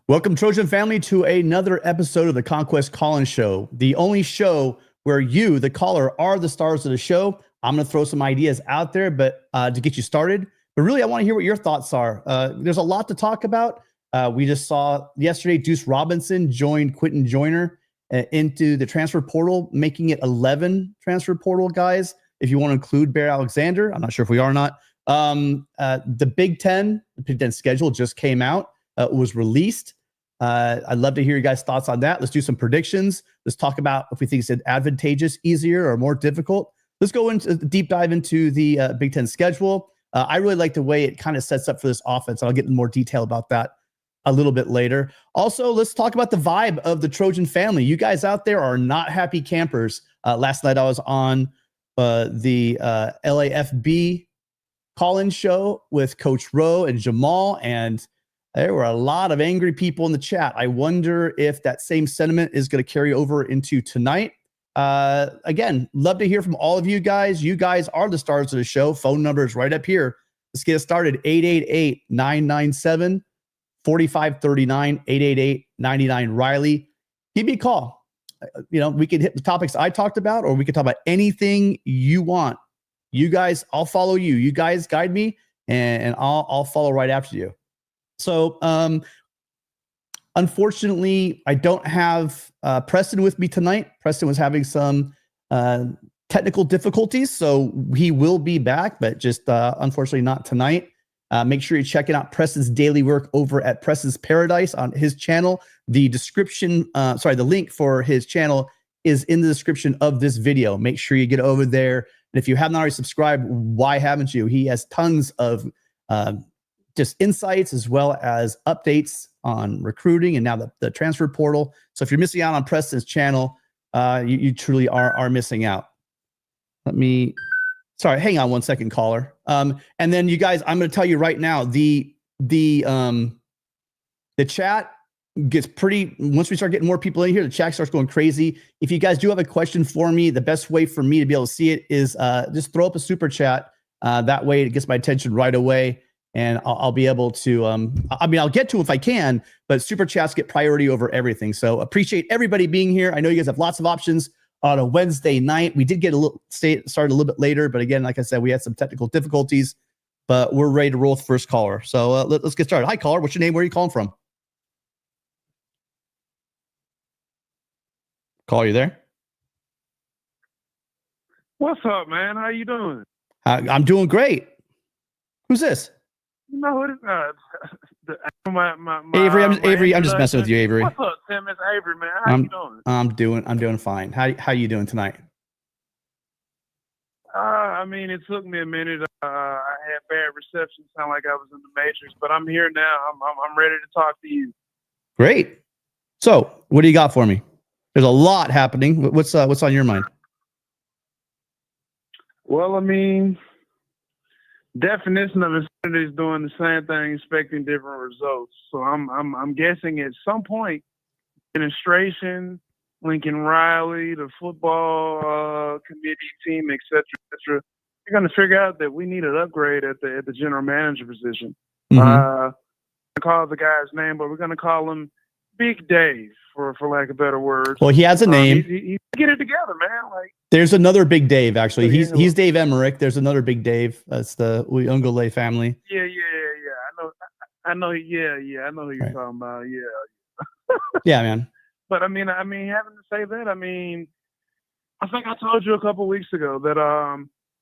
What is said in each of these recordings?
Welcome, Trojan family, to another episode of the Conquest Call-In Show, the only show where you, the caller, are the stars of the show. I'm going to throw some ideas out there, but to get you started. But really, I want to hear what your thoughts are. There's a lot to talk about. We just saw yesterday Duce Robinson joined Quentin Joyner into the transfer portal, making it 11 transfer portal guys. If you want to include Bear Alexander, I'm not sure if we are or not. The Big Ten schedule just came out, was released. I'd love to hear you guys' thoughts on that. Let's do some predictions. Let's talk about if we think it's advantageous, easier, or more difficult. Let's go into deep dive into the Big Ten schedule. I really like the way it kind of sets up for this offense. I'll get in more detail about that a little bit later. Also, let's talk about the vibe of the Trojan family. You guys out there are not happy campers. Last night I was on the LAFB call-in show with Coach Rowe and Jamal, and there were a lot of angry people in the chat. I wonder if that same sentiment is going to carry over into tonight. Again, love to hear from all of you guys. You guys are the stars of the show. Phone number is right up here. Let's get started. 888-997-4539, 888-99-Riley. Give me a call. We could hit the topics I talked about, or we could talk about anything you want. You guys, I'll follow you. You guys guide me, and I'll follow right after you. So, unfortunately, I don't have Preston with me tonight. Preston was having some technical difficulties, so he will be back, but just unfortunately not tonight. Make sure you're checking out Preston's daily work over at Preston's Paradise on his channel. The link for his channel is in the description of this video. Make sure you get over there. And if you haven't already subscribed, why haven't you? He has tons of just insights as well as updates on recruiting and now the transfer portal. So if you're missing out on Preston's channel, you truly are missing out. Hang on one second, caller. And then you guys, I'm going to tell you right now, the chat gets pretty, once we start getting more people in here, the chat starts going crazy. If you guys do have a question for me, the best way for me to be able to see it is just throw up a super chat. That way it gets my attention right away. And I'll be able to, I'll get to it if I can, but super chats get priority over everything. So appreciate everybody being here. I know you guys have lots of options on a Wednesday night. We did get started a little bit later, but again, like I said, we had some technical difficulties, but we're ready to roll with the first caller. So let's get started. Hi, caller. What's your name? Where are you calling from? Caller, you there? What's up, man? How you doing? I'm doing great. Who's this? You know what? Avery. Avery. I'm just messing with you, Avery. What's up, Tim? It's Avery, man. How you doing? I'm doing fine. How you doing tonight? It took me a minute. I had bad reception, sound like I was in the Matrix, but I'm here now. I'm ready to talk to you. Great. So, what do you got for me? There's a lot happening. What's on your mind? Well, definition of insanity is doing the same thing, expecting different results. So I'm guessing at some point, administration, Lincoln Riley, the football committee team, et cetera, they're going to figure out that we need an upgrade at the general manager position. Mm-hmm. Call the guy's name, but we're going to call him Big Dave, for lack of better words. Well, he has a name. He get it together, man. There's another Big Dave, actually. He's Dave Emmerich. There's another Big Dave. That's the Uyungule family. Yeah. I know. Yeah. I know who you're talking about. Yeah. Yeah, man. But having to say that, I think I told you a couple of weeks ago that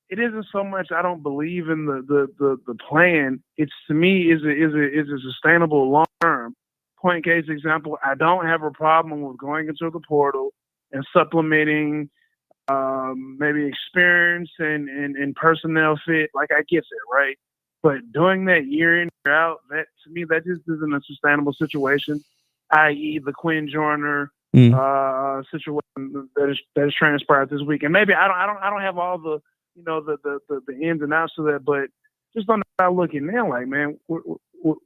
it isn't so much I don't believe in the plan. It's, to me, is a sustainable long term. Point case example, I don't have a problem with going into the portal and supplementing maybe experience and personnel fit. Like, I get it, right? But doing that year in, year out, that, to me, that just isn't a sustainable situation, i.e. the Quinn Joyner situation that is transpired this week. And maybe I don't have all the the ins and outs of that, but just on the looking now, like, man,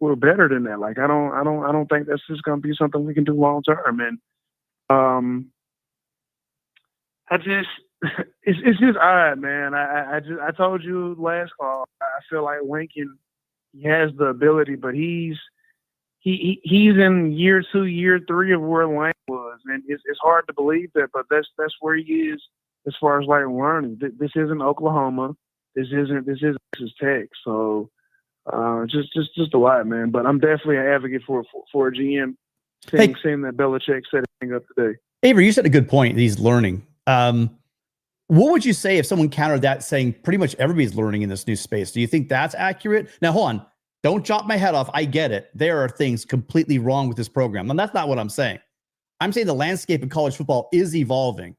we're better than that. Like, I don't think that's just going to be something we can do long term. And it's just odd, man. I told you last call, I feel like Lincoln, he has the ability, but he's he's in year 2, year 3 of where Lane was, and it's hard to believe that, but that's where he is as far as like learning. This isn't Oklahoma. This isn't Texas Tech. So just a lot, man. But I'm definitely an advocate for a GM seeing that Belichick set everything up today. Avery, you said a good point. He's learning. What would you say if someone countered that saying pretty much everybody's learning in this new space? Do you think that's accurate? Now, hold on. Don't chop my head off. I get it. There are things completely wrong with this program. And that's not what I'm saying. I'm saying the landscape of college football is evolving.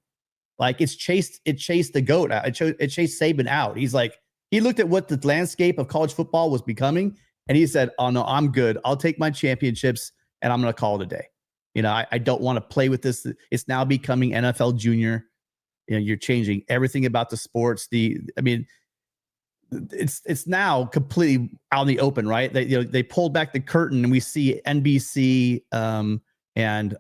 Like it chased the GOAT. It chased Saban out. He's like, he looked at what the landscape of college football was becoming. And he said, oh no, I'm good. I'll take my championships and I'm going to call it a day. You know, I don't want to play with this. It's now becoming NFL junior. You know, you're changing everything about the sports. It's now completely out in the open, right? They pulled back the curtain and we see NBC and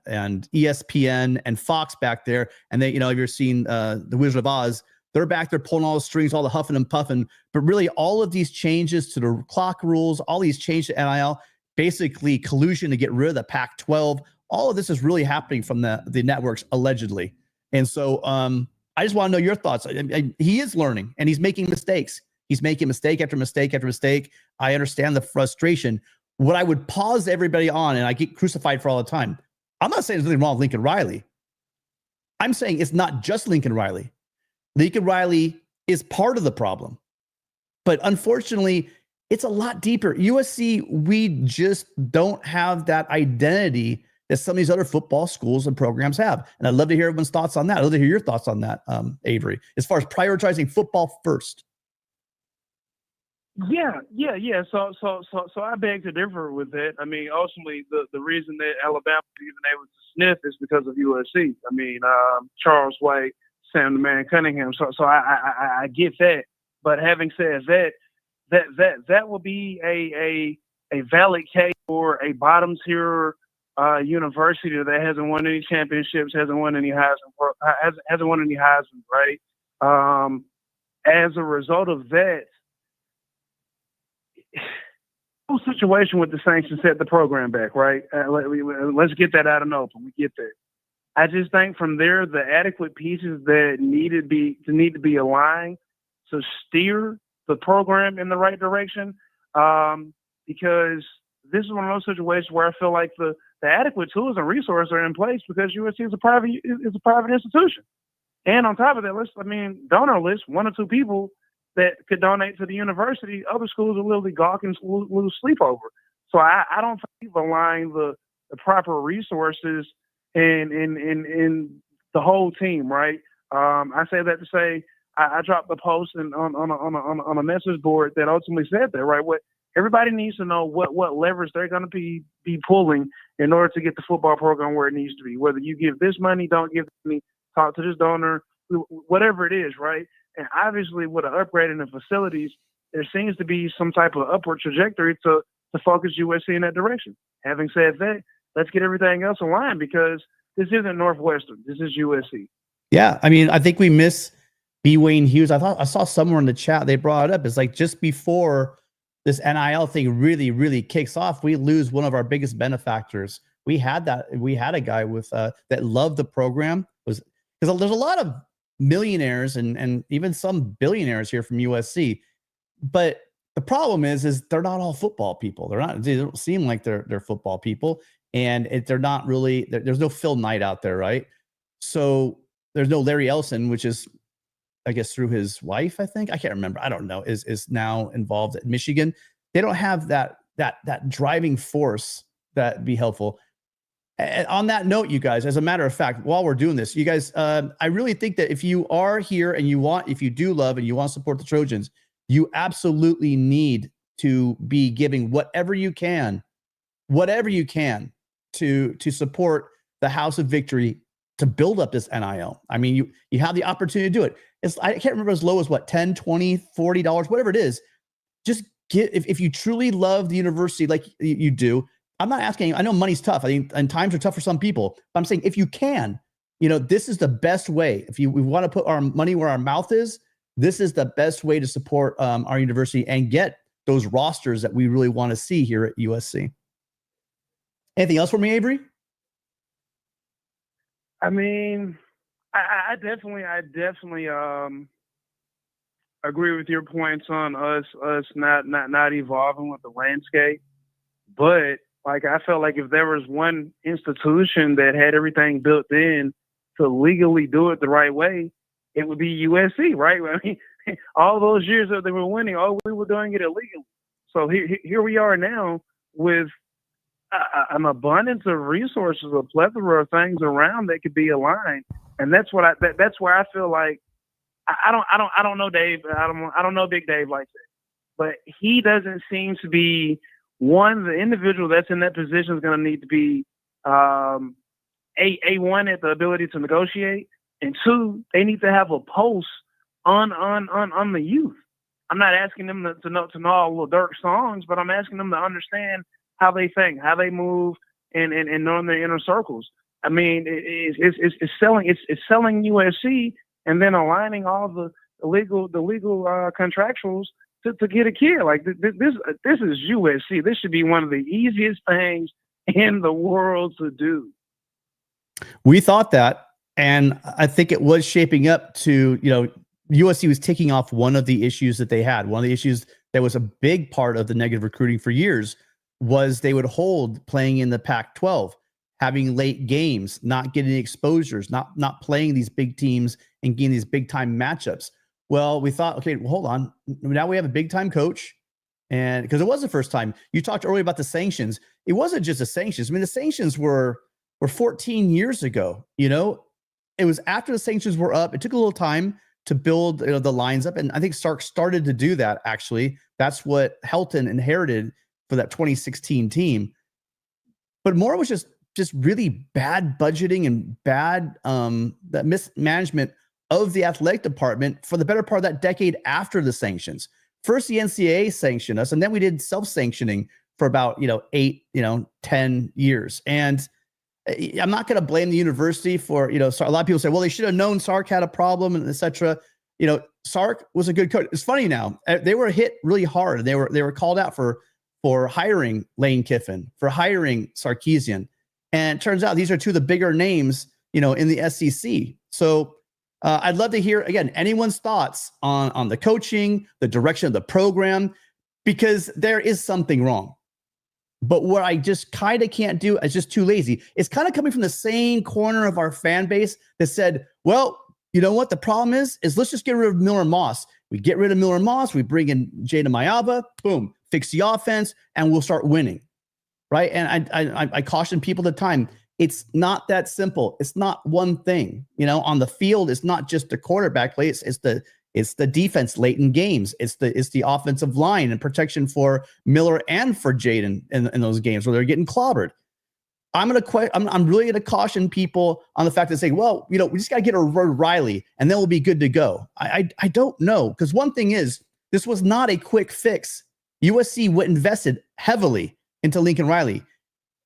ESPN and Fox back there. And they, if you're seeing the Wizard of Oz, they're back there pulling all the strings, all the huffing and puffing. But really, all of these changes to the clock rules, all these changes to NIL, basically collusion to get rid of the Pac-12. All of this is really happening from the networks, allegedly. And so I just want to know your thoughts. He is learning and he's making mistakes. He's making mistake after mistake after mistake. I understand the frustration. What I would pause everybody on, and I get crucified for all the time, I'm not saying there's anything wrong with Lincoln Riley. I'm saying it's not just Lincoln Riley. Lincoln Riley is part of the problem. But unfortunately, it's a lot deeper. USC, we just don't have that identity that some of these other football schools and programs have. And I'd love to hear everyone's thoughts on that. I'd love to hear your thoughts on that, Avery, as far as prioritizing football first. Yeah. So I beg to differ with that. I mean, ultimately, the reason that Alabama was even able to sniff is because of USC. I mean, Charles White, Sam the Man Cunningham. So I get that. But having said that will be a valid case for a bottom tier university that hasn't won any championships, hasn't won any Heisman, right? As a result of that, whole situation with the Saints to set the program back, right? Let's get that out in the open. We get that. I just think from there, the adequate pieces that need to be aligned to steer the program in the right direction, because this is one of those situations where I feel like the adequate tools and resources are in place because USC is a private institution. And on top of that, donor list, 1 or 2 people that could donate to the university, other schools will literally gawk and lose sleep over. So I don't think we've aligned the proper resources in the whole team, right? I say that to say I dropped the post on a message board that ultimately said that, right? What everybody needs to know what leverage they're going to be pulling in order to get the football program where it needs to be. Whether you give this money, don't give money, talk to this donor, whatever it is, right? And obviously, with an upgrade in the facilities, there seems to be some type of upward trajectory to focus USC in that direction. Having said that, let's get everything else aligned because this isn't Northwestern. This is USC. Yeah, I think we miss B. Wayne Hughes. I saw somewhere in the chat they brought it up. It's like just before this NIL thing really, really kicks off, we lose one of our biggest benefactors. We had a guy with that loved the program, because there's a lot of millionaires and even some billionaires here from USC, but the problem is they're not all football people. They don't seem like they're football people, and they're not really. There's no Phil Knight out there, right? So there's no Larry Ellison, which is, I guess, through his wife. I think I can't remember. I don't know. Is now involved at Michigan. They don't have that driving force that'd be helpful. And on that note, you guys, as a matter of fact, while we're doing this, you guys, I really think that if you are here and if you do love and you want to support the Trojans, you absolutely need to be giving whatever you can to support the House of Victory to build up this NIL. I mean, you have the opportunity to do it. I can't remember as low as what, $10, $20, $40, whatever it is. Just if you truly love the university like you do. I'm not asking, I know money's tough. I think, and times are tough for some people, but I'm saying if you can, this is the best way. If we want to put our money where our mouth is, this is the best way to support our university and get those rosters that we really want to see here at USC. Anything else for me, Avery? I mean, I definitely agree with your points on us not evolving with the landscape. But like I felt like if there was one institution that had everything built in to legally do it the right way, it would be USC, right? I mean, all those years that they were winning, we were doing it illegally. So here we are now with an abundance of resources, a plethora of things around that could be aligned, and that's where I feel like I don't know Dave, I don't know Big Dave like that, but he doesn't seem to be one. The individual that's in that position is going to need to be one at the ability to negotiate, and two, they need to have a pulse on the youth. I'm not asking them to know all the Dirk songs, but I'm asking them to understand how they think, how they move, and knowing their inner circles. I mean, it's selling USC and then aligning all the legal contractuals to get a kid. Like this is USC. This should be one of the easiest things in the world to do. We thought that, and I think it was shaping up to, USC was taking off one of the issues that they had. One of the issues that was a big part of the negative recruiting for years was they would hold playing in the Pac-12, having late games, not getting exposures, not playing these big teams and getting these big time matchups. Well, we thought, okay, well, hold on. Now we have a big time coach. And because it was the first time. You talked earlier about the sanctions. It wasn't just the sanctions. I mean, the sanctions were 14 years ago. It was after the sanctions were up. It took a little time to build the lines up. And I think Sark started to do that, actually. That's what Helton inherited for that 2016 team. But more was just really bad budgeting and bad that mismanagement of the athletic department for the better part of that decade after the sanctions. First, the NCAA sanctioned us, and then we did self-sanctioning for about 10 years. And I'm not going to blame the university for, so a lot of people say, well, they should have known Sark had a problem and et cetera. Sark was a good coach. It's funny now, they were hit really hard. They were called out for hiring Lane Kiffin, for hiring Sarkisian. And it turns out these are two of the bigger names, in the SEC. So I'd love to hear, again, anyone's thoughts on the coaching, the direction of the program, because there is something wrong. But what I just kind of can't do is just too lazy. It's kind of coming from the same corner of our fan base that said, well, you know what? The problem is let's just get rid of Miller Moss. We get rid of Miller Moss. We bring in Jada Mayava. Boom. Fix the offense, and we'll start winning. Right? And I caution people at the time. It's not that simple. It's not one thing. On the field, it's not just the quarterback play. It's the defense late in games. It's the offensive line and protection for Miller and for Jaden in those games where they're getting clobbered. I'm really going to caution people on the fact that say, well, we just got to get a Riley and then we'll be good to go. I don't know, because one thing is this was not a quick fix. USC invested heavily into Lincoln Riley.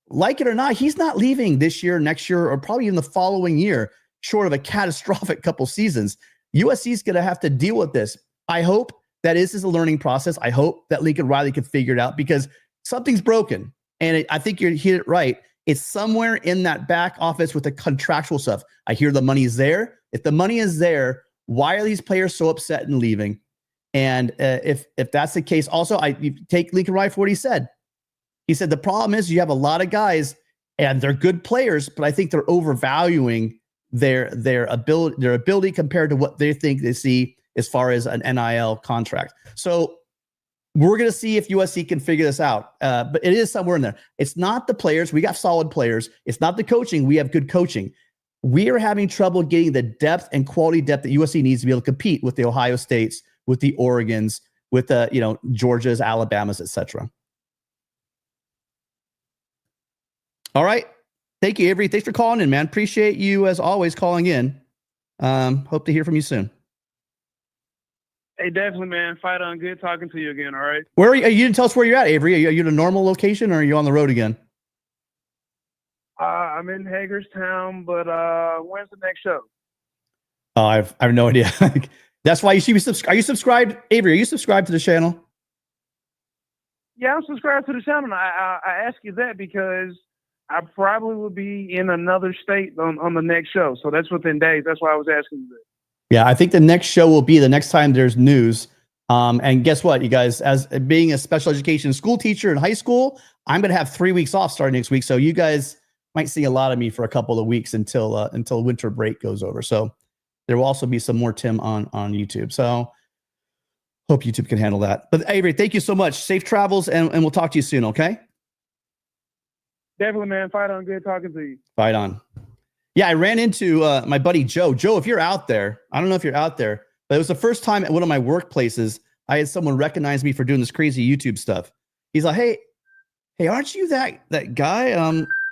Like it or not, he's not leaving this year, next year, or probably even the following year, short of a catastrophic couple seasons. USC is going to have to deal with this. I hope that this is a learning process. I hope that Lincoln Riley can figure it out, because something's broken. And I think you hit it right. It's somewhere in that back office with the contractual stuff. I hear the money is there. If the money is there, why are these players so upset and leaving? And if that's the case, also, you take Lincoln Riley for what he said. He said the problem is you have a lot of guys and they're good players, but I think they're overvaluing their ability compared to what they think they see as far as an NIL contract. So we're going to see if USC can figure this out. But it is somewhere in there. It's not the players. We got solid players. It's not the coaching. We have good coaching. We are having trouble getting the depth and quality depth that USC needs to be able to compete with the Ohio States, with the Oregons, with the Georgias, Alabamas, etc. All right. Thank you, Avery. Thanks for calling in, man. Appreciate you, as always, calling in. Hope to hear from you soon. Hey, definitely, man. Fight on. Good talking to you again, all right? Where are you? You didn't tell us where you're at, Avery. Are you in a normal location, or are you on the road again? I'm in Hagerstown, but when's the next show? Oh, I have no idea. That's why you should be subscribed. Are you subscribed, Avery? Are you subscribed to the channel? Yeah, I'm subscribed to the channel. I ask you that because I probably will be in another state on the next show. So that's within days. That's why I was asking you that. Yeah, I think the next show will be the next time there's news. And guess what, you guys, as being a special education school teacher in high school, I'm going to have 3 weeks off starting next week. So you guys might see a lot of me for a couple of weeks until winter break goes over. So there will also be some more Tim on YouTube. So hope YouTube can handle that. But Avery, thank you so much. Safe travels, and we'll talk to you soon, okay? Definitely, man. Fight on. Good talking to you. Fight on. Yeah, I ran into my buddy Joe. Joe, if you're out there, I don't know if you're out there, but it was the first time at one of my workplaces I had someone recognize me for doing this crazy YouTube stuff. He's like, hey, aren't you that guy?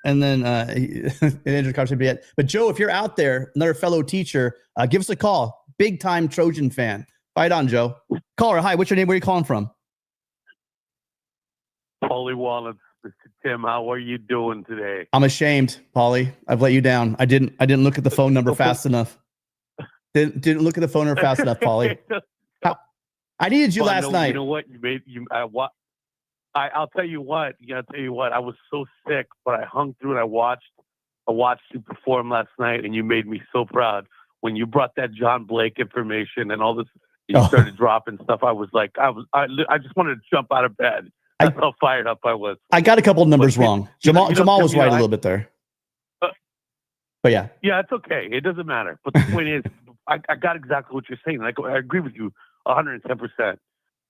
And then it ended the conversation. But Joe, if you're out there, another fellow teacher, give us a call. Big time Trojan fan. Fight on, Joe. Caller, hi. What's your name? Where are you calling from? Paulie Wallace. Mr. Tim, how are you doing today? I'm ashamed, Paulie. I've let you down. I didn't look at the phone number fast enough. Didn't look at the phone number fast enough, Paulie. I needed you last night. You know what? I'll tell you what. I was so sick, but I hung through and I watched you perform last night, and you made me so proud when you brought that John Blake information and all this. You started dropping stuff. I was like, I just wanted to jump out of bed. That's how fired up I was. I got a couple of numbers wrong. Jamal was right a little bit there. But yeah. Yeah, it's okay. It doesn't matter. But the point is, I got exactly what you're saying. I agree with you 110%.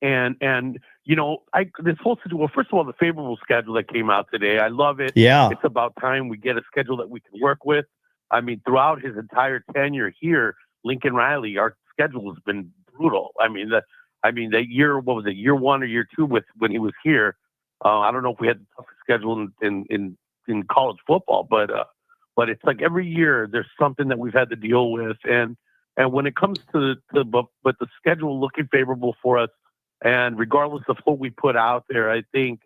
And this whole situation, well, first of all, the favorable schedule that came out today, I love it. Yeah. It's about time we get a schedule that we can work with. I mean, throughout his entire tenure here, Lincoln Riley, our schedule has been brutal. That year, what was it, year one or year two when he was here? I don't know if we had the toughest schedule in college football, but it's like every year there's something that we've had to deal with, and when it comes to but the schedule looking favorable for us, and regardless of what we put out there, I think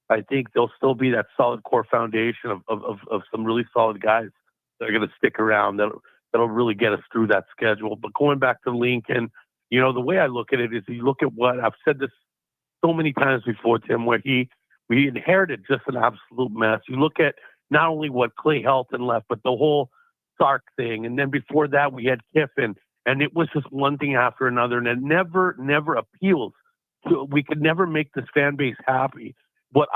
there'll still be that solid core foundation of some really solid guys that are going to stick around that'll really get us through that schedule. But going back to Lincoln. The way I look at it is you look at what I've said this so many times before, Tim, where we inherited just an absolute mess. You look at not only what Clay Helton left, but the whole Sark thing. And then before that, we had Kiffin, and it was just one thing after another. And it never appeals. We could never make this fan base happy. What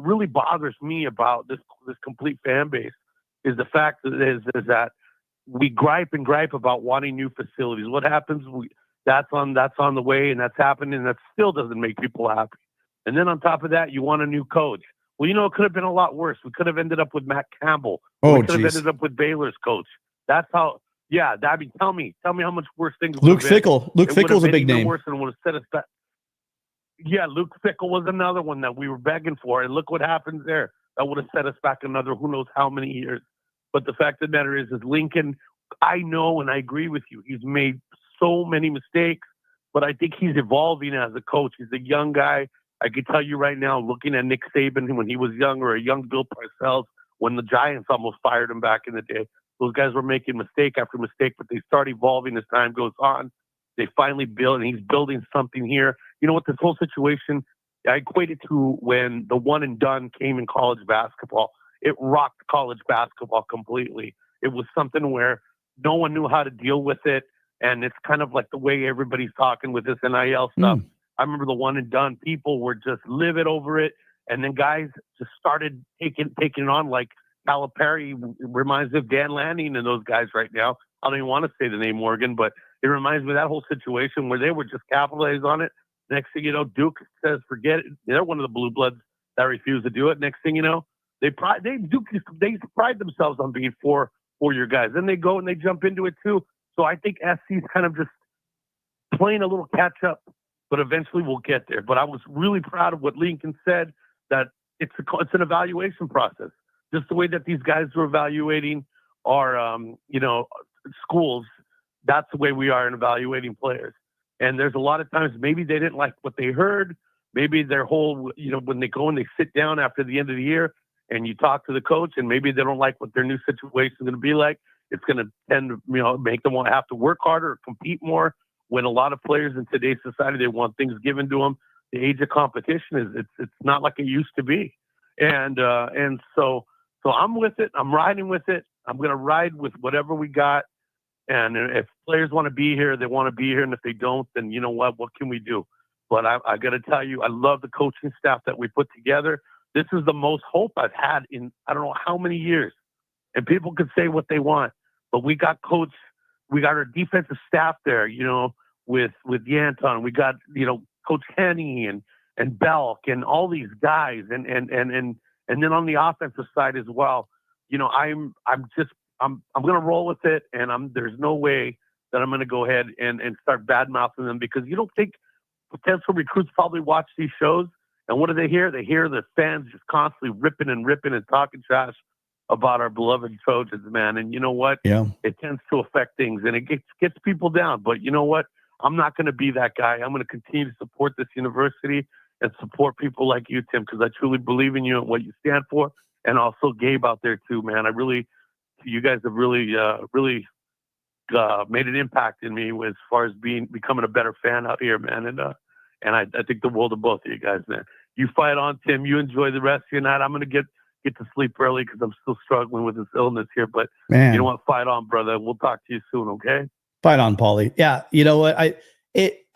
really bothers me about this complete fan base is the fact that we gripe about wanting new facilities. What happens? That's on the way, and that's happening, and that still doesn't make people happy. And then on top of that, you want a new coach. Well, it could have been a lot worse. We could have ended up with Matt Campbell. We could have ended up with Baylor's coach. That's how. Yeah, tell me how much worse things. Luke Fickell. Luke Fickell's a big name. Worse than would have set us back. Yeah, Luke Fickell was another one that we were begging for, and look what happens there. That would have set us back another who knows how many years. But the fact of the matter is Lincoln. I know, and I agree with you. He's made so many mistakes, but I think he's evolving as a coach. He's a young guy. I can tell you right now, looking at Nick Saban when he was young, or a young Bill Parcells when the Giants almost fired him back in the day. Those guys were making mistake after mistake, but they start evolving as time goes on. They finally build, and he's building something here. You know what? This whole situation, I equate it to when the one and done came in college basketball. It rocked college basketball completely. It was something where no one knew how to deal with it. And it's kind of like the way everybody's talking with this NIL stuff. I remember the one and done. People were just livid over it. And then guys just started taking it on, like Calipari reminds me of Dan Lanning and those guys right now. I don't even want to say the name Morgan, but it reminds me of that whole situation where they were just capitalized on it. Next thing you know, Duke says, forget it. They're one of the blue bloods that refuse to do it. Next thing you know, they pride themselves on being four-year guys. Then they go and they jump into it too. So I think SC's kind of just playing a little catch up, but eventually we'll get there. But I was really proud of what Lincoln said, that it's an evaluation process. Just the way that these guys are evaluating our, schools, that's the way we are in evaluating players. And there's a lot of times maybe they didn't like what they heard. Maybe their whole, when they go and they sit down after the end of the year and you talk to the coach, and maybe they don't like what their new situation is going to be like. It's going to tend to, make them want to have to work harder or compete more. When a lot of players in today's society, they want things given to them. The age of competition it's not like it used to be, and so So I'm with it. I'm riding with it. I'm going to ride with whatever we got. And if players want to be here, they want to be here. And if they don't, then you know what can we do? But I got to tell you, I love the coaching staff that we put together. This is the most hope I've had in I don't know how many years. And people can say what they want, but we got our defensive staff there, with Yanton. We got, Coach Henny and Belk and all these guys. And then on the offensive side as well, I'm going to roll with it. And there's no way that I'm going to go ahead and start bad mouthing them, because you don't think potential recruits probably watch these shows. And what do they hear? They hear the fans just constantly ripping and talking trash about our beloved Trojans, man. And you know what? Yeah. It tends to affect things, and it gets people down. But you know what? I'm not going to be that guy. I'm going to continue to support this university and support people like you, Tim, because I truly believe in you and what you stand for. And also Gabe out there too, man. You guys have really made an impact in me as far as becoming a better fan out here, man. And I think the world of both of you guys, man. You fight on, Tim. You enjoy the rest of your night. I'm going to get to sleep early because I'm still struggling with this illness here. But Man. You know what? Fight on, brother. We'll talk to you soon, okay? Fight on, Paulie. Yeah, you know what?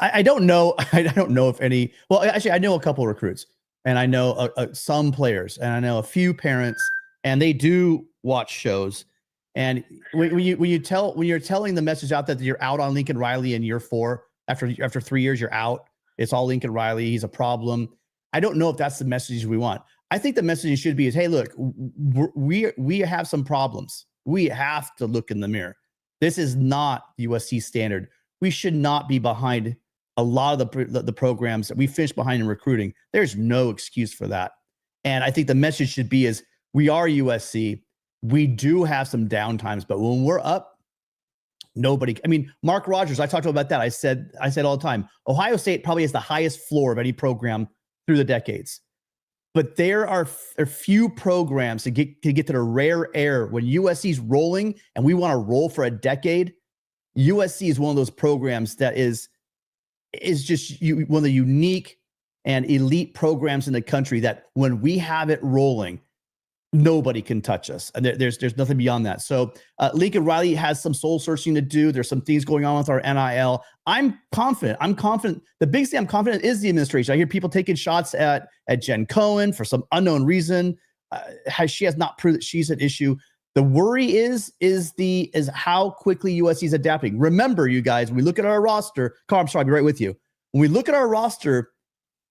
I don't know. I don't know if any. Well, actually, I know a couple of recruits, and I know some players, and I know a few parents, and they do watch shows. And when you're telling the message out that you're out on Lincoln Riley in year 4 after 3 years, you're out. It's all Lincoln Riley. He's a problem. I don't know if that's the message we want. I think the message should be is, hey, look, we have some problems. We have to look in the mirror. This is not USC standard. We should not be behind a lot of the programs that we finished behind in recruiting. There's no excuse for that. And I think the message should be is we are USC. We do have some downtimes, but when we're up, Mark Rogers, I talked about that. I said all the time, Ohio State probably has the highest floor of any program through the decades. But there are few programs to get to the rare air when USC's rolling and we want to roll for a decade. USC is one of those programs that is just one of the unique and elite programs in the country that when we have it rolling, nobody can touch us. And there's nothing beyond that. So Lincoln Riley has some soul searching to do. There's some things going on with our NIL. I'm confident. The biggest thing I'm confident is the administration. I hear people taking shots at Jen Cohen for some unknown reason. She has not proved that she's an issue. The worry is how quickly USC is adapting. Remember, you guys, when we look at our roster, Carl, I'm sorry, I'll be right with you. When we look at our roster,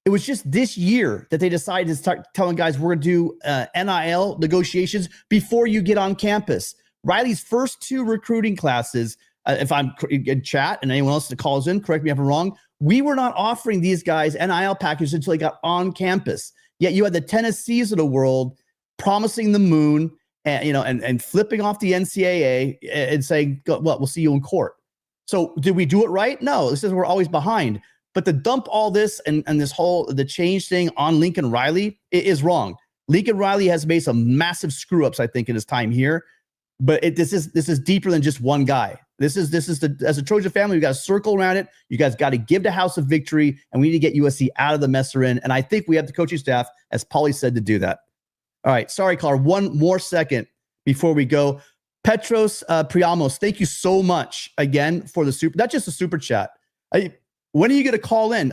it was just this year that they decided to start telling guys we're going to do NIL negotiations before you get on campus. Riley's first 2 recruiting classes, if I'm in chat and anyone else that calls in, correct me if I'm wrong, we were not offering these guys NIL packages until they got on campus. Yet you had the Tennessees of the world promising the moon and flipping off the NCAA and saying, well, we'll see you in court. So did we do it right? No, this is we're always behind. But to dump all this and this whole the change thing on Lincoln Riley is wrong. Lincoln Riley has made some massive screw ups, I think, in his time here. But this is deeper than just one guy. This is as a Trojan family, we got to circle around it. You guys got to give the house of victory, and we need to get USC out of the mess they're in. And I think we have the coaching staff, as Paulie said, to do that. All right, sorry, caller. One more second before we go. Petros Priamos, thank you so much again for not just the super chat. When are you going to call in?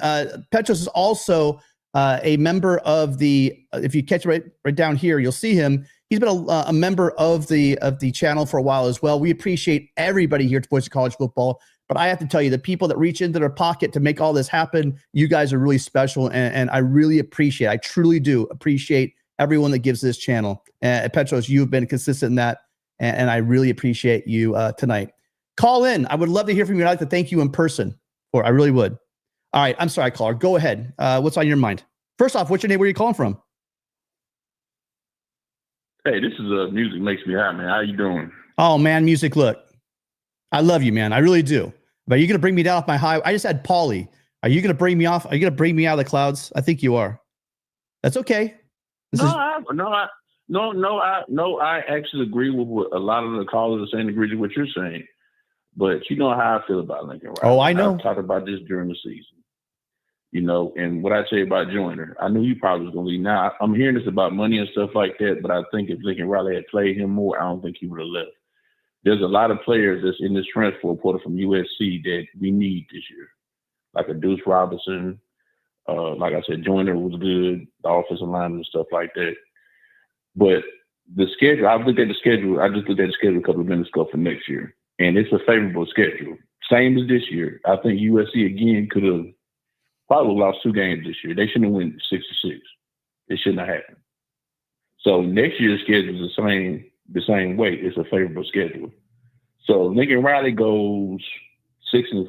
Petros is also a member of if you catch right down here, you'll see him. He's been a member of the channel for a while as well. We appreciate everybody here at Voice of College Football. But I have to tell you, the people that reach into their pocket to make all this happen, you guys are really special. And I really I truly do appreciate everyone that gives this channel. Petros, you've been consistent in that. And I really appreciate you tonight. Call in. I would love to hear from you. I'd like to thank you in person. I really would. All right. I'm sorry, caller. Go ahead. What's on your mind? First off, what's your name? Where are you calling from? Hey, this is Music Makes Me Happy, man. How you doing? Oh, man, Music. Look, I love you, man. I really do. But are you going to bring me down off my high? I just had Paulie. Are you going to bring me off? Are you going to bring me out of the clouds? I think you are. That's okay. I actually agree with what a lot of the callers are saying, agree with what you're saying. But you know how I feel about Lincoln Riley. Oh, I know. I've talked about this during the season. And what I say about Joyner, I knew he probably was going to leave. Now, I'm hearing this about money and stuff like that, but I think if Lincoln Riley had played him more, I don't think he would have left. There's a lot of players that's in this transfer portal from USC that we need this year, like a Duce Robinson. Like I said, Joyner was good, the offensive line and stuff like that. But the schedule, I just looked at the schedule a couple of minutes ago for next year, and it's a favorable schedule. Same as this year. I think USC, again, could have probably lost 2 games this year. They shouldn't have went 6-6. It shouldn't have happened. So next year's schedule is the same way. It's a favorable schedule. So Lincoln Riley goes 6-6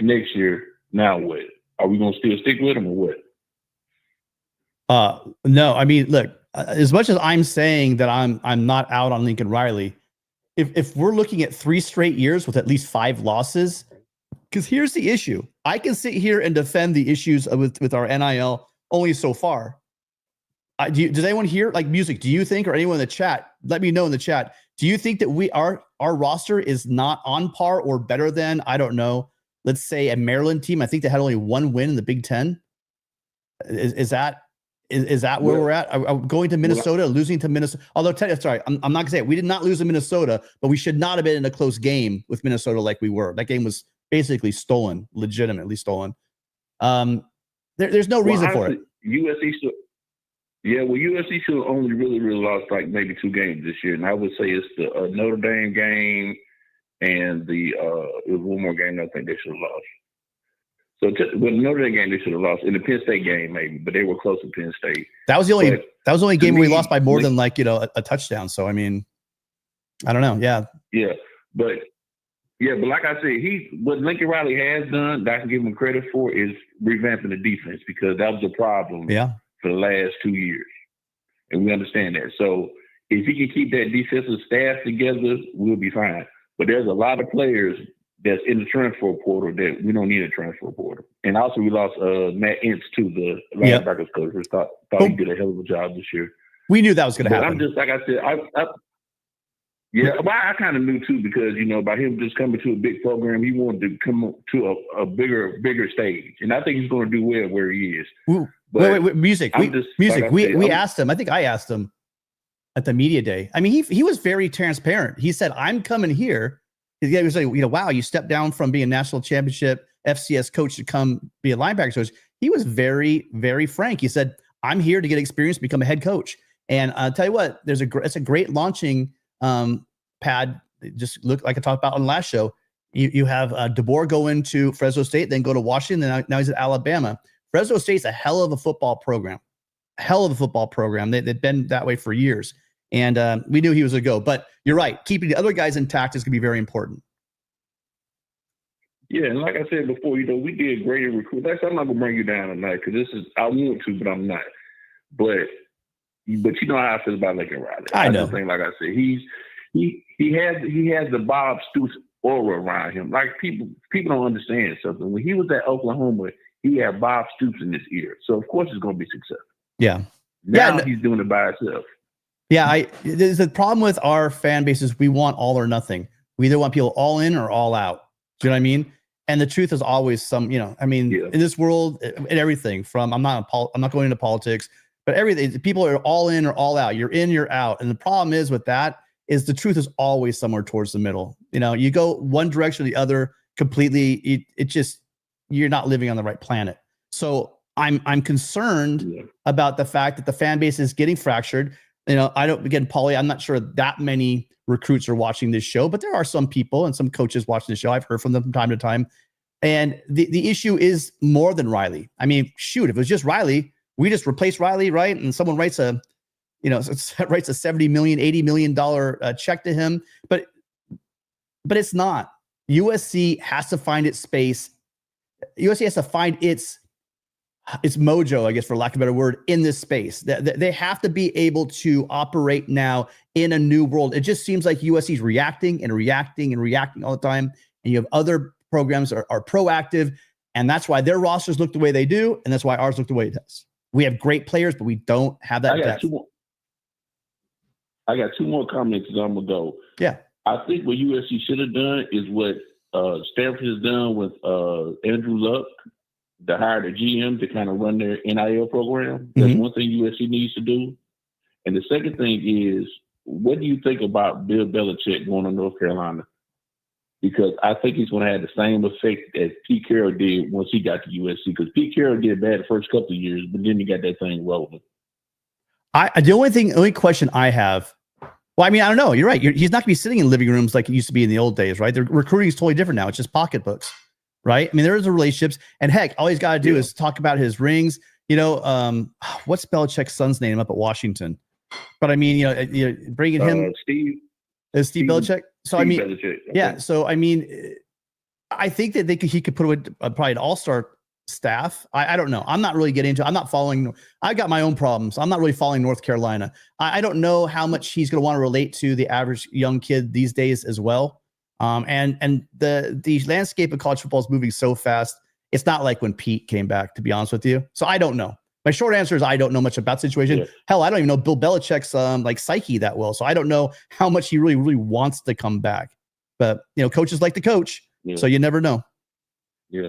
next year. Now what? Are we going to still stick with him or what? No. I mean, look, as much as I'm saying that I'm not out on Lincoln Riley, if we're looking at 3 straight years with at least 5 losses, because here's the issue. I can sit here and defend the issues with our NIL only so far. Does anyone here, like Music, do you think, or anyone in the chat, let me know in the chat, do you think that our roster is not on par or better than, I don't know, let's say a Maryland team? I think they had only 1 win in the Big Ten. Is that where we're at? Are going to Minnesota, losing to Minnesota? Although, sorry, I'm not gonna say it. We did not lose to Minnesota, but we should not have been in a close game with Minnesota like we were. That game was basically stolen, legitimately stolen. There's no reason for it. USC should have only really lost like maybe 2 games this year, and I would say it's the Notre Dame game and it was one more game I think they should have lost. So, the Notre Dame game they should have lost. In the Penn State game maybe, but they were close to Penn State. That was the only game where we lost by more than a touchdown. So I mean, I don't know. Yeah, but like I said, what Lincoln Riley has done that I can give him credit for is revamping the defense, because that was a problem. Yeah. For the last 2 years. And we understand that. So if he can keep that defensive staff together, we'll be fine. But there's a lot of players that's in the transfer portal that we don't need a transfer portal. And also we lost Matt Ince too, the linebackers coach. We thought he did a hell of a job this year. We knew that was going to happen. I'm just, like I said, I kind of knew too, because, by him just coming to a big program, he wanted to come to a bigger stage. And I think he's going to do well where he is. Ooh. Wait, Music. We asked him. I think I asked him at the media day. I mean, he was very transparent. He said, "I'm coming here." He was like, wow, you stepped down from being a national championship FCS coach to come be a linebacker coach. He was very, very frank. He said, "I'm here to get experience, become a head coach." And I'll tell you what, it's a great launching pad. Just look like I talked about on the last show. You have DeBoer go into Fresno State, then go to Washington, then now he's at Alabama. Fresno State's a hell of a football program. They've been that way for years. And we knew he was a go. But you're right. Keeping the other guys intact is going to be very important. Yeah, and like I said before, we did great in recruiting. I'm not going to bring you down tonight, because I want to, but I'm not. But you know how I feel about Lincoln Riley. I know. Like I said, he has the Bob Stoops aura around him. Like people don't understand something. When he was at Oklahoma, he had Bob Stoops in his ear. So, of course, it's going to be successful. Yeah. Now he's doing it by himself. Yeah, there's a problem with our fan base is we want all or nothing. We either want people all in or all out. Do you know what I mean? And the truth is always in this world, in everything from, I'm not going into politics, but everything, people are all in or all out. You're in, you're out. And the problem is with that is the truth is always somewhere towards the middle. You go one direction or the other completely. You're not living on the right planet. So I'm concerned about the fact that the fan base is getting fractured. Paulie, I'm not sure that many recruits are watching this show, but there are some people and some coaches watching the show. I've heard from them from time to time. And the issue is more than Riley. I mean, shoot, if it was just Riley, we just replace Riley, right? And someone writes a $70 million, $80 million check to him. But it's not. USC has to find its space. USC has to find its mojo, I guess, for lack of a better word, in this space. They have to be able to operate now in a new world. It just seems like USC is reacting and reacting and reacting all the time. And you have other programs are proactive. And that's why their rosters look the way they do. And that's why ours look the way it does. We have great players, but we don't have that depth. I got 2 more comments as I'm going to go. Yeah. I think what USC should have done is what Stanford has done with Andrew Luck. to hire the GM to kind of run their NIL program. That's one thing USC needs to do. And the second thing is, what do you think about Bill Belichick going to North Carolina? Because I think he's going to have the same effect as Pete Carroll did once he got to USC. Because Pete Carroll did bad the first couple of years, but then he got that thing rolling. The only question I have, well, I mean, I don't know. You're right. He's not going to be sitting in living rooms like it used to be in the old days, right? The recruiting is totally different now. It's just pocketbooks, right? I mean, there is a relationships, and heck, all he's got to do is talk about his rings. You know, what's Belichick's son's name up at Washington? But I mean, bringing him Steve Belichick. So Steve, I mean, Belichick, okay. Yeah. So I mean, I think that he could put with probably an all-star staff. I don't know. I'm not really getting into. I'm not following. I got my own problems. I'm not really following North Carolina. I don't know how much he's going to want to relate to the average young kid these days as well. And the landscape of college football is moving so fast. It's not like when Pete came back, to be honest with you. So I don't know. My short answer is I don't know much about the situation. Yeah. Hell, I don't even know Bill Belichick's like psyche that well. So I don't know how much he really wants to come back. But coaches like to coach, so you never know. Yeah.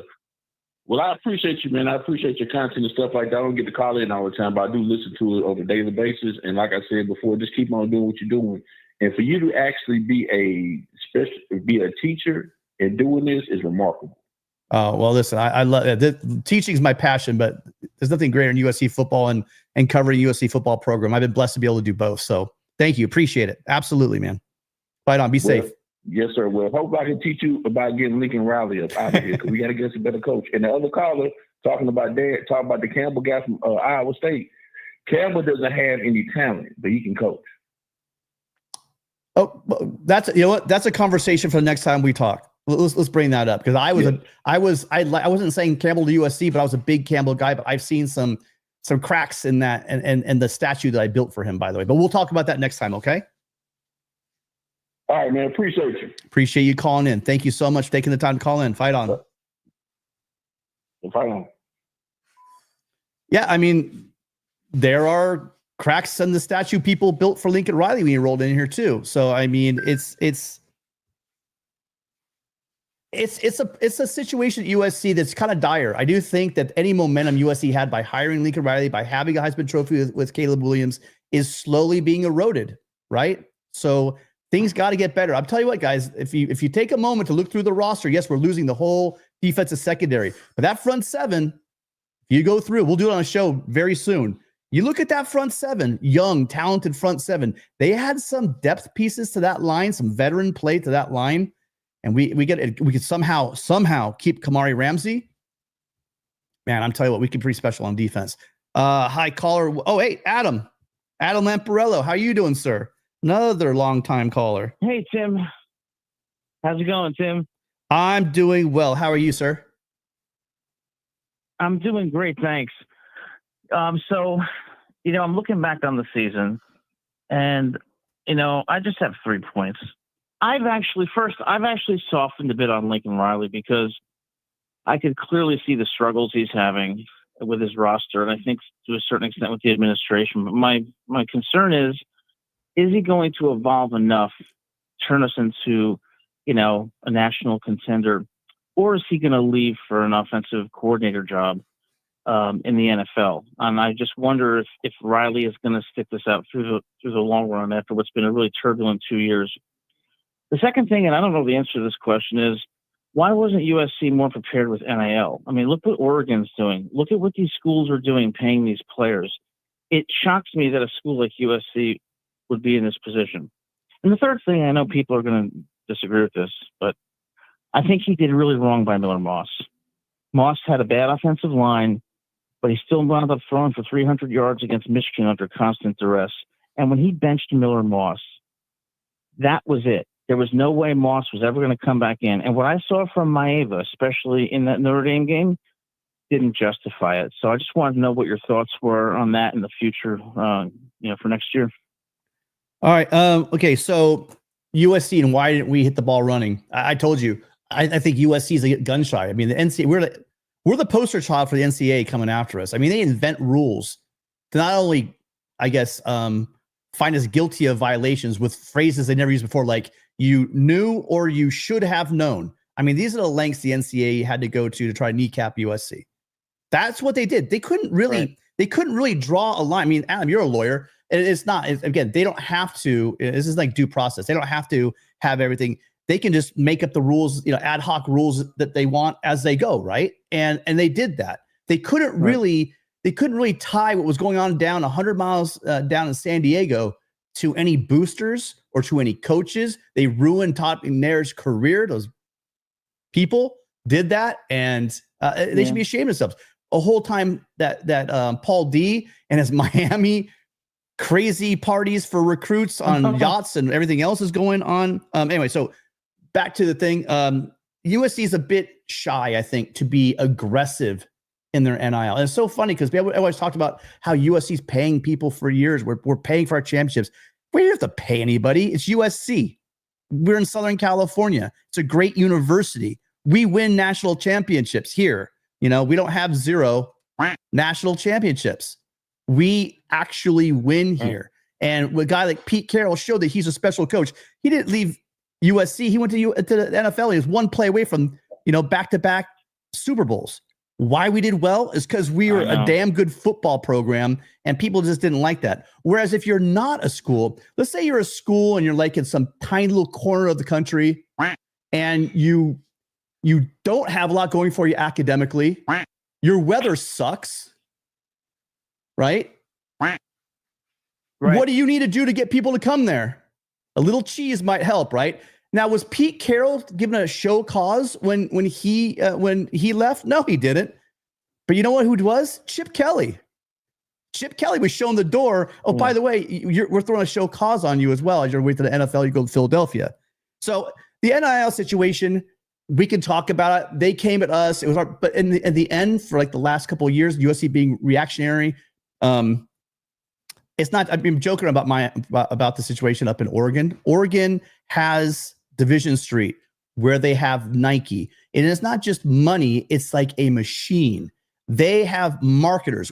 Well, I appreciate you, man. I appreciate your content and stuff like that. I don't get to call in all the time, but I do listen to it on a daily basis. And like I said before, just keep on doing what you're doing. And for you to actually be a teacher and doing this is remarkable. Oh, well, listen, I love it. Teaching is my passion, but there's nothing greater than USC football and covering USC football program. I've been blessed to be able to do both. So thank you. Appreciate it. Absolutely, man. Fight on. Be safe. Yes, sir. Well, hope I can teach you about getting Lincoln Riley up out of here because we got to get us a better coach. And the other caller talking about the Campbell guy from Iowa State. Campbell doesn't have any talent, but he can coach. Oh, that's a conversation for the next time we talk. Let's bring that up because I wasn't saying Campbell to USC, but I was a big Campbell guy. But I've seen some cracks in that and the statue that I built for him, by the way. But we'll talk about that next time, okay? All right, man. Appreciate you. Appreciate you calling in. Thank you so much for taking the time to call in. Fight on. Fight on. Yeah, I mean, there are cracks in the statue people built for Lincoln Riley when he rolled in here too. So I mean, it's a situation at USC that's kind of dire. I do think that any momentum USC had by hiring Lincoln Riley, by having a Heisman Trophy with Caleb Williams, is slowly being eroded, right? So things got to get better. I'll tell you what, guys, if you take a moment to look through the roster, yes, we're losing the whole defensive secondary, but that front seven, if you go through, we'll do it on a show very soon. You look at that front seven, young, talented front seven. They had some depth pieces to that line, some veteran play to that line. And we could somehow keep Kamari Ramsey. Man, I'm telling you what, we could be pretty special on defense. Hi, caller. Oh, hey, Adam Lamparello. How you doing, sir? Another long-time caller. Hey, Tim. How's it going, Tim? I'm doing well. How are you, sir? I'm doing great, thanks. So, I'm looking back on the season, and, I just have 3 points. I've actually softened a bit on Lincoln Riley because I could clearly see the struggles he's having with his roster, and I think to a certain extent with the administration. But my concern is he going to evolve enough, turn us into, a national contender, or is he going to leave for an offensive coordinator job in the NFL? And I just wonder if Riley is going to stick this out through the long run after what's been a really turbulent 2 years. The second thing, and I don't know the answer to this question, is why wasn't USC more prepared with NIL? I mean, look what Oregon's doing. Look at what these schools are doing, paying these players. It shocks me that a school like USC would be in this position. And the third thing, I know people are going to disagree with this, but I think he did really wrong by Miller Moss. Moss had a bad offensive line, but he still wound up throwing for 300 yards against Michigan under constant duress. And when he benched Miller Moss, that was it. There was no way Moss was ever going to come back in. And what I saw from Maeva, especially in that Notre Dame game, didn't justify it. So I just wanted to know what your thoughts were on that in the future, for next year. All right. Okay. So USC, and why didn't we hit the ball running? I told you, I think USC is a gun shy. I mean, the NCAA, we're the poster child for the NCAA coming after us. I mean, they invent rules to not only, I guess, find us guilty of violations with phrases they never used before, like you knew or you should have known. I mean, these are the lengths the NCAA had to go to try to kneecap USC. That's what they did. They couldn't really draw a line. I mean, Adam, you're a lawyer. It's not, again, they don't have to, this is like due process. They don't have to have everything. They can just make up the rules, ad hoc rules that they want as they go. Right. And they did that. They couldn't really tie what was going on down 100 miles down in San Diego to any boosters or to any coaches. They ruined Todd McNair's career. Those people did that. And they should be ashamed of themselves. A whole time that Paul D and his Miami crazy parties for recruits on yachts and everything else is going on. Anyway, so back to the thing. USC is a bit shy, I think, to be aggressive in their NIL. And it's so funny because we always talked about how USC is paying people for years. We're paying for our championships. We don't have to pay anybody. It's USC. We're in Southern California. It's a great university. We win national championships here. We don't have 0 national championships. We actually win here. And a guy like Pete Carroll showed that he's a special coach. He didn't leave USC. He went to the NFL. He was one play away from, back-to-back Super Bowls. Why we did well is because we were a damn good football program and people just didn't like that. Whereas if you're not a school, let's say you're a school and you're like in some tiny little corner of the country and you don't have a lot going for you academically. Your weather sucks, right? What do you need to do to get people to come there? A little cheese might help, right? Now, was Pete Carroll given a show cause when he left? No, he didn't. But you know what? Who was? Chip Kelly. Chip Kelly was shown the door. Oh, by the way, we're throwing a show cause on you as well. As you're way to the NFL, you go to Philadelphia. So the NIL situation, we can talk about it. They came at us. It was hard, but in the end, for like the last couple of years, USC being reactionary. It's not. I've been joking about the situation up in Oregon. Oregon has Division Street where they have Nike, and it's not just money. It's like a machine. They have marketers,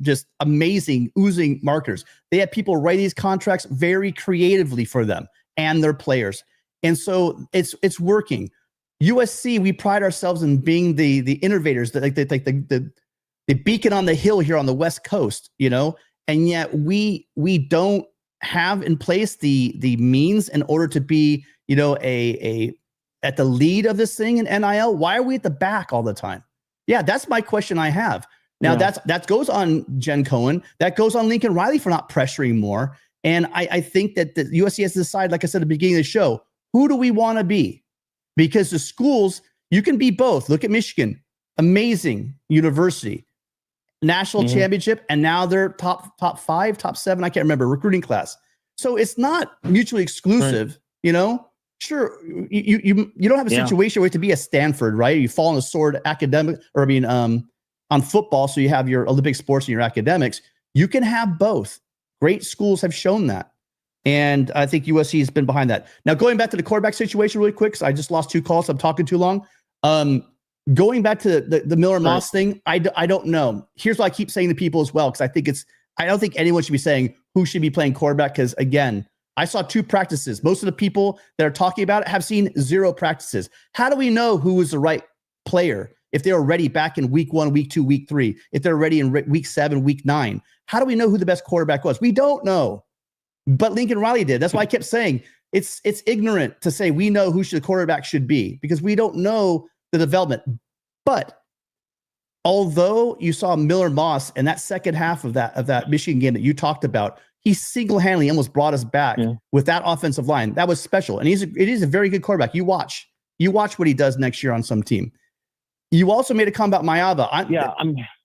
just amazing, oozing marketers. They have people write these contracts very creatively for them and their players, and so it's working. USC, we pride ourselves in being the innovators, the beacon on the hill here on the West Coast, and yet we don't have in place the means in order to be, at the lead of this thing in NIL. Why are we at the back all the time? Yeah, that's my question I have. Now that goes on Jen Cohen, that goes on Lincoln Riley for not pressuring more. And I think that the USC has to decide, like I said at the beginning of the show, who do we want to be? Because the schools, you can be both. Look at Michigan, amazing university, national championship, and now they're top 5, top 7, I can't remember, recruiting class. So it's not mutually exclusive, Sure, you don't have a situation where you have to be a Stanford, right? You fall on the sword academic, on football, so you have your Olympic sports and your academics. You can have both. Great schools have shown that. And I think USC has been behind that. Now, going back to the quarterback situation really quick, because I just lost 2 calls. I'm talking too long. Going back to the Miller Moss thing, I don't know. Here's what I keep saying to people as well, because I don't think anyone should be saying who should be playing quarterback, because, again, I saw 2 practices. Most of the people that are talking about it have seen 0 practices. How do we know who is the right player if they were ready back in week 1, week 2, week 3, if they're ready in week 7, week 9? How do we know who the best quarterback was? We don't know. But Lincoln Riley did. That's why I kept saying it's ignorant to say we know who the quarterback should be, because we don't know the development. But although you saw Miller Moss in that second half of that Michigan game that you talked about, he single-handedly almost brought us back with that offensive line. That was special. And it is a very good quarterback. You watch what he does next year on some team. You also made a comment about Maiava.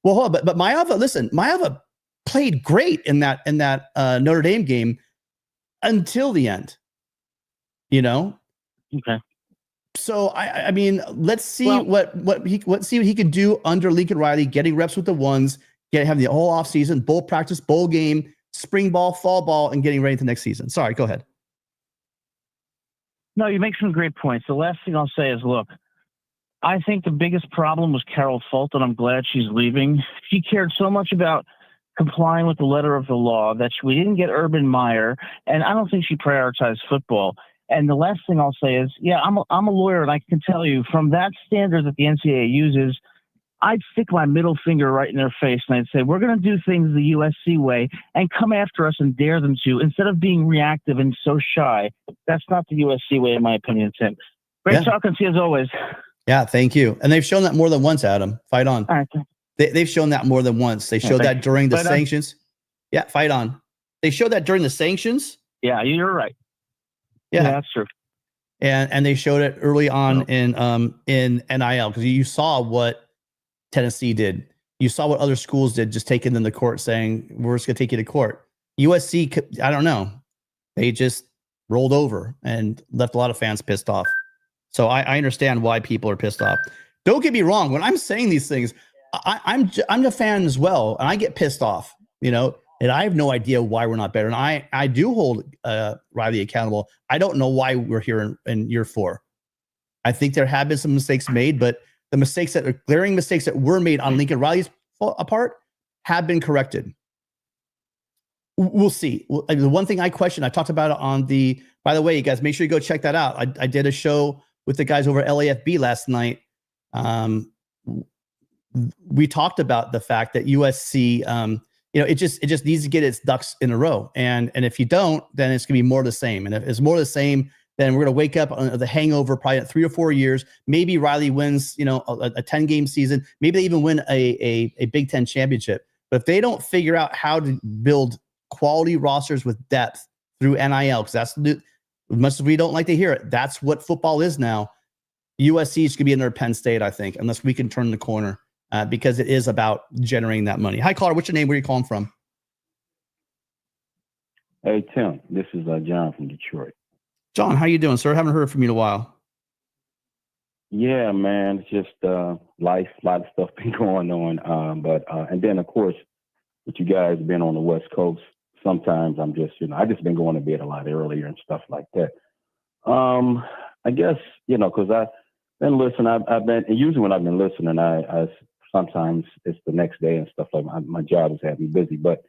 Well, hold on, but Maiava, listen, Maiava played great in that Notre Dame game until the end. Okay. So I mean, let's see what he can do under Lincoln Riley, getting reps with the ones, having the whole offseason, bowl practice, bowl game, spring ball, fall ball, and getting ready for next season. Sorry, go ahead. No, you make some great points. The last thing I'll say is, look, I think the biggest problem was Carol Fulton. I'm glad she's leaving. She cared so much about complying with the letter of the law that we didn't get Urban Meyer, and I don't think she prioritized football. And the last thing I'll say is, I'm a lawyer, and I can tell you from that standard that the NCAA uses, I'd stick my middle finger right in their face and I'd say, we're going to do things the USC way and come after us and dare them to, instead of being reactive and so shy. That's not the USC way, in my opinion, Tim. Great talking to you as always. Yeah, thank you. And they've shown that more than once, Adam. Fight on. All right. They've shown that more than once. They showed that during the sanctions. Yeah, fight on. They showed that during the sanctions. Yeah, you're right. Yeah, that's true. And they showed it early on in NIL, because you saw what Tennessee did. You saw what other schools did, just taking them to court, saying, we're just going to take you to court. USC, I don't know. They just rolled over and left a lot of fans pissed off. So I understand why people are pissed off. Don't get me wrong. When I'm saying these things, I'm a fan as well, and I get pissed off, and I have no idea why we're not better. And I do hold Riley accountable. I don't know why we're here in year 4. I think there have been some mistakes made, but the glaring mistakes that were made on Lincoln Riley's part have been corrected. We'll see. The one thing I question, I talked about it by the way, you guys, make sure you go check that out. I did a show with the guys over at LAFB last night. We talked about the fact that USC, it just needs to get its ducks in a row. And if you don't, then it's going to be more of the same. And if it's more of the same, then we're going to wake up on the hangover probably in 3 or 4 years. Maybe Riley wins, a 10-game season. Maybe they even win a Big Ten championship. But if they don't figure out how to build quality rosters with depth through NIL, because that's as much as we don't like to hear it, that's what football is now. USC is going to be another Penn State, I think, unless we can turn the corner, because it is about generating that money. Hi, caller. What's your name? Where are you calling from? Hey, Tim. This is John from Detroit. John, how you doing, sir? Haven't heard from you in a while. Yeah, man. It's just life, a lot of stuff been going on. And then, of course, with you guys being on the West Coast, sometimes I'm just, I just been going to bed a lot earlier and stuff like that. I guess, because I've been listening. I've been, and usually when I've been listening, I sometimes it's the next day and stuff like that. My job has had me busy, but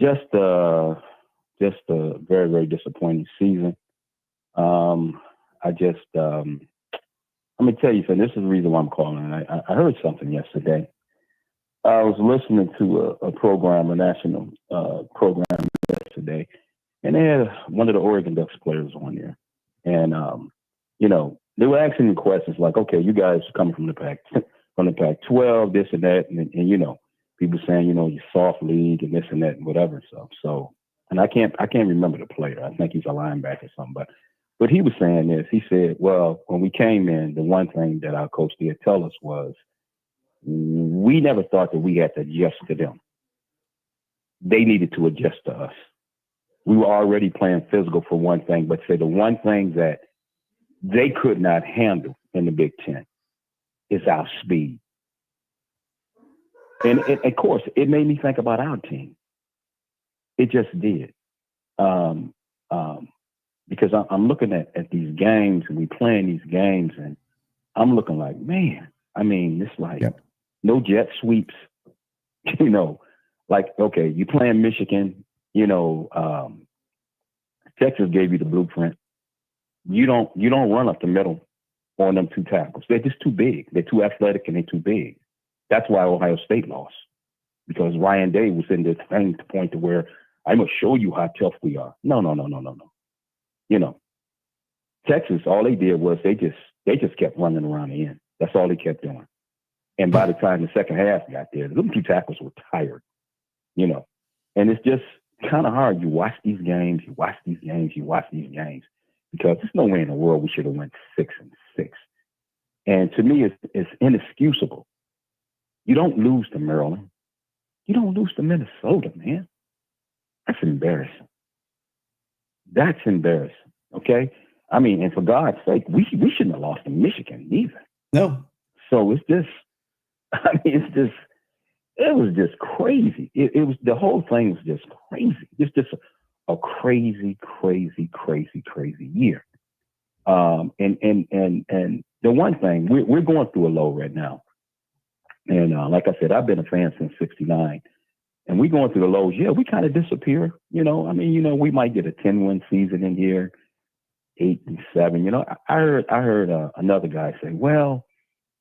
just a very, very disappointing season. I'm gonna tell you, so this is the reason why I'm calling. I heard something yesterday. I was listening to a program, a national program yesterday, and they had one of the Oregon Ducks players on there. And, they were asking me questions like, okay, you guys coming from the Pac-12, this and that. And people saying, you soft league and this and that and whatever. So, and I can't remember the player. I think he's a linebacker or something, but he was saying this. He said, well, when we came in, the one thing that our coach did tell us was, we never thought that we had to adjust to them. They needed to adjust to us. We were already playing physical for one thing, but say the one thing that they could not handle in the Big Ten is our speed. And of course, it made me think about our team. It just did. Because I'm looking at these games and we playing these games and I'm looking like, man, I mean, it's like no jet sweeps, like, okay, you playing Michigan, Texas gave you the blueprint. You don't run up the middle on them 2 tackles. They're just too big. They're too athletic and they're too big. That's why Ohio State lost, because Ryan Day was in this thing to point to where I'm gonna show you how tough we are. No. Texas, all they did was they just kept running around the end. That's all they kept doing. And by the time the second half got there, the 2 tackles were tired. And it's just kind of hard. You watch these games, because there's no way in the world we should have went 6-6. And to me, it's inexcusable. You don't lose to Maryland. You don't lose to Minnesota, man. That's embarrassing. Okay? I mean, and for God's sake, we shouldn't have lost to Michigan either. No. So it was just crazy. It was, the whole thing was just crazy. It's just a crazy year. And the one thing, we're going through a low right now. And like I said, I've been a fan since '69. And we're going through the lows. Yeah, we kind of disappear. We might get a 10-win season in here, 8-7. I heard another guy say, well,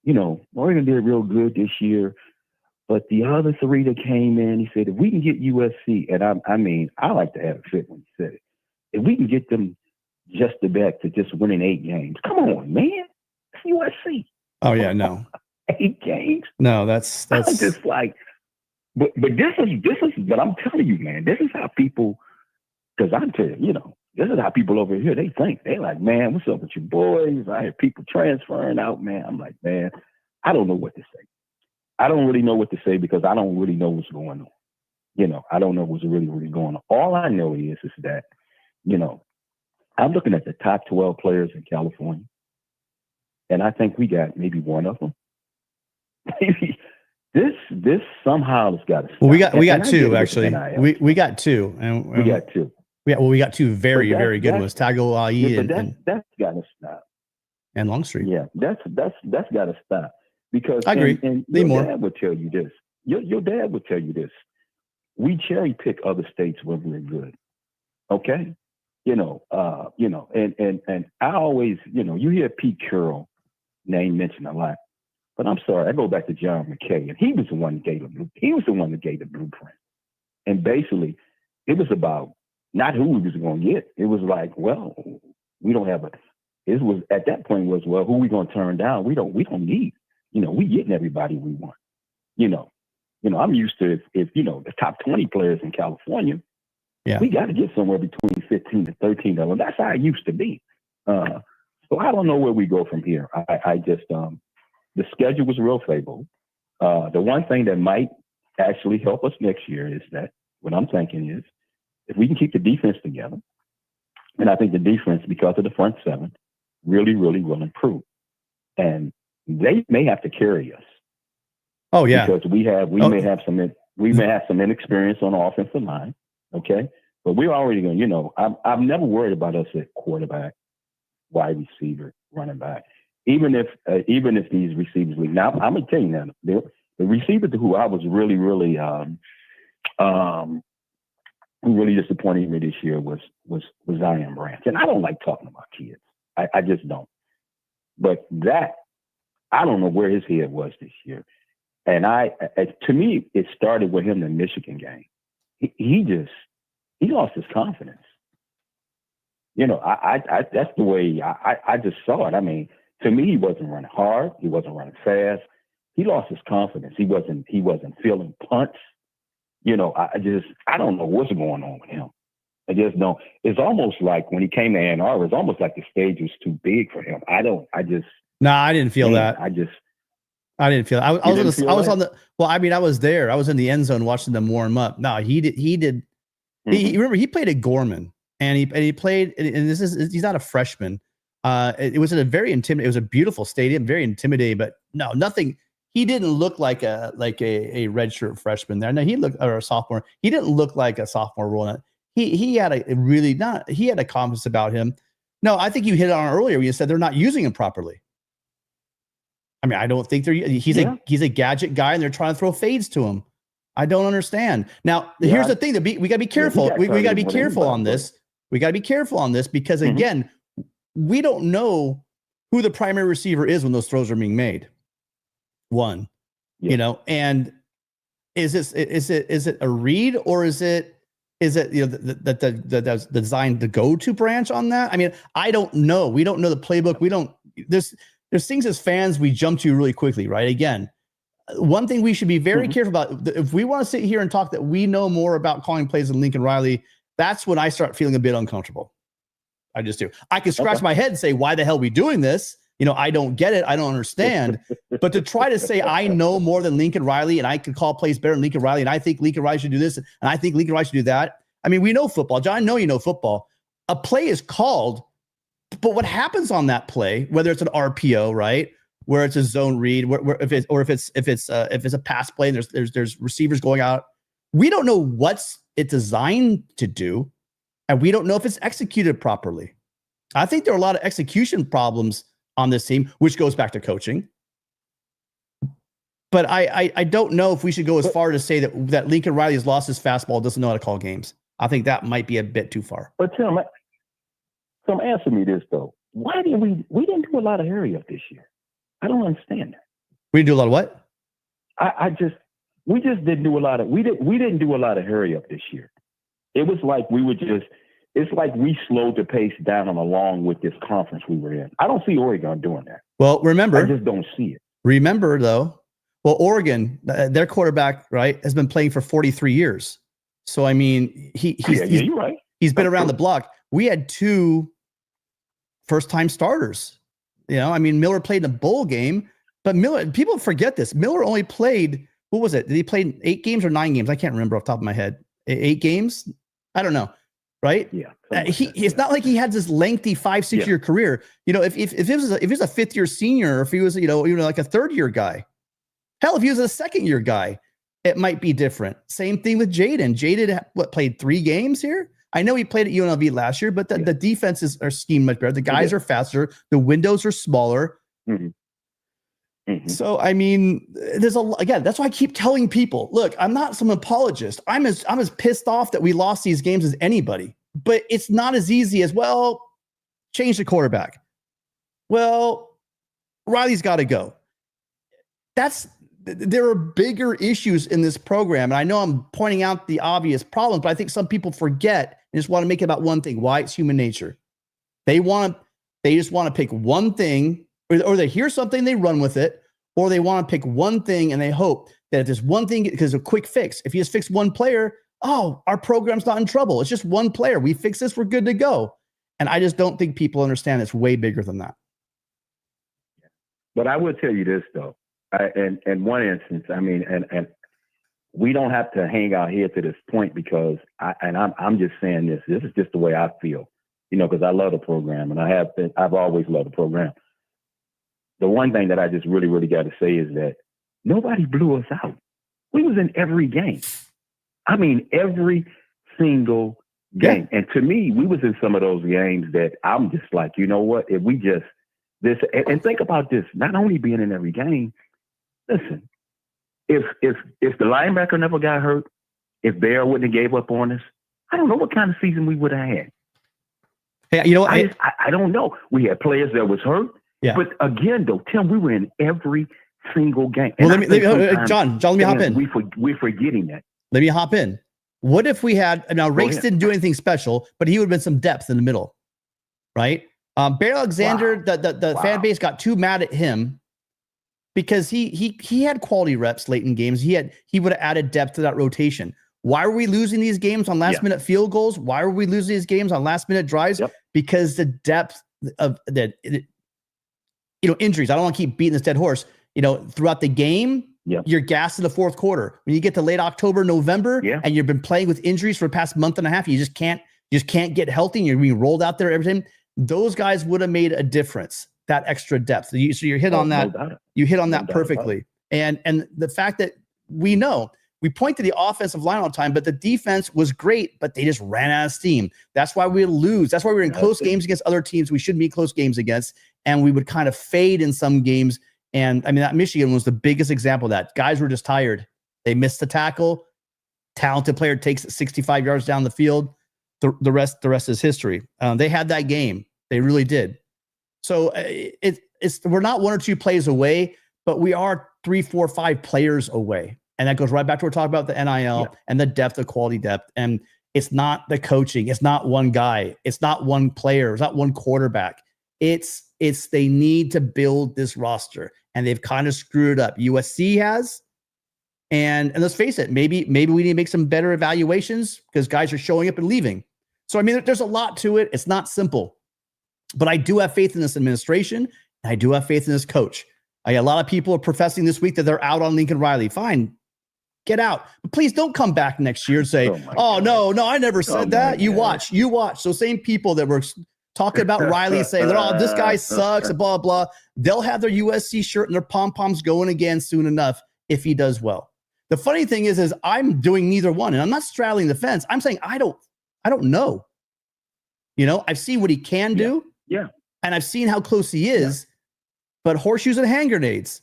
Oregon did real good this year. But the other three that came in, he said, if we can get USC, and I like to have a fit when he said it. If we can get them just back to just winning 8 games, come on, man, it's USC. Oh yeah, no, 8 games. No, that's. I'm just like, but this is. But I'm telling you, man, this is how people. Because I'm telling you, this is how people over here they think. They like, man, what's up with you boys? I hear people transferring out, man. I'm like, man, I don't know what to say. I don't really know what to say because I don't really know what's going on. I don't know what's really going on. All I know is that, I'm looking at the top 12 players in California, and I think we got maybe one of them. Maybe this somehow has got to stop. Well, we got two actually. We got two, and we got two. We got two very good ones. Tagovailoa that's got to stop. And Longstreet. Yeah, that's got to stop. Because I agree. And your dad would tell you this. Your dad would tell you this. We cherry pick other states when we're good. Okay? And I always, you hear Pete Carroll name mentioned a lot. But I'm sorry, I go back to John McKay, and he was the one that gave the blueprint. And basically, it was about not who we was going to get. It was like, well, we don't have it was at that point was, well, who we going to turn down? We don't need. We getting everybody we want. I'm used to if the top 20 players in California, we got to get somewhere between 15 to 13 of them. That's how it used to be. So I don't know where we go from here. I just the schedule was real favorable. The one thing that might actually help us next year is that what I'm thinking is if we can keep the defense together, and I think the defense because of the front seven really will improve. And they may have to carry us. Oh yeah, because we may have some inexperience on the offensive line. Okay, but we're already going. I've never worried about us at quarterback, wide receiver, running back. Even if these receivers leave. Now I'm gonna tell you now, the receiver to who I was really disappointed me this year was Zion Branch, and I don't like talking about kids. I just don't. But that. I don't know where his head was this year. And to me, it started with him in the Michigan game. He lost his confidence. That's the way I just saw it. I mean, to me, he wasn't running hard. He wasn't running fast. He lost his confidence. He wasn't feeling punts. I don't know what's going on with him. I just don't. It's almost like when he came to Ann Arbor, it's almost like the stage was too big for him. No, I didn't feel that. I didn't feel that. I was on the. Well, I mean, I was there. I was in the end zone watching them warm up. No, he did. Mm-hmm. Remember, he played at Gorman, and he played. And he's not a freshman. It was a very intimidating. It was a beautiful stadium, very intimidating. But no, nothing. He didn't look like a redshirt freshman there. No, or a sophomore. He didn't look like a sophomore rolling out. He had a confidence about him. No, I think you hit it on earlier when you said they're not using him properly. I mean, I don't think he's a gadget guy and they're trying to throw fades to him. I don't understand. Now, here's the thing we got to be careful. We got to be careful on this. We got to be careful on this because again, we don't know who the primary receiver is when those throws are being made. One, and is it a read or is it the designed to go to branch on that? I mean, I don't know. We don't know the playbook. There's things as fans we jump to really quickly, right? Again, one thing we should be very careful about, if we want to sit here and talk that we know more about calling plays than Lincoln Riley, that's when I start feeling a bit uncomfortable. I just do. I can scratch my head and say, why the hell are we doing this? I don't get it. I don't understand. But to try to say I know more than Lincoln Riley and I can call plays better than Lincoln Riley and I think Lincoln Riley should do this and I think Lincoln Riley should do that. I mean, we know football. John, I know you know football. A play is called, but what happens on that play, whether it's an RPO, right, where it's a zone read, if it's a pass play, and there's receivers going out, we don't know what's it designed to do, and we don't know if it's executed properly. I think there are a lot of execution problems on this team, which goes back to coaching. But I don't know if we should go as far to say that Lincoln Riley has lost his fastball, doesn't know how to call games. I think that might be a bit too far. But Tim, answer me this though. Why did we didn't do a lot of hurry up this year? I don't understand that. We do a lot of what? We just didn't do a lot of we didn't do a lot of hurry up this year. It was like it's like we slowed the pace down along with this conference we were in. I don't see Oregon doing that. Well, remember, I just don't see it. Remember though, Oregon, their quarterback, right, has been playing for 43 years. So I mean, you're right. He's been around the block. We had 2 first-time starters. You know, I mean, Miller played in a bowl game, but people forget this. Miller only played, what was it? Did he play 8 games or 9 games? I can't remember off the top of my head. 8 games? I don't know. Right? Yeah. It's not like he had this lengthy 5-6 year career. You know, if he was a 5th year senior, or if he was, even like a 3rd year guy, hell, if he was a 2nd year guy, it might be different. Same thing with Jaden. Jaden, played 3 games here? I know he played at UNLV last year, but the defenses are schemed much better. The guys are faster. The windows are smaller. Mm-hmm. Mm-hmm. So, I mean, again, that's why I keep telling people, look, I'm not some apologist. I'm as pissed off that we lost these games as anybody, but it's not as easy as, well, change the quarterback. Well, Riley's got to go. There are bigger issues in this program. And I know I'm pointing out the obvious problems, but I think some people forget and just want to make it about one thing, why it's human nature. They just want to pick one thing, or they hear something, they run with it, or they want to pick one thing and they hope that if there's one thing, because a quick fix, if you just fix one player, our program's not in trouble. It's just one player. We fix this, we're good to go. And I just don't think people understand it's way bigger than that. But I will tell you this, though. In one instance, I mean, and we don't have to hang out here to this point because I'm just saying this. This is just the way I feel, because I love the program and I've always loved the program. The one thing that I just really, really got to say is that nobody blew us out. We was in every game. I mean, every single game. Yeah. And to me, we was in some of those games that I'm just like, you know what? If we just and think about this, not only being in every game. Listen, if the linebacker never got hurt, if Bear wouldn't have gave up on us, I don't know what kind of season we would have had. Hey, you know what? I don't know. We had players that was hurt. Yeah. But again, though, Tim, we were in every single game. Well, John, let me hop in. We're forgetting that. Let me hop in. What if we had, now Rakes didn't do anything special, but he would have been some depth in the middle, right? Bear Alexander, the fan base got too mad at him because he had quality reps late in games. He would have added depth to that rotation. Why were we losing these games on last minute field goals? Why were we losing these games on last minute drives? Yep. Because the depth of injuries. I don't want to keep beating this dead horse. Throughout the game, you're gassed in the 4th quarter. When you get to late October, November, and you've been playing with injuries for the past month and a half, you just can't get healthy and you're being rolled out there every time. Those guys would have made a difference, that extra depth. So you hit on that. You hit on that perfectly. And the fact that we point to the offensive line all the time, but the defense was great, but they just ran out of steam. That's why we lose. That's why we're in close games against other teams we shouldn't be close games against. And we would kind of fade in some games. And I mean, that Michigan was the biggest example of that. Guys were just tired. They missed the tackle. Talented player takes it 65 yards down the field. The rest is history. They had that game. They really did. So we're not 1 or 2 plays away, but we are 3, 4, 5 players away. And that goes right back to what we're talking about the NIL and the depth, the quality depth. And it's not the coaching. It's not one guy. It's not one player. It's not one quarterback. It's they need to build this roster, and they've kind of screwed up. USC has, and let's face it, maybe we need to make some better evaluations because guys are showing up and leaving. So I mean, there's a lot to it. It's not simple, but I do have faith in this administration, and I do have faith in this coach. A lot of people are professing this week that they're out on Lincoln Riley. Fine, get out, but please don't come back next year and say, no, I never said that. You watch. So same people that were talking about Riley saying, this guy sucks, blah, blah. They'll have their USC shirt and their pom-poms going again soon enough if he does well. The funny thing is I'm doing neither one, and I'm not straddling the fence. I'm saying I don't know. I've seen what he can do. Yeah. And I've seen how close he is, but horseshoes and hand grenades,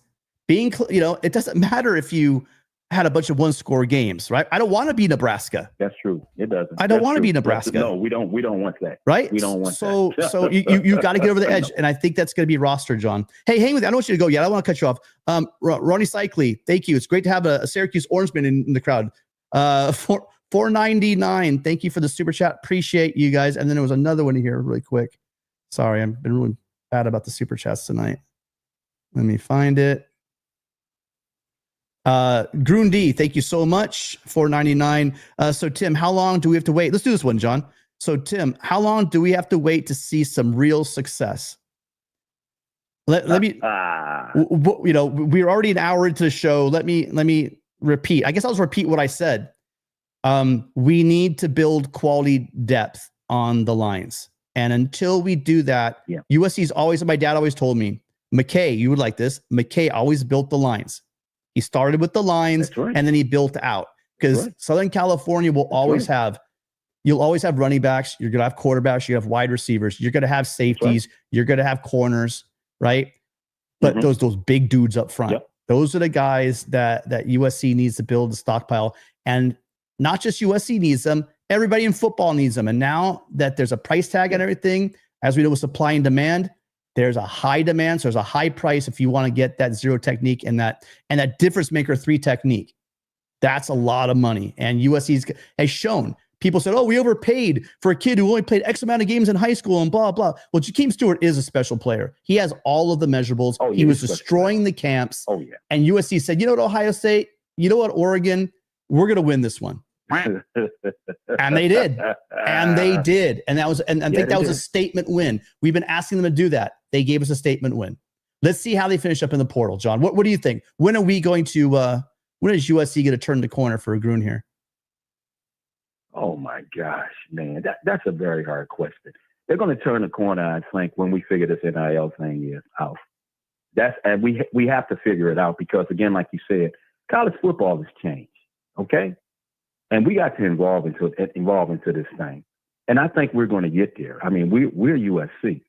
it doesn't matter if you had a bunch of one-score games, right? I don't want to be Nebraska. That's true. It doesn't. I don't want to be Nebraska. No, we don't want that. Right? We don't want so, that. So you got to get over the edge, and I think that's going to be roster, John. Hey, hang with me. I don't want you to go yet. I don't want to cut you off. Ronnie Cycli, thank you. It's great to have a Syracuse Orangeman in the crowd. $4.99. Thank you for the super chat. Appreciate you guys. And then there was another one here, really quick. Sorry, I've been really bad about the super chats tonight. Let me find it. Grundy, thank you so much. $4.99. So Tim, how long do we have to wait? Let's do this one, John. So Tim, how long do we have to wait to see some real success? Let me, we're already an hour into the show. Let me repeat. I guess I'll just repeat what I said. We need to build quality depth on the lines. And until we do that, USC's always, my dad always told me, McKay, you would like this. McKay always built the lines. He started with the lines and then he built out, because Southern California will always have, you'll always have running backs. You're going to have quarterbacks. You have wide receivers. You're going to have safeties. You're going to have corners, right? But those big dudes up front, those are the guys that USC needs to build the stockpile. And not just USC needs them, everybody in football needs them. And now that there's a price tag and everything, as we know with supply and demand, there's a high demand. So there's a high price if you want to get that zero technique and that difference maker 3 technique. That's a lot of money. And USC has shown. People said, oh, we overpaid for a kid who only played X amount of games in high school and blah, blah. Well, Jakeem Stewart is a special player. He has all of the measurables. He was destroying the camps. And USC said, you know what, Ohio State? You know what, Oregon? We're going to win this one. And they did. And they did. And that was, and I think that was a statement win. We've been asking them to do that. They gave us a statement win. Let's see how they finish up in the portal, John. What do you think? When are we going to, when is USC going to turn the corner for a Grun here? Oh my gosh, man. That's a very hard question. They're going to turn the corner, I think, when we figure this NIL thing is out. And we have to figure it out because, again, like you said, college football has changed. Okay? And we got to evolve into this thing. And I think we're going to get there. I mean, we're USC.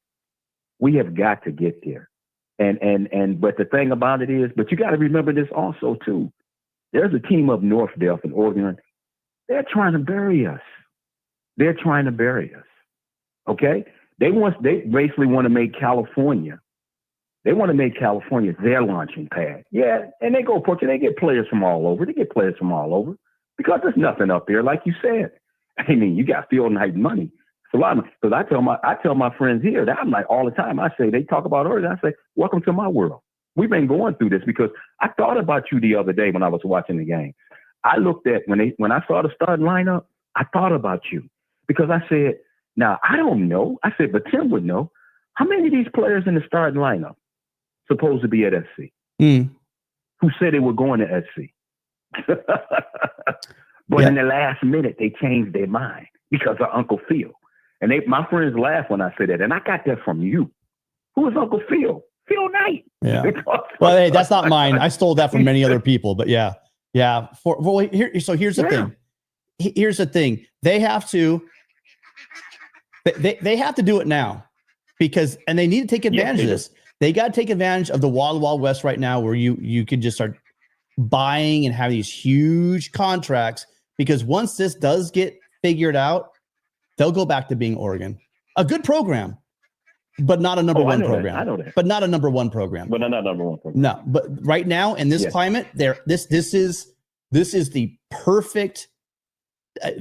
We have got to get there. But the thing about it is, but you got to remember this also too. There's a team up north there in Oregon. They're trying to bury us. Okay? They basically want to make California. They want to make California their launching pad. Yeah, and they go for it. They get players from all over. Because there's nothing up there, like you said. I mean, you got field night money. It's a lot. Because I tell my friends here that I'm like all the time. I say they talk about Oregon. I say, welcome to my world. We've been going through this because I thought about you the other day when I was watching the game. I looked at when I saw the starting lineup. I thought about you because I said, now I don't know. I said, but Tim would know how many of these players in the starting lineup supposed to be at SC who said they were going to SC. But in the last minute, they changed their mind because of Uncle Phil. And my friends laugh when I say that. And I got that from you. Who is Uncle Phil? Phil Knight. Yeah. Well, hey, that's not mine. I stole that from many other people. But yeah. So here's the thing. Here's the thing. They have to. They have to do it now because, and they need to take advantage of this. They got to take advantage of the Wild West right now, where you can just start buying and have these huge contracts, because once this does get figured out, they'll go back to being Oregon, a good program, but not a number one program. I know that. But not a number one program. But not number one program. No, but right now in this climate, this is the perfect.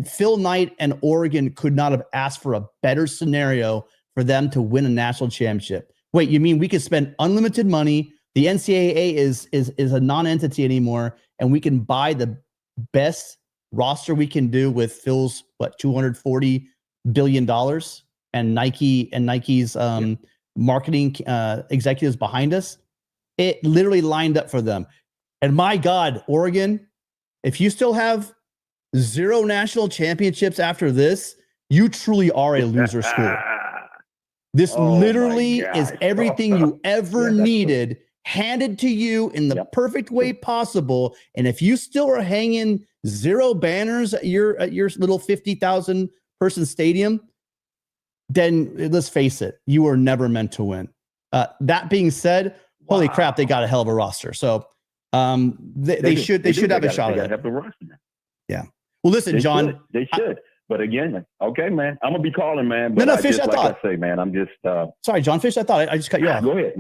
Phil Knight and Oregon could not have asked for a better scenario for them to win a national championship. Wait, you mean we could spend unlimited money? The NCAA is a non-entity anymore, and we can buy the best roster we can do with Phil's $240 billion and Nike's marketing executives behind us. It literally lined up for them. And my God, Oregon, if you still have 0 national championships after this, you truly are a loser school. This literally is everything you ever needed, handed to you in the perfect way possible. And if you still are hanging 0 banners at your little 50,000 person stadium, then let's face it, you were never meant to win. That being said, holy crap, they got a hell of a roster. So They should have a shot at it. Have the roster. Yeah. Well, listen, John. They should. But again, okay, man, I'm gonna be calling, man. But no, Fish. I say, man, I'm just sorry, John Fish. I thought I just cut you off. Go ahead.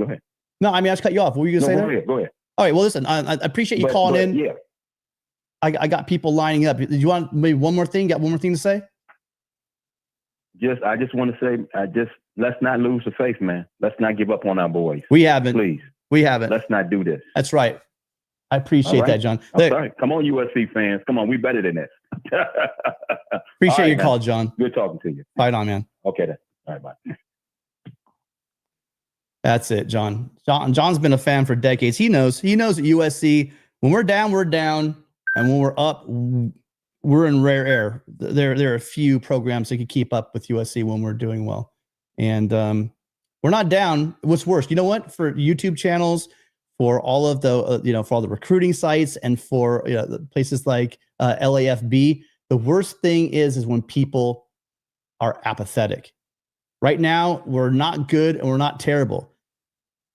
No, I mean I just cut you off. What were you gonna say? Go ahead. All right. Well, listen, I appreciate you calling in. Yeah. I got people lining up. Did you want maybe one more thing? Got one more thing to say? I just want to say, let's not lose the faith, man. Let's not give up on our boys. We haven't. Please. We haven't. Let's not do this. That's right. I appreciate that, John. I'm sorry. Come on, USC fans. Come on, we better than this. Appreciate your call, John. Good talking to you. Right on, man. Okay then. All right, bye. That's it, John. John's been a fan for decades. He knows at USC, when we're down, and when we're up, we're in rare air. There are a few programs that could keep up with USC when we're doing well. And we're not down. What's worse, you know what? For YouTube channels, for all of the, for all the recruiting sites and for places like LAFB, the worst thing is when people are apathetic. Right now, we're not good and we're not terrible.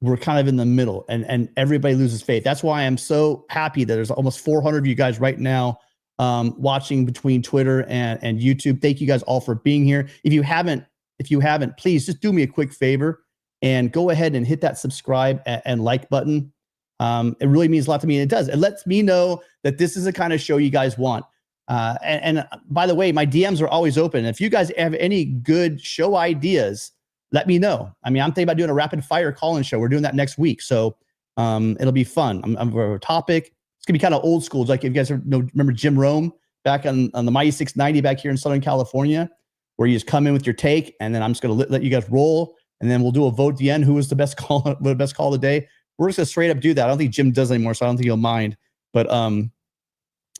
We're kind of in the middle and everybody loses faith. That's why I'm so happy that there's almost 400 of you guys right now watching between Twitter and YouTube. Thank you guys all for being here. If you haven't, please just do me a quick favor and go ahead and hit that subscribe and like button. It really means a lot to me. And it does. It lets me know that this is the kind of show you guys want. And by the way, my DMs are always open. If you guys have any good show ideas, let me know. I mean, I'm thinking about doing a rapid fire call-in show. We're doing that next week. So it'll be fun. I'm for a topic. It's going to be kind of old school. It's like if you guys remember Jim Rome back on the Mighty 690 back here in Southern California, where you just come in with your take, and then I'm just going to let you guys roll, and then we'll do a vote at the end. Who was the best call of the day? We're just going to straight up do that. I don't think Jim does anymore, so I don't think he'll mind. But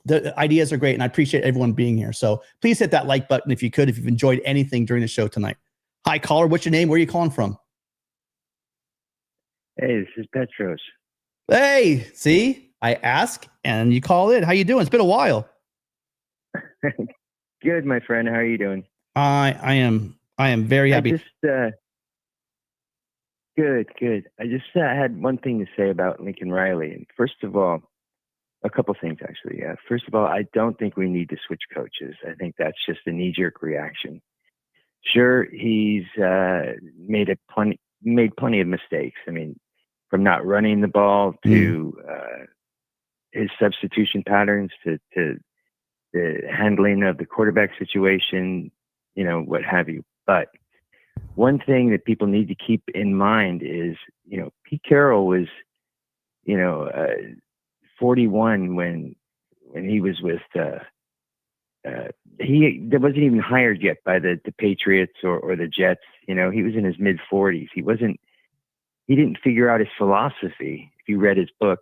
the ideas are great, and I appreciate everyone being here. So please hit that like button if you could, if you've enjoyed anything during the show tonight. Hi, caller. What's your name? Where are you calling from? Hey, this is Petros. Hey, see? I ask, and you call in. How you doing? It's been a while. Good, my friend. How are you doing? I am very happy. Good. I just had one thing to say about Lincoln Riley. And first of all, a couple things actually. First of all, I don't think we need to switch coaches. I think that's just a knee-jerk reaction. Sure, he's made plenty of mistakes. I mean, from not running the ball to his substitution patterns to the handling of the quarterback situation, what have you. But one thing that people need to keep in mind is, Pete Carroll was, 41 when he was with he wasn't even hired yet by the Patriots or the Jets. He was in his mid 40s. He didn't figure out his philosophy. If you read his book,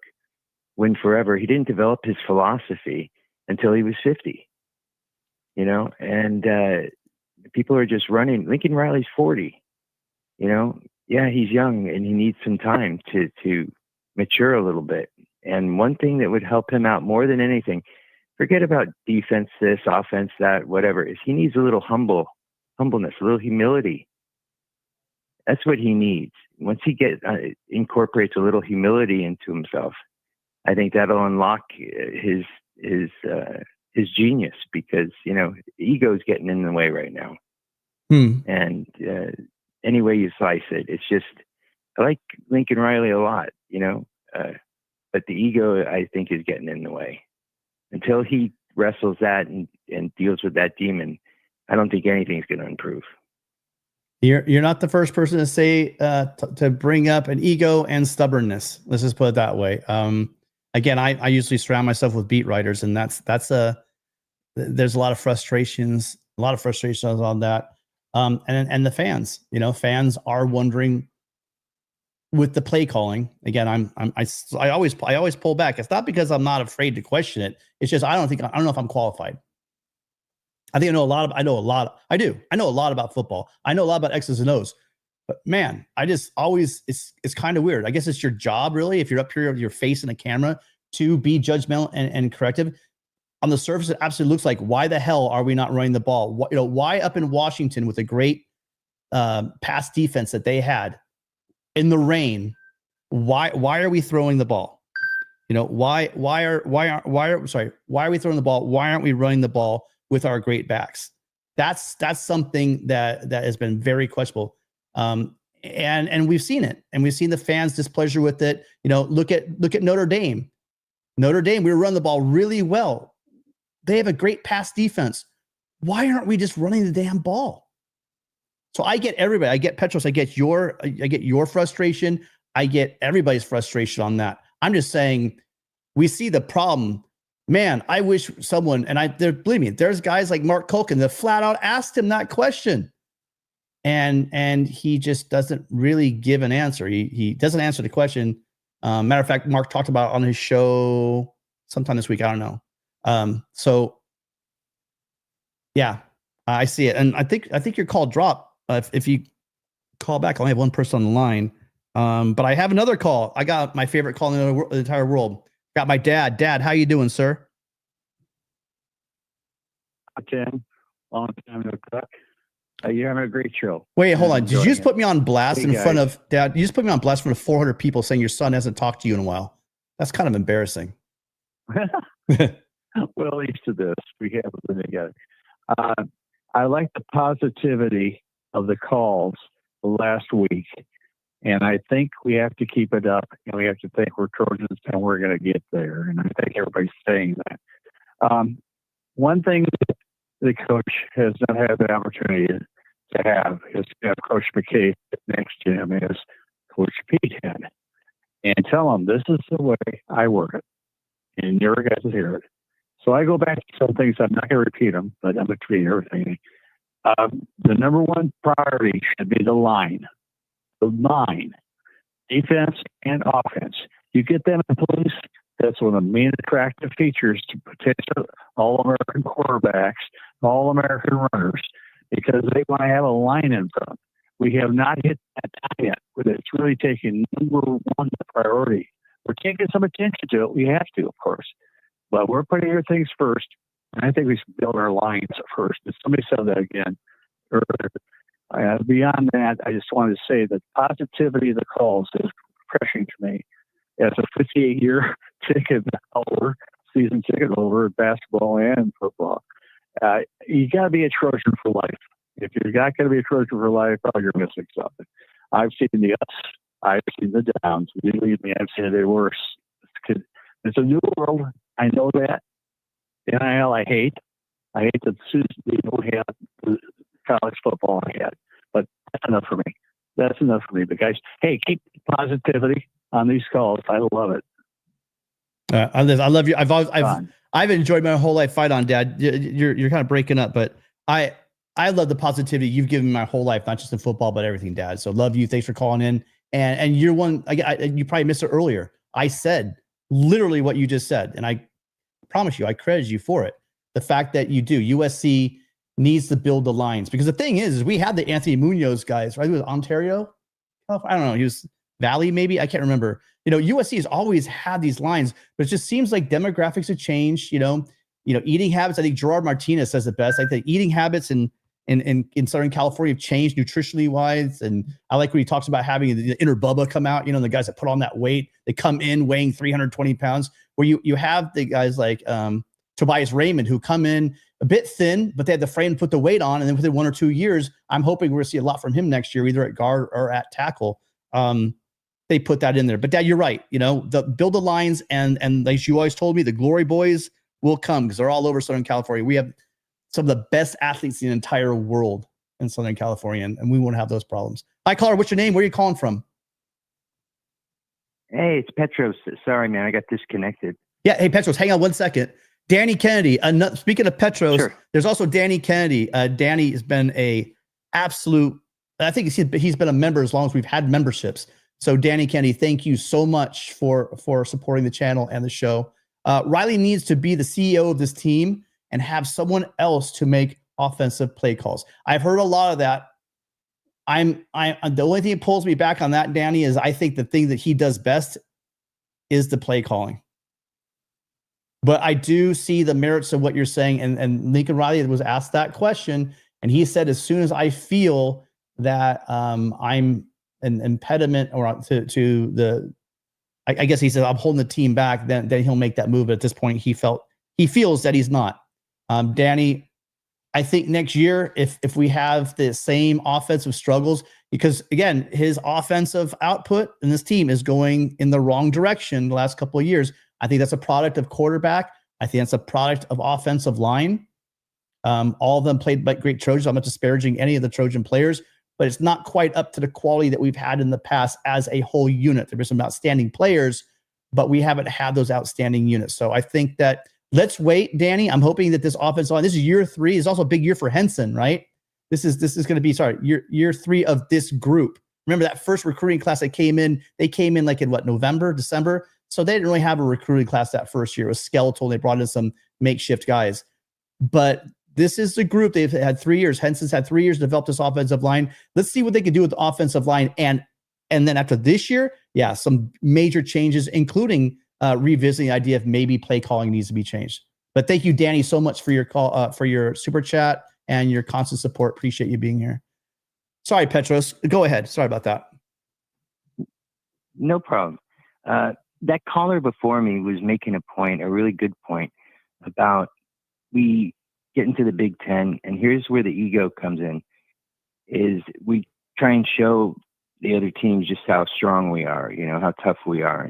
Win Forever, he didn't develop his philosophy until he was 50, and people are just running. Lincoln Riley's 40, yeah, he's young and he needs some time to mature a little bit. And one thing that would help him out more than anything, forget about defense, this, offense, that, whatever, is he needs a little humbleness, a little humility. That's what he needs. Once he incorporates a little humility into himself, I think that'll unlock his genius, because, ego's getting in the way right now. And any way you slice it, it's just, I like Lincoln Riley a lot, but the ego, I think, is getting in the way. Until he wrestles that and deals with that demon, I don't think anything's going to improve. You're not the first person to say to bring up an ego and stubbornness. Let's just put it that way. Again, I usually surround myself with beat writers, and there's a lot of frustrations on that. And the fans, fans are wondering with the play calling. Again, I always pull back. It's not because I'm not afraid to question it. It's just I don't know if I'm qualified. I think I know a lot about football. I know a lot about X's and O's. But man, it's kind of weird. I guess it's your job, really, if you're up here with your face in a camera, to be judgmental and corrective. On the surface, it absolutely looks like, why the hell are we not running the ball? Why up in Washington with a great pass defense that they had in the rain, why are we throwing the ball? Why are we throwing the ball? Why aren't we running the ball with our great backs? That's something that has been very questionable. And we've seen it, and we've seen the fans' displeasure with it. Look at Notre Dame. Notre Dame, we were running the ball really well. They have a great pass defense. Why aren't we just running the damn ball? So I get everybody. I get Petros. I get your frustration. I get everybody's frustration on that. I'm just saying, we see the problem. Man, I wish someone, believe me, there's guys like Mark Culkin that flat out asked him that question. And he just doesn't really give an answer. He doesn't answer the question. Matter of fact, Mark talked about it on his show sometime this week. I don't know. So yeah, I see it. And I think your call dropped. If you call back, I only have one person on the line. But I have another call. I got my favorite call in the entire world. Got my dad. Dad, how you doing, sir? Tim, long time no talk. You're having a great show. Wait, hold on. Did you just put me on blast in front of Dad? You just put me on blast in front of 400 people saying your son hasn't talked to you in a while. That's kind of embarrassing. Well, at least to this, we have been together. I like the positivity of the calls last week, and I think we have to keep it up, and we have to think we're Trojans and we're going to get there. And I think everybody's saying that. One thing that the coach has not had the opportunity to have is to have Coach McKay next to him as Coach Pete had, and tell him, this is the way I work it, and your guys will hear it. So I go back to some things. I'm not going to repeat them, but I'm going to repeat everything. The number one priority should be the line. The line, defense and offense. You get them in place. That's one of the main attractive features to potential All-American quarterbacks, All-American runners, because they want to have a line in front. We have not hit that yet, but it's really taking number one priority. We're taking some attention to it. We have to, of course, but we're putting our things first. And I think we should build our lines first. If somebody said that again earlier. Beyond that, I just wanted to say that positivity of the calls is refreshing to me. As a 58-year season ticket holder, basketball and football, you got to be a Trojan for life. If you're not going to be a Trojan for life, you're missing something. I've seen the ups, I've seen the downs. Believe me, I've seen it worse. It's a new world. I know that. NIL, I hate that Susan don't have the college football I had, but that's enough for me. That's enough for me. But guys, hey, keep positivity on these calls. I love it. I love you. I've enjoyed my whole life fight on, Dad. You're kind of breaking up, but I love the positivity you've given me my whole life, not just in football, but everything, Dad. So love you. Thanks for calling in. And you're one. You probably missed it earlier. I said literally what you just said, and I promise you, I credit you for it. The fact that you do. USC needs to build the lines, because the thing is we had the Anthony Munoz guys, right? He was Ontario. I don't know. He was Valley, maybe. I can't remember. USC has always had these lines, but it just seems like demographics have changed. Eating habits. I think Gerard Martinez says it best. I think eating habits in Southern California have changed nutritionally wise. And I like when he talks about having the inner Bubba come out, the guys that put on that weight, they come in weighing 320 pounds, where you have the guys like Tobias Raymond who come in a bit thin, but they had the frame to put the weight on. And then within 1 or 2 years, I'm hoping we're going to see a lot from him next year, either at guard or at tackle. They put that in there. But Dad, you're right. Build the lines, and like you always told me, the glory boys will come because they're all over Southern California. We have some of the best athletes in the entire world in Southern California, and we won't have those problems. Hi, caller. What's your name? Where are you calling from? Hey, it's Petros. Sorry, man. I got disconnected. Yeah. Hey, Petros, hang on 1 second. Danny Kennedy. Speaking of Petros, sure. There's also Danny Kennedy. Danny has been a absolute, I think he's been a member as long as we've had memberships. So Danny Kennedy, thank you so much for supporting the channel and the show. Riley needs to be the CEO of this team and have someone else to make offensive play calls. I've heard a lot of that. The only thing that pulls me back on that, Danny, is I think the thing that he does best is the play calling. But I do see the merits of what you're saying. And Lincoln Riley was asked that question, and he said, as soon as I feel that I'm an impediment or to the, I guess he said, I'm holding the team back, then he'll make that move. But at this point, he feels that he's not. Danny, I think next year, if we have the same offensive struggles, because again, his offensive output in this team is going in the wrong direction the last couple of years. I think that's a product of quarterback. I think that's a product of offensive line. All of them played by great Trojans. I'm not disparaging any of the Trojan players, but it's not quite up to the quality that we've had in the past as a whole unit. There were some outstanding players, but we haven't had those outstanding units. So I think that let's wait, Danny. I'm hoping that this offensive line, this is year 3. It's also a big year for Henson, right? This is going to be, year 3 of this group. Remember that first recruiting class that came in, they came in like in November, December. So they didn't really have a recruiting class that first year. It was skeletal. They brought in some makeshift guys. But this is the group. They've had 3 years. Henson's had 3 years to develop this offensive line. Let's see what they can do with the offensive line. And then after this year, yeah, some major changes, including revisiting the idea of maybe play calling needs to be changed. But thank you, Danny, so much for your call, for your super chat and your constant support. Appreciate you being here. Sorry, Petros. Go ahead. Sorry about that. No problem. That caller before me was making a point, a really good point about we get into the Big Ten, and here's where the ego comes in, is we try and show the other teams just how strong we are, how tough we are.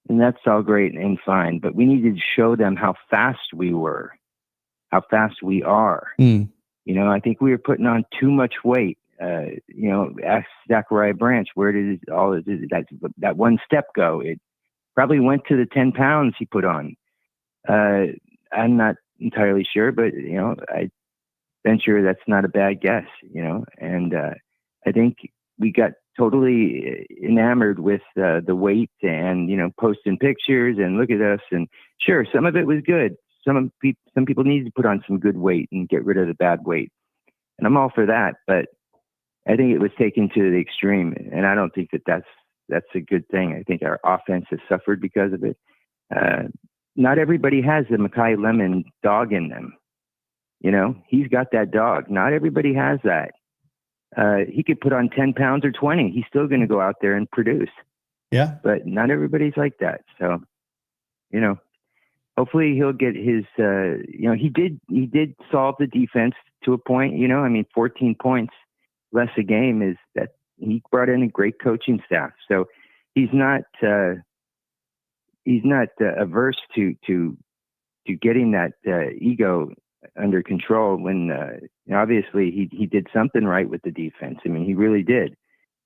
And that's all great and fine, but we need to show them how fast we were, how fast we are. I think we were putting on too much weight. Ask Zachariah Branch, where did all of that one step go? It probably went to the 10 pounds he put on. I'm not entirely sure, but I venture that's not a bad guess. And I think we got totally enamored with the weight and posting pictures and look at us. And sure, some of it was good. Some people need to put on some good weight and get rid of the bad weight, and I'm all for that. But I think it was taken to the extreme, and I don't think that's a good thing. I think our offense has suffered because of it. Not everybody has the Makai Lemon dog in them. He's got that dog. Not everybody has that. He could put on 10 pounds or 20. He's still going to go out there and produce. Yeah. But not everybody's like that. So, hopefully he'll get his, he did solve the defense to a point, 14 points less a game is that he brought in a great coaching staff. So he's not averse to getting that ego under control when obviously he did something right with the defense. I mean, he really did.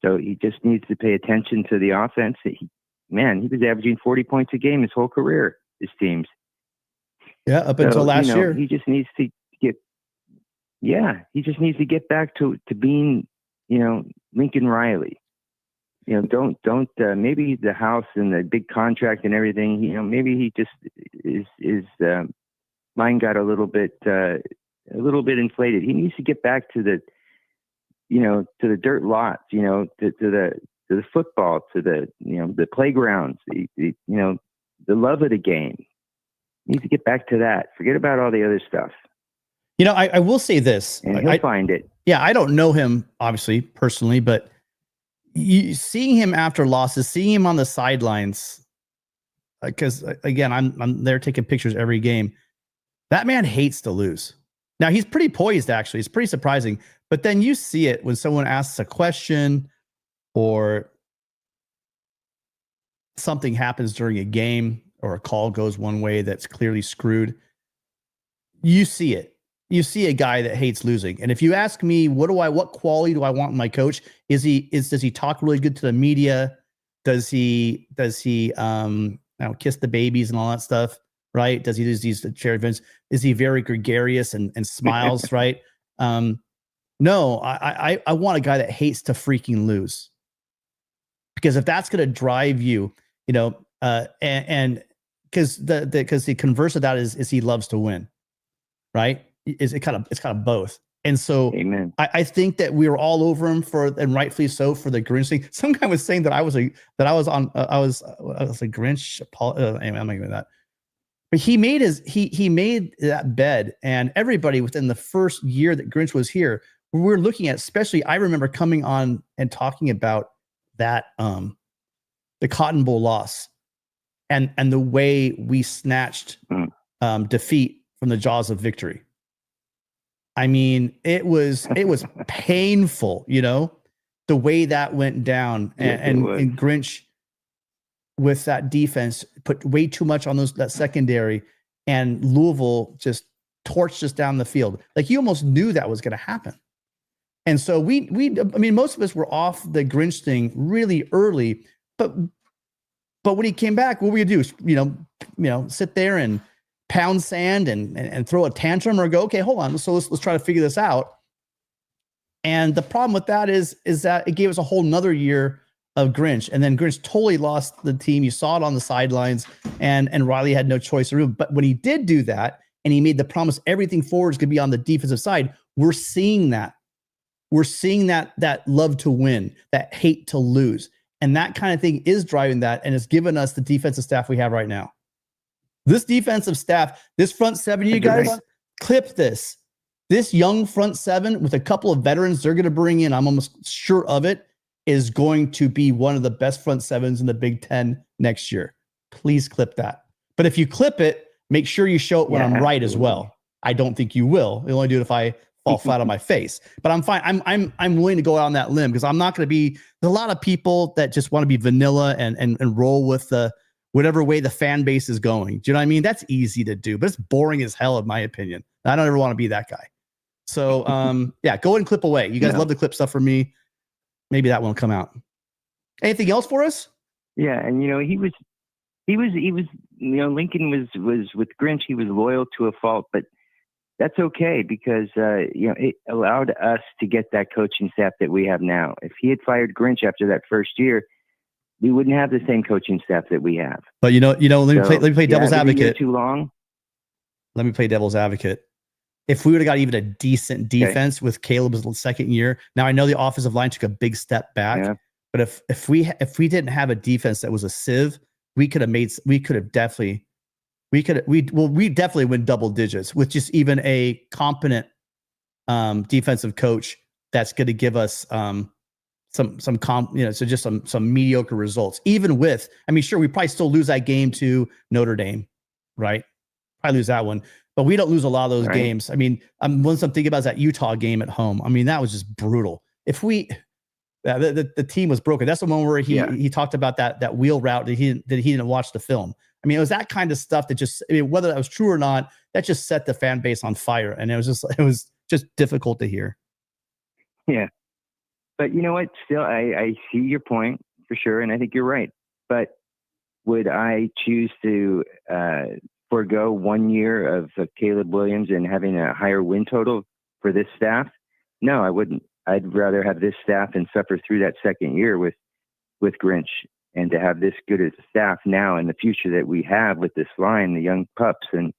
So he just needs to pay attention to the offense. He was averaging 40 points a game his whole career, his teams. Yeah, up until last year. He just needs to get back to being, Lincoln Riley. Don't maybe the house and the big contract and everything, maybe he just is mind got a little bit inflated. He needs to get back to the, to the dirt lots, to the football, to the playgrounds, the love of the game. He needs to get back to that. Forget about all the other stuff. I will say this. And he'll find it. Yeah, I don't know him, obviously, personally, but seeing him after losses, seeing him on the sidelines, because, again, I'm there taking pictures every game. That man hates to lose. Now, he's pretty poised, actually. It's pretty surprising. But then you see it when someone asks a question or something happens during a game or a call goes one way that's clearly screwed. You see it. You see a guy that hates losing. And if you ask me, what quality do I want in my coach? Does he talk really good to the media? Does he kiss the babies and all that stuff? Right? Does he do these charity events? Is he very gregarious and smiles? Right? No, I want a guy that hates to freaking lose. Because if that's going to drive you, and because the converse of that is he loves to win, right? It's kind of both. And so Amen. I think that we were all over him and rightfully so, for the Grinch thing. Some guy was saying that I was a Grinch. Anyway, I'm not gonna do that. But he made that bed, and everybody within the first year that Grinch was here, we were looking at, especially I remember coming on and talking about that the Cotton Bowl loss and the way we snatched defeat from the jaws of victory. I mean, it was painful, you know, the way that went down, and Grinch with that defense put way too much on that secondary, and Louisville just torched us down the field. Like, you almost knew that was going to happen. And so I mean, most of us were off the Grinch thing really early, but when he came back, what were we gonna do? You know, sit there and pound sand and throw a tantrum, or go, okay, hold on. So let's try to figure this out. And the problem with that is that it gave us a whole nother year of Grinch, and then Grinch totally lost the team. You saw it on the sidelines, and Riley had no choice to do. But when he did do that, and he made the promise everything forward is going to be on the defensive side, we're seeing that. We're seeing that love to win, that hate to lose. And that kind of thing is driving that, and it's given us the defensive staff we have right now. This defensive staff, this front seven, you guys, clip this. This young front seven with a couple of veterans they're going to bring in, I'm almost sure of it, is going to be one of the best front sevens in the Big Ten next year. Please clip that. But if you clip it, make sure you show it when I'm right as well. I don't think you will. You'll only do it if I fall flat on my face. But I'm fine. I'm willing to go out on that limb, because I'm not going to be. There's a lot of people that just want to be vanilla and roll with the whatever way the fan base is going. Do you know what I mean? That's easy to do, but it's boring as hell, in my opinion. I don't ever want to be that guy. So yeah, go ahead and clip away. You guys love to clip stuff from me. Maybe that won't come out. Anything else for us? Yeah, and you know, he was you know, Lincoln was with Grinch, he was loyal to a fault, but that's okay, because you know, it allowed us to get that coaching staff that we have now. If he had fired Grinch after that first year, we wouldn't have the same coaching staff that we have. But you know, let me play devil's advocate. Too long. Let me play devil's advocate. If we would have got even a decent defense with Caleb's second year, now I know the offensive line took a big step back, but if we didn't have a defense that was a sieve, we definitely win double digits with just even a competent defensive coach that's going to give us some mediocre results. Even with, I mean, sure, we probably still lose that game to Notre Dame, right? Probably lose that one, but we don't lose a lot of those games. I mean, once I'm thinking about that Utah game at home, I mean, that was just brutal. If we, the team was broken. That's the one where he talked about that wheel route that he didn't watch the film. I mean, it was that kind of stuff that just, I mean, whether that was true or not, that just set the fan base on fire. And it was just difficult to hear. Yeah. But you know what? Still, I see your point for sure. And I think you're right. But would I choose to forego 1 year of Caleb Williams and having a higher win total for this staff? No, I wouldn't. I'd rather have this staff and suffer through that second year with Grinch, and to have this good as a staff now in the future that we have with this line, the young pups and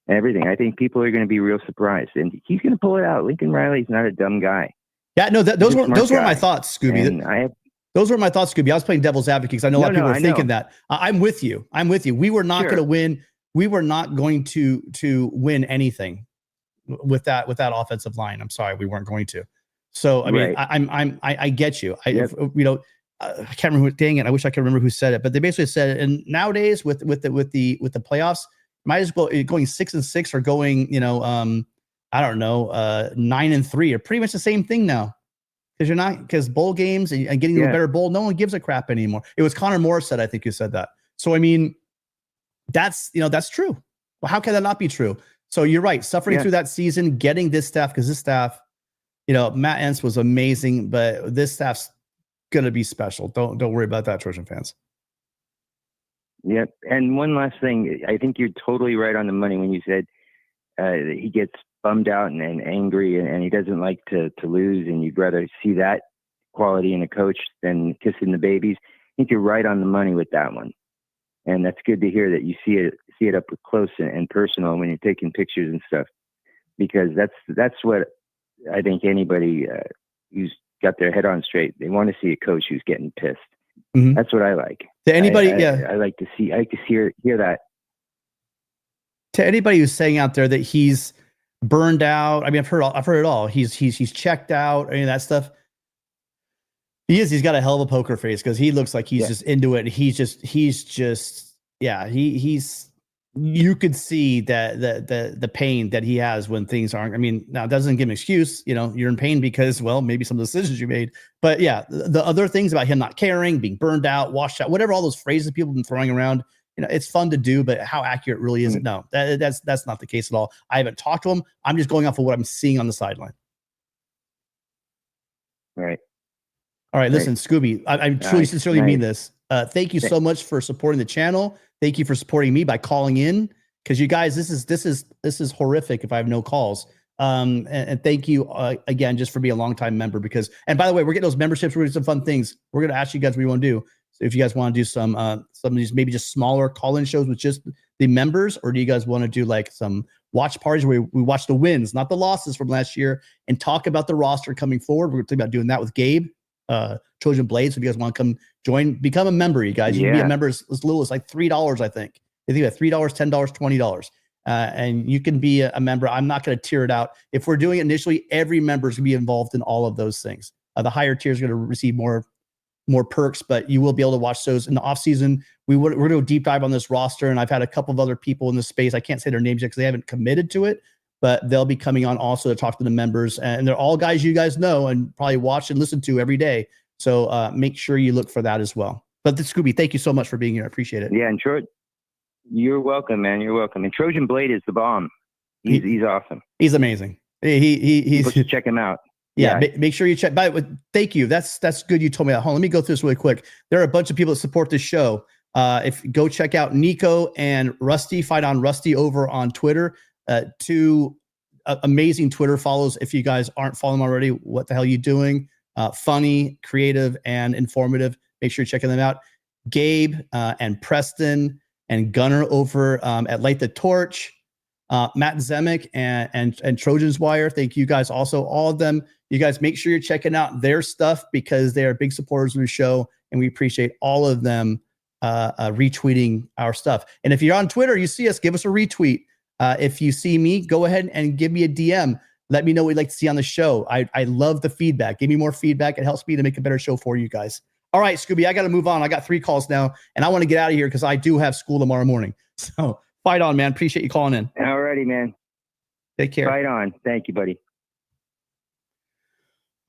everything. I think people are going to be real surprised, and he's going to pull it out. Lincoln Riley's not a dumb guy. Yeah, no, those were my thoughts, Scooby. Those were my thoughts, Scooby. I was playing devil's advocate because I know a lot of people are thinking that. I'm with you. We were not going to win. We were not going to win anything with that offensive line. I'm sorry, we weren't going to. So I mean, I get you. I can't remember. Dang it! I wish I could remember who said it, but they basically said it. And nowadays, with the playoffs, might as well going 6-6 or going 9-3 are pretty much the same thing now, because bowl games and getting to a better bowl, no one gives a crap anymore. It was Connor Morissette, I think, who said that. So I mean, that's true. Well, how can that not be true? So you're right. Suffering through that season, getting this staff, because this staff, Matt Entz was amazing, but this staff's gonna be special. Don't worry about that, Trojan fans. Yep. And one last thing, I think you're totally right on the money when you said he gets bummed out and angry, and he doesn't like to lose, and you'd rather see that quality in a coach than kissing the babies. I think you're right on the money with that one. And that's good to hear that you see it up close and personal when you're taking pictures and stuff, because that's what I think anybody who's got their head on straight, they want to see a coach who's getting pissed. Mm-hmm. That's what I like. To anybody, I like to hear that. To anybody who's saying out there that he's burned out, I mean, I've heard it all. He's checked out, any of that stuff. He is. He's got a hell of a poker face because he looks like he's just into it. He's just, he's, you could see that the pain that he has when things aren't, I mean, now it doesn't give him an excuse, you know, you're in pain because, well, maybe some of the decisions you made, but yeah, the other things about him not caring, being burned out, washed out, whatever, all those phrases people have been throwing around, you know, it's fun to do, but how accurate really is it? No, that's not the case at all. I haven't talked to him. I'm just going off of what I'm seeing on the sideline. Right. All right, listen, Scooby, I truly, sincerely mean this. Thank you so much for supporting the channel. Thank you for supporting me by calling in, because you guys, this is horrific if I have no calls. And thank you again just for being a longtime member. Because, and by the way, we're getting those memberships. We're doing some fun things. We're gonna ask you guys what you want to do. So if you guys want to do some of these maybe just smaller call-in shows with just the members, or do you guys want to do like some watch parties where we watch the wins, not the losses from last year, and talk about the roster coming forward? We're thinking about doing that with Gabe. Trojan Blades. If you guys want to come join, become a member, you guys. You can be a member as little as like $3, I think. I think about $3, $10, $20. And you can be a member. I'm not going to tier it out. If we're doing it initially, every member is going to be involved in all of those things. The higher tier is going to receive more perks, but you will be able to watch those in the off season. We're going to do a deep dive on this roster, and I've had a couple of other people in this space. I can't say their names yet because they haven't committed to it, but they'll be coming on also to talk to the members, and they're all guys you guys know and probably watch and listen to every day. So make sure you look for that as well. But Scooby, thank you so much for being here. I appreciate it. Yeah, and you're welcome, man. You're welcome. And Trojan Blade is the bomb. He's awesome. He's amazing. He's check him out. Yeah, make sure you check. By the way, thank you. That's good. You told me that. Hold on, let me go through this really quick. There are a bunch of people that support this show. If go check out Nico and Rusty, fight on Rusty over on Twitter. Two amazing Twitter follows. If you guys aren't following them already, what the hell are you doing? Funny, creative, and informative. Make sure you're checking them out. Gabe and Preston and Gunner over at Light the Torch. Matt Zemek and Trojans Wire. Thank you guys also. All of them. You guys make sure you're checking out their stuff because they are big supporters of the show, and we appreciate all of them retweeting our stuff. And if you're on Twitter, you see us, give us a retweet. If you see me, go ahead and give me a DM. Let me know what you'd like to see on the show. I love the feedback. Give me more feedback. It helps me to make a better show for you guys. All right, Scooby, I got to move on. I got 3 calls now, and I want to get out of here because I do have school tomorrow morning. So fight on, man. Appreciate you calling in. All righty, man. Take care. Fight on. Thank you, buddy.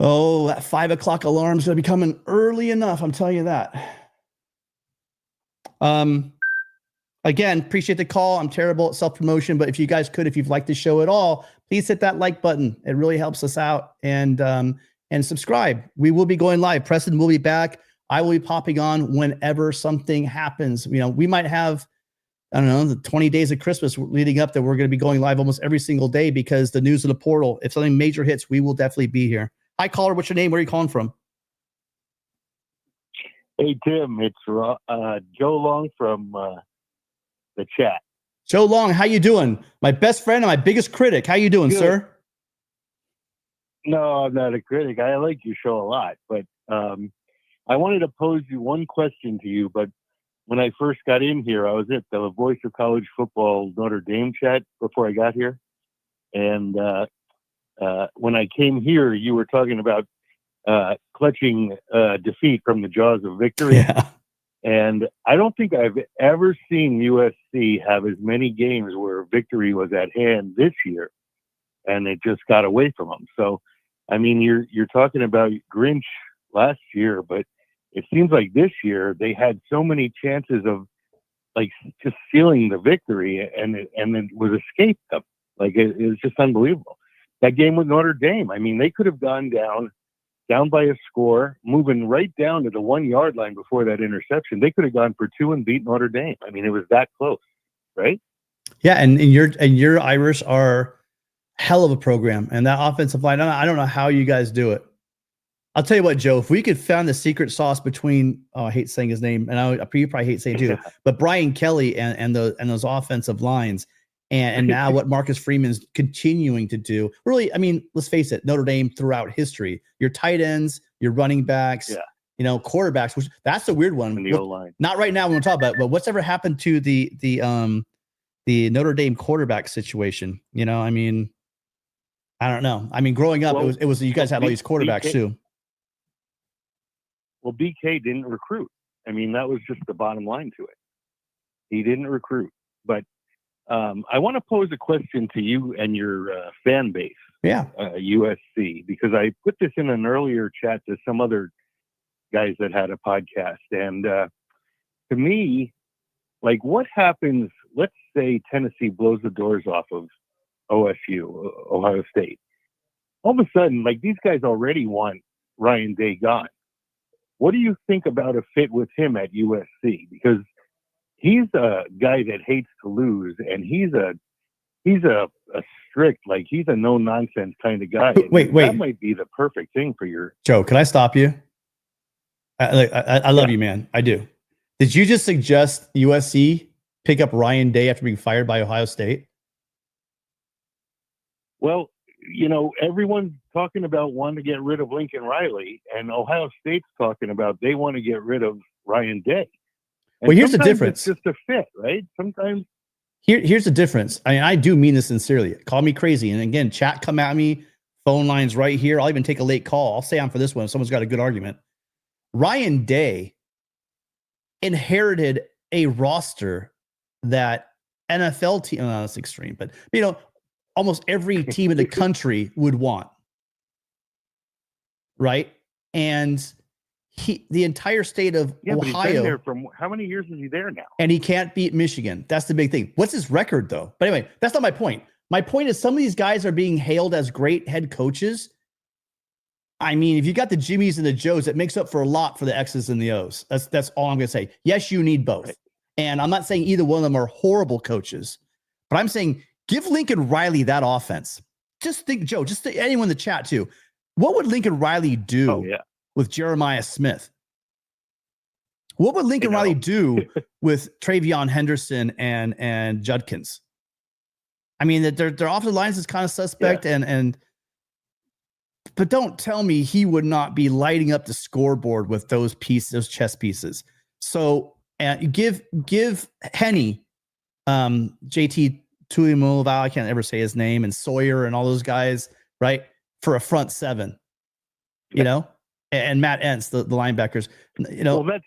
Oh, that 5 o'clock alarm is going to be coming early enough. I'm telling you that. Again, appreciate the call. I'm terrible at self-promotion, but if you guys could, if you've liked the show at all, please hit that like button. It really helps us out. And subscribe. We will be going live. Preston will be back. I will be popping on whenever something happens. You know, we might have, I don't know, the 20 days of Christmas leading up that we're going to be going live almost every single day because the news of the portal, if something major hits, we will definitely be here. Hi, caller. What's your name? Where are you calling from? Hey, Tim. It's Joe Long from the chat. Joe Long, how you doing? My best friend and my biggest critic. How you doing, sir? No, I'm not a critic. I like your show a lot, but I wanted to pose you one question to you. But when I first got in here, I was at the Voice of College Football Notre Dame chat before I got here, and when I came here, you were talking about clutching defeat from the jaws of victory. Yeah. And I don't think I've ever seen USC have as many games where victory was at hand this year, and it just got away from them. So, I mean, you're talking about Grinch last year, but it seems like this year they had so many chances of like just stealing the victory, and it was escaped them. Like it was just unbelievable. That game with Notre Dame, I mean, they could have gone down by a score, moving right down to the 1 yard line before that interception. They could have gone for 2 and beat Notre Dame. I mean, it was that close, right? Yeah, and your Irish are hell of a program, and that offensive line. I don't know how you guys do it. I'll tell you what, Joe. If we could find the secret sauce between, I hate saying his name, and you probably hate saying it too, but Brian Kelly and those offensive lines. And now what Marcus Freeman's continuing to do, really, I mean, let's face it, Notre Dame throughout history, your tight ends, your running backs, you know, quarterbacks, which that's a weird one. The O-line. Not right now when we're talking about, but what's ever happened to the Notre Dame quarterback situation? You know, I mean, I don't know. I mean, growing up, it was you guys had all these quarterbacks too. Well, BK didn't recruit. I mean, that was just the bottom line to it. He didn't recruit. But I want to pose a question to you and your fan base, USC, because I put this in an earlier chat to some other guys that had a podcast. And to me, like, what happens, let's say Tennessee blows the doors off of OSU, Ohio State. All of a sudden, like, these guys already want Ryan Day gone. What do you think about a fit with him at USC? Because he's a guy that hates to lose, and he's a strict, like, he's a no nonsense kind of guy. Wait. That might be the perfect thing for your Joe. Can I stop you? I love you, man. I do. Did you just suggest USC pick up Ryan Day after being fired by Ohio State? Well, you know, everyone's talking about wanting to get rid of Lincoln Riley, and Ohio State's talking about they want to get rid of Ryan Day. And well, here's the difference. It's just a fit, right? Sometimes. Here's the difference. I mean, I do mean this sincerely. Call me crazy. And again, chat, come at me. Phone lines right here. I'll even take a late call. I'll stay on for this one if someone's got a good argument. Ryan Day inherited a roster that NFL team, that's extreme, but you know, almost every team in the country would want. Right? And the entire state of Ohio. But he's been there from how many years is he there now? And he can't beat Michigan. That's the big thing. What's his record, though? But anyway, that's not my point. My point is some of these guys are being hailed as great head coaches. I mean, if you got the Jimmies and the Joes, it makes up for a lot for the X's and the O's. That's all I'm going to say. Yes, you need both. Right. And I'm not saying either one of them are horrible coaches, but I'm saying give Lincoln Riley that offense. Just think, Joe, just think, anyone in the chat too. What would Lincoln Riley do with Jeremiah Smith? What would Lincoln Riley do with Travion Henderson and Judkins? I mean, that their offensive lines is kind of suspect, but don't tell me he would not be lighting up the scoreboard with those pieces, those chess pieces. So give Henny, JT Tuimoloau, I can't ever say his name, and Sawyer and all those guys, right, for a front seven, you know, and Matt Entz, the linebackers, you know. Well,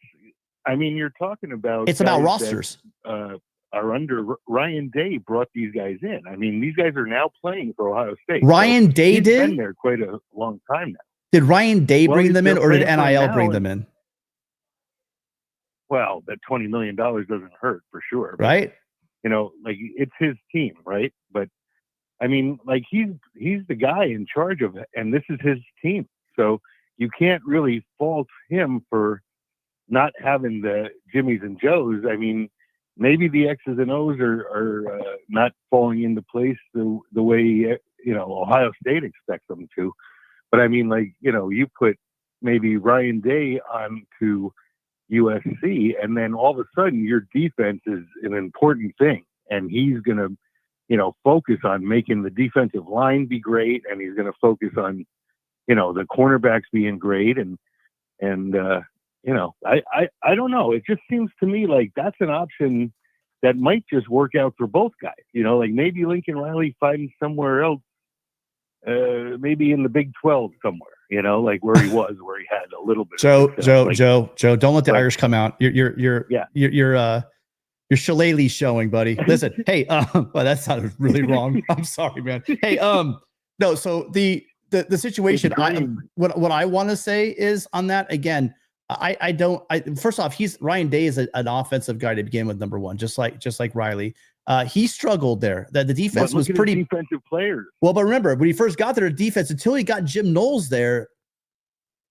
I mean, you're talking about it's about rosters. Are under Ryan Day brought these guys in. I mean, these guys are now playing for Ohio State. Ryan Day he's did? Been there quite a long time now. Did Ryan Day bring them in, or did NIL bring them in? Well, that $20 million doesn't hurt for sure. But, right? You know, like, it's his team, right? But I mean, like, he's the guy in charge of it, and this is his team. So you can't really fault him for not having the Jimmies and Joes. I mean, maybe the X's and O's are not falling into place the way, you know, Ohio State expects them to. But I mean, like, you know, you put maybe Ryan Day on to USC, and then all of a sudden your defense is an important thing. And he's going to, you know, focus on making the defensive line be great. And he's going to focus on, you know, the cornerbacks being great. And you know, I don't know. It just seems to me like that's an option that might just work out for both guys. You know, like maybe Lincoln Riley finds somewhere else, maybe in the Big 12 somewhere, you know, like where he was, where he had a little bit. Joe, Joe, don't let the Irish come out. Your shillelagh showing, buddy. Listen, hey, well, that sounded really wrong. I'm sorry, man. Hey, no, so the situation, what I want to say is on that, again, first off, Ryan Day is an offensive guy to begin with, number one, just like Riley. He struggled there. That the defense was pretty defensive players. Well, but remember when he first got there, defense, until he got Jim Knowles there,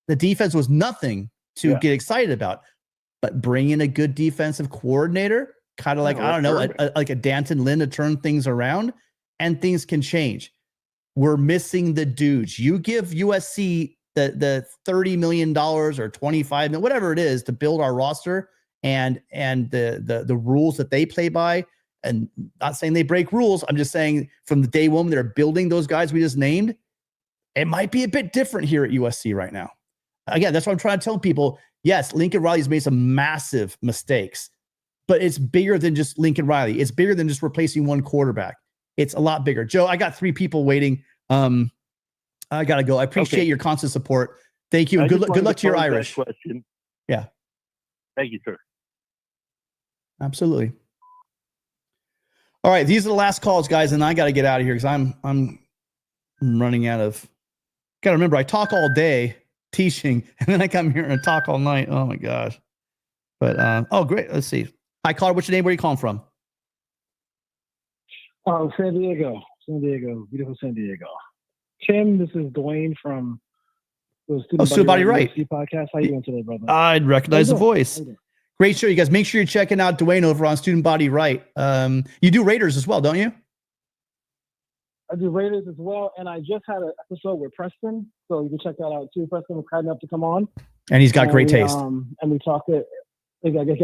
the defense was nothing to get excited about. But bring in a good defensive coordinator, kind of like, I don't know, like a Danton Lynn to turn things around, and things can change. We're missing the dudes. You give USC the $30 million or $25 million, whatever it is, to build our roster and the rules that they play by. And not saying they break rules. I'm just saying from the day one they're building those guys we just named, it might be a bit different here at USC right now. Again, that's what I'm trying to tell people. Yes, Lincoln Riley's made some massive mistakes, but it's bigger than just Lincoln Riley. It's bigger than just replacing one quarterback. It's a lot bigger. Joe, I got 3 people waiting. I got to go. I appreciate your constant support. Thank you. Good luck to your Irish. Yeah. Thank you, sir. Absolutely. All right, these are the last calls, guys, and I got to get out of here because I'm running out of. Got to remember, I talk all day teaching, and then I come here and talk all night. Oh my gosh! But oh, great. Let's see. Hi, caller. What's your name? Where are you calling from? San Diego, beautiful San Diego. Tim, this is Dwayne from the Student Body Right USC podcast. How you doing today, brother? I'd recognize the voice. Great show, you guys. Make sure you're checking out Dwayne over on Student Body Right. You do Raiders as well, don't you? I do Raiders as well, and I just had an episode with Preston, so you can check that out too. Preston was kind enough to come on, and he's got great taste. And we talked it. I guess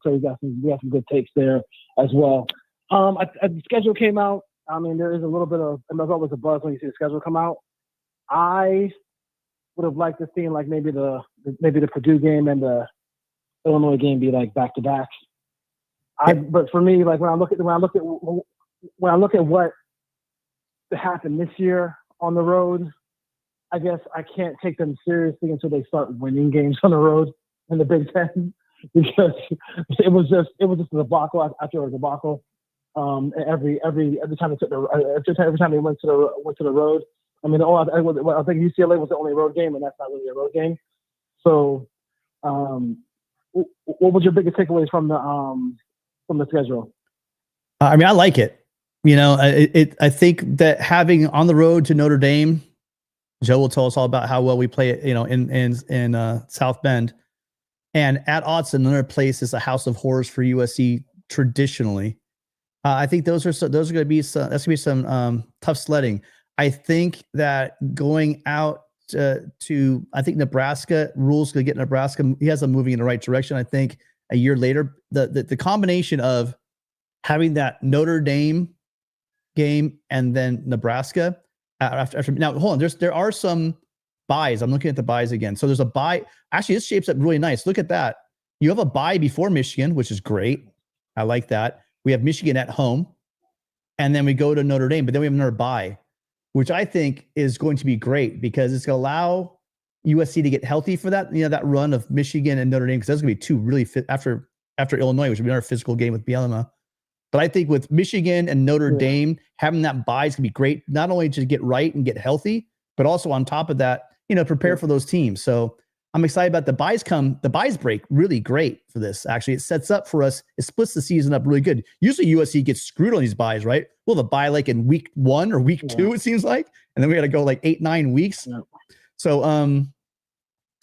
so we got some good takes there as well. The schedule came out. I mean, there is a little bit of, and there's always a buzz when you see the schedule come out. I would have liked to see like maybe the Purdue game and the Illinois game be like back to back. But for me, like when I look at what happened this year on the road, I guess I can't take them seriously until they start winning games on the road in the Big Ten, because it was just a debacle after a debacle. Every time they went to the road. I mean, I think UCLA was the only road game, and that's not really a road game. So, what was your biggest takeaways from the schedule? I mean, I like it. You know, I think that having on the road to Notre Dame, Joe will tell us all about how well we play it. You know, in South Bend, and at Autzen, another place is a house of horrors for USC traditionally. I think those are going to be some tough sledding. I think that going out to I think Nebraska, Rule's going to get Nebraska. He has them moving in the right direction. I think a year later, the combination of having that Notre Dame game and then Nebraska after now. Hold on, there are some buys. I'm looking at the buys again. So there's a buy. Actually, this shapes up really nice. Look at that. You have a buy before Michigan, which is great. I like that. We have Michigan at home, and then we go to Notre Dame, but then we have another bye, which I think is going to be great because it's going to allow USC to get healthy for that, that run of Michigan and Notre Dame, because that's going to be two really fit after Illinois, which will be another physical game with Bielema. But I think with Michigan and Notre Dame, having that bye is going to be great, not only to get right and get healthy, but also on top of that, prepare for those teams. So I'm excited about the buys break really great for this. Actually, it sets up for us. It splits the season up really good. Usually USC gets screwed on these buys, right? We'll have a buy like in week 1 or week 2, it seems like. And then we got to go like 8-9 weeks. Yeah. So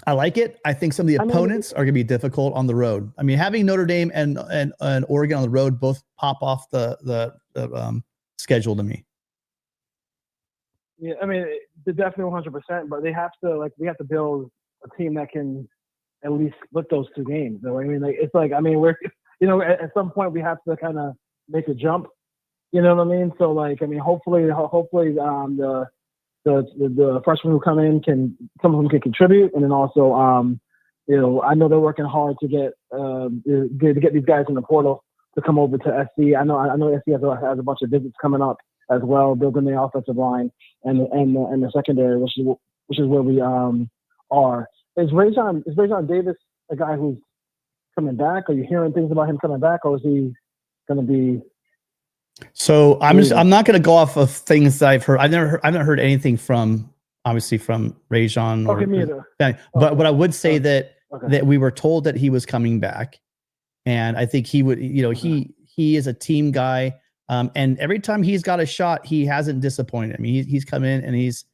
I like it. I think some of the opponents are going to be difficult on the road. I mean, having Notre Dame and Oregon on the road both pop off the schedule to me. Yeah, I mean, they're definitely 100%, but we have to build a team that can at least split those 2 games. So, I mean, we're, at some point we have to kind of make a jump. You know what I mean? So, hopefully, the freshmen who come in some of them can contribute, and then also, I know they're working hard to get these guys in the portal to come over to SC. I know SC has a bunch of visits coming up as well, building the offensive line and the secondary, which is where we are. Is Rajon Davis a guy who's coming back? Are you hearing things about him coming back, or is he going to be? So I'm not going to go off of things that I've heard. I've not heard anything from Rajon. Okay, me either. But what I would say that we were told that he was coming back, and I think he would. He is a team guy, and every time he's got a shot, he hasn't disappointed. I mean, he's come in and he's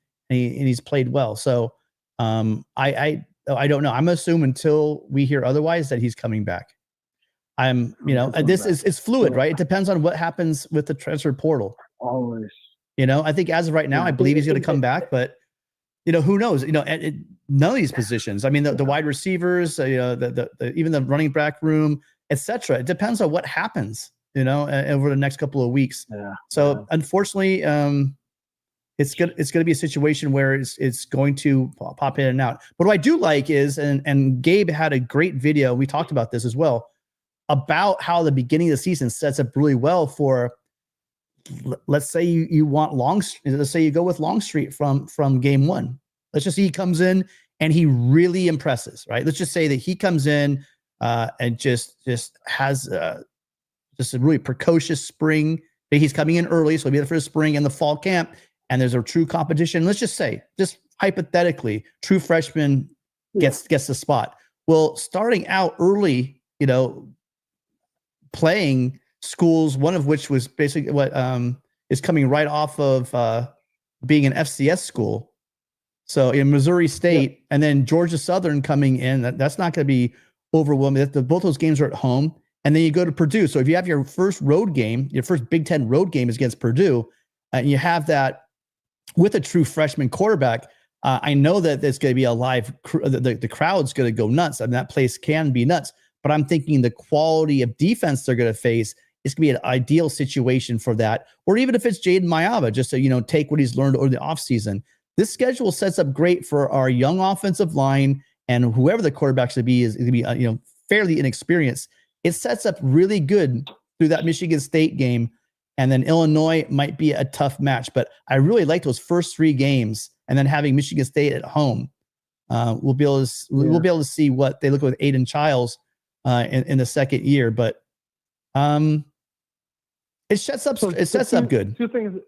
played well. So I don't know. I'm assuming until we hear otherwise that he's coming back. It's fluid, right? It depends on what happens with the transfer portal. Always. I think as of right now, I believe he's going to come back, but who knows? None of these positions. I mean, the wide receivers, even the running back room, etc. It depends on what happens, over the next couple of weeks. Yeah. So unfortunately, it's going to be a situation where it's going to pop in and out. But what I do like is, and Gabe had a great video. We talked about this as well, about how the beginning of the season sets up really well for, let's say you want let's say you go with Longstreet from game 1. Let's just say he comes in and he really impresses, right? Let's just say that he comes in and just has just a really precocious spring. He's coming in early, so he'll be there for the spring and the fall camp, and there's a true competition. Let's just say, just hypothetically, true freshman gets the spot. Well, starting out early, playing schools, one of which was basically what is coming right off of being an FCS school. So in Missouri State and then Georgia Southern coming in, that's not going to be overwhelming. Both those games are at home. And then you go to Purdue. So if you have your first road game, your first Big Ten road game is against Purdue, and you have that with a true freshman quarterback, I know that there's going to be a live, the crowd's going to go nuts. And that place can be nuts. But I'm thinking the quality of defense they're going to face is going to be an ideal situation for that. Or even if it's Jaden Mayaba, just to, take what he's learned over the offseason. This schedule sets up great for our young offensive line, and whoever the quarterback's going to be is going to be fairly inexperienced. It sets up really good through that Michigan State game, and then Illinois might be a tough match. But I really like those first 3 games, and then having Michigan State at home. We'll be able to see what they look with Aiden Childs in the second year. But it sets up good. 2 things.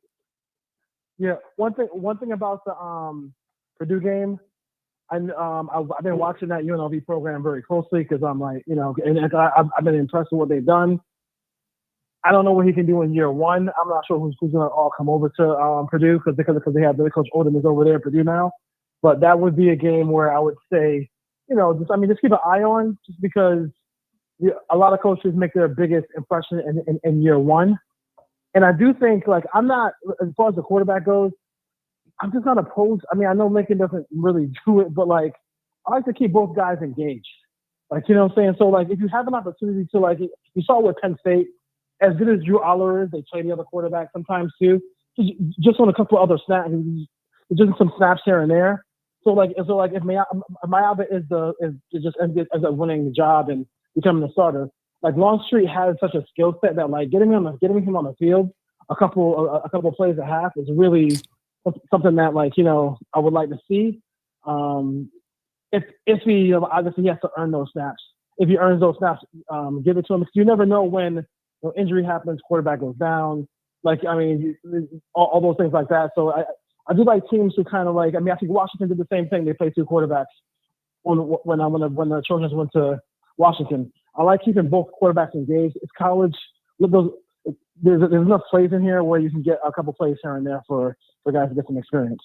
Yeah, one thing about the Purdue game. I've been watching that UNLV program very closely because I'm like, and I've been impressed with what they've done. I don't know what he can do in year 1. I'm not sure who's going to all come over to Purdue because they have Coach Odom is over there at Purdue now. But that would be a game where I would say, just keep an eye on, just because a lot of coaches make their biggest impression in year 1. And I do think, I'm not, as far as the quarterback goes, I'm just not opposed. I mean, I know Lincoln doesn't really do it, but I like to keep both guys engaged. You know what I'm saying? So if you have an opportunity to you saw with Penn State, as good as Drew Aller is, they play the other quarterback sometimes too. Just on a couple of other snaps, just some snaps here and there. So if Mayaba is just ends up winning the job and becoming the starter, Longstreet has such a skill set that getting him on the field a couple of plays a half is really something that I would like to see. If he obviously he has to earn those snaps. If he earns those snaps, give it to him. Because you never know when injury happens, quarterback goes down. All those things like that. So I do like teams who kind of I think Washington did the same thing. They played 2 quarterbacks when the Trojans went to Washington. I like keeping both quarterbacks engaged. It's college. There's enough plays in here where you can get a couple plays here and there for guys to get some experience.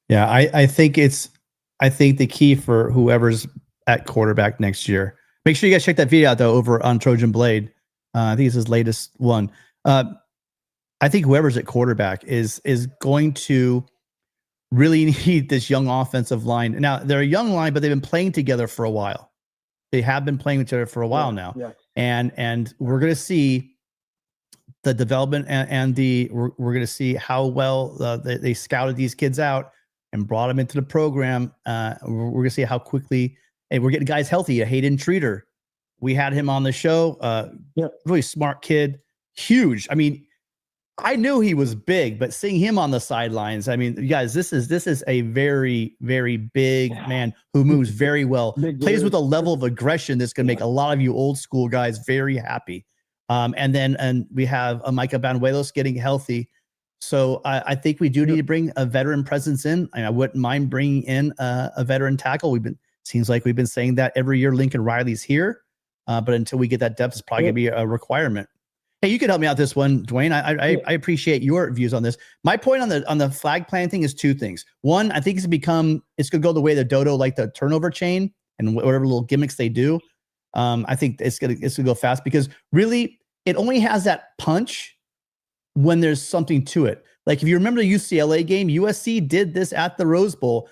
Yeah, I think the key for whoever's at quarterback next year. Make sure you guys check that video out though over on Trojan Blade. I think it's his latest one. I think whoever's at quarterback is going to really need this young offensive line. Now they're a young line, but they've been playing together for a while. They have been playing with each other for a while now, and we're going to see the development and we're going to see how well they scouted these kids out and brought them into the program. We're going to see how quickly we're getting guys healthy. Hayden Treater, we had him on the show. Really smart kid, huge. I mean, I knew he was big, but seeing him on the sidelines, I mean, you guys, this is a very, very big man who moves very well, plays with a level of aggression that's going to make a lot of you old school guys very happy. And we have Micah Banuelos getting healthy. So I think we do need to bring a veteran presence in. I wouldn't mind bringing in a veteran tackle. Seems like we've been saying that every year. Lincoln Riley's here, but until we get that depth, it's probably going to be a requirement. Hey, you can help me out this one, Dwayne. I appreciate your views on this. My point on the flag planting thing is 2 things. One, I think it's going to go the way the dodo, like the turnover chain and whatever little gimmicks they do. I think it's gonna go fast because really it only has that punch when there's something to it. Like if you remember the UCLA game, USC did this at the Rose Bowl,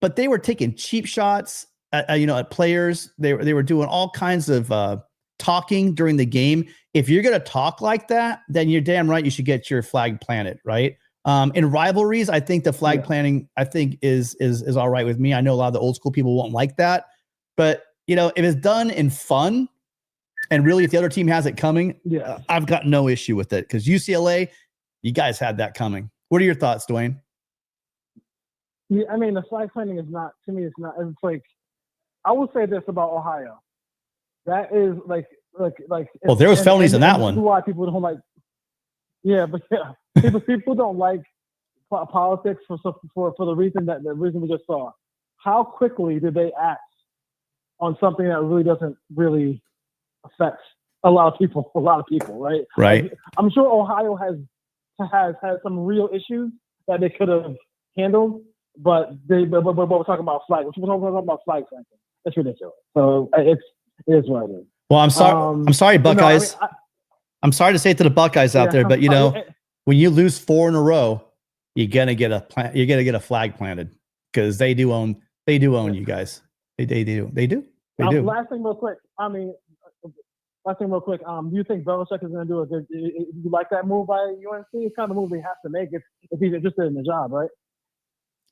but they were taking cheap shots at players. They were doing all kinds of talking during the game. If you're going to talk like that, then you're damn right you should get your flag planted, right? In rivalries, I think the flag planting, I think is all right with me. I know a lot of the old school people won't like that, but if it's done in fun and really if the other team has it coming, I've got no issue with it, because UCLA, you guys had that coming. What are your thoughts, Dwayne? Yeah, I mean, the flag planting is not, to me, it's not, it's like, I will say this about Ohio. That is like. Well, there was felonies in that and one. This is why people don't like. Yeah, but yeah, people don't like politics for the reason we just saw. How quickly did they act on something that really doesn't really affect a lot of people, right? Right. Like, I'm sure Ohio has some real issues that they could have handled, but we're talking about flag. We're talking about flag planting. It's ridiculous. So it is what it is. Well, I'm sorry, Buckeyes. I'm sorry to say it to the Buckeyes out there, but when you lose 4 in a row, you're gonna get a flag planted because they do own you guys. They do. Last thing real quick. Do you think Belichick is gonna do a good? Do you like that move by UNC? It's kind of a move he has to make if he's interested in the job, right?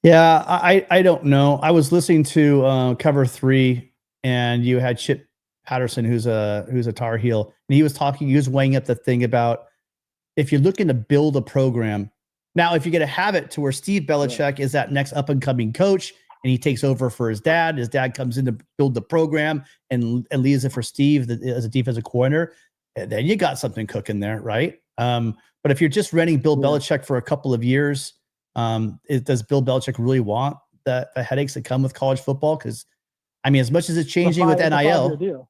Yeah, I don't know. I was listening to Cover 3, and you had Chip Patterson, who's a Tar Heel, and he was weighing up the thing about if you're looking to build a program. Now, if you're going to have it to where Steve Belichick is that next up and coming coach, and he takes over for his dad comes in to build the program and leaves it for Steve as a defensive coordinator, then you got something cooking there, right? But if you're just renting Bill Belichick for a couple of years, does Bill Belichick really want the headaches that come with college football? Because I mean, as much as it's changing with NIL.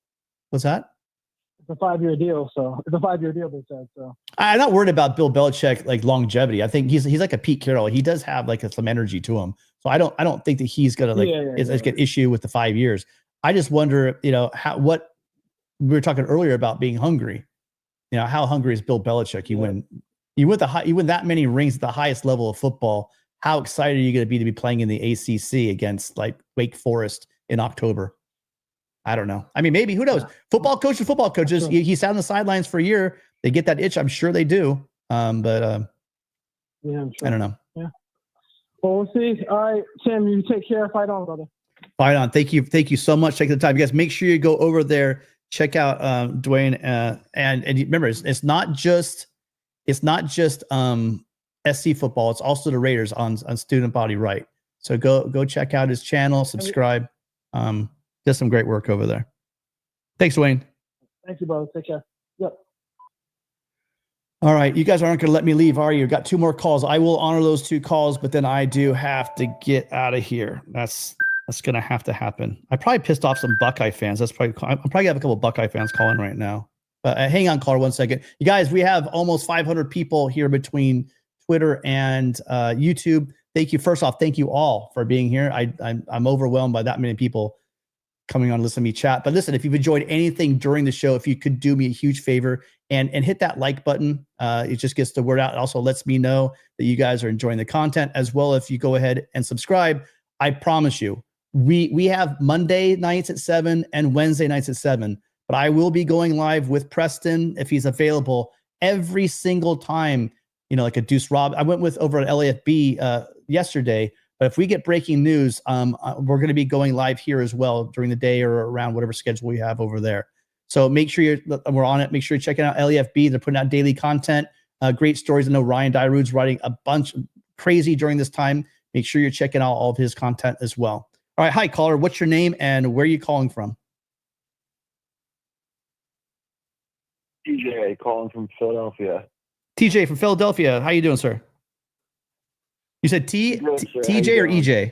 What's that? It's a 5-year deal. So it's a 5-year deal, they said. So I'm not worried about Bill Belichick like longevity. I think he's like a Pete Carroll. He does have like some energy to him. So I don't think that he's gonna get issue with the 5 years. I just wonder, what we were talking earlier about being hungry. How hungry is Bill Belichick? You win that many rings at the highest level of football. How excited are you going to be playing in the ACC against like Wake Forest in October? I don't know. I mean, maybe, who knows? Football coaches. Sure. He sat on the sidelines for a year. They get that itch. I'm sure they do. But I'm sure. I don't know. Yeah. Well, we'll see. All right, Tim, you take care. Fight on, brother. Fight on. Thank you so much. Take the time, you guys. Make sure you go over there, check out Dwayne, and remember, it's not just SC football. It's also the Raiders on Student Body Right. So go check out his channel. Subscribe. Does some great work over there. Thanks, Dwayne. Thank you, brother. Take care. Yep. All right. You guys aren't going to let me leave, are you? Got 2 more calls. I will honor those 2 calls, but then I do have to get out of here. That's going to have to happen. I probably pissed off some Buckeye fans. I'm probably going to have a couple of Buckeye fans calling right now. Hang on, caller, 1 second. You guys, we have almost 500 people here between Twitter and YouTube. Thank you. First off, thank you all for being here. I'm overwhelmed by that many people coming on to listen to me chat. But listen, if you've enjoyed anything during the show, if you could do me a huge favor and hit that like button, it just gets the word out. It also lets me know that you guys are enjoying the content as well. If you go ahead and subscribe, I promise you, we have Monday nights at 7 and Wednesday nights at 7, but I will be going live with Preston if he's available every single time, like a Duce Rob. I went with over at LAFB yesterday. But if we get breaking news, we're going to be going live here as well during the day or around whatever schedule we have over there. So make sure we're on it. Make sure you're checking out LEFB. They're putting out daily content, great stories. I know Ryan Dairude's writing a bunch crazy during this time. Make sure you're checking out all of his content as well. All right. Hi, caller. What's your name and where are you calling from? TJ calling from Philadelphia. TJ from Philadelphia. How you doing, sir? You said TJ or EJ?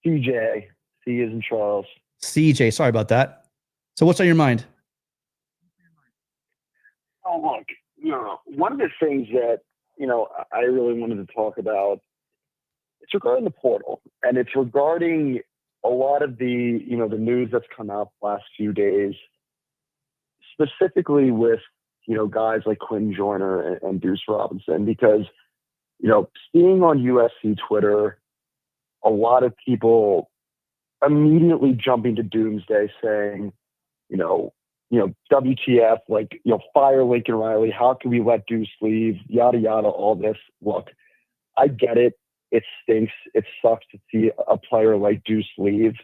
TJ. C is in Charles. CJ. Sorry about that. So what's on your mind? Oh, look, one of the things that, I really wanted to talk about, it's regarding the portal. And it's regarding a lot of the, the news that's come out last few days, specifically with, guys like Quentin Joyner and Duce Robinson, because seeing on USC Twitter, a lot of people immediately jumping to doomsday saying, WTF, fire Lincoln Riley. How can we let Duce leave? Yada, yada, all this. Look, I get it. It stinks. It sucks to see a player like Duce leave.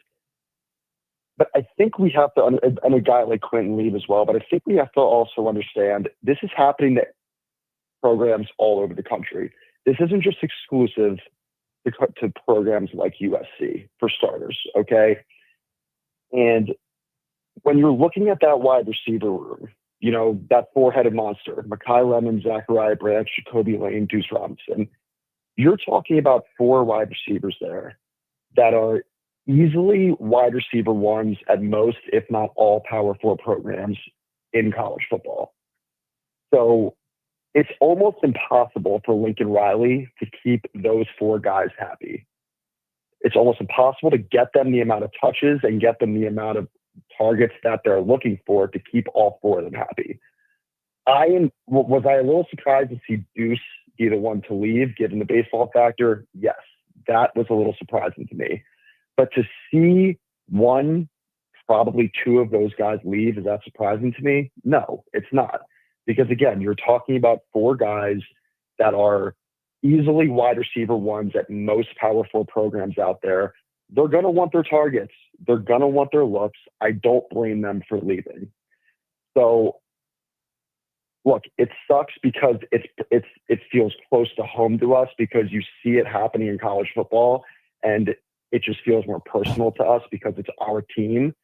But I think we have to, and a guy like Quentin leave as well, but I think we have to also understand this is happening to programs all over the country. This isn't just exclusive to programs like USC, for starters, okay? And when you're looking at that wide receiver room, you know, that four-headed monster, Mekhi Lemon, Zachariah Branch, Jacoby Lane, Duce Robinson, you're talking about 4 wide receivers there that are easily wide receiver ones at most, if not all, Power 4 programs in college football. So it's almost impossible for Lincoln Riley to keep those 4 guys happy. It's almost impossible to get them the amount of touches and get them the amount of targets that they're looking for to keep all 4 of them happy. Was I a little surprised to see Duce be the one to leave, given the baseball factor? Yes, that was a little surprising to me. But to see 1, probably 2 of those guys leave, is that surprising to me? No, it's not. Because again, you're talking about 4 guys that are easily wide receiver ones at most Power 4 programs out there. They're going to want their targets. They're going to want their looks. I don't blame them for leaving. So, look, it sucks because it feels close to home to us because you see it happening in college football, and it just feels more personal to us because it's our team.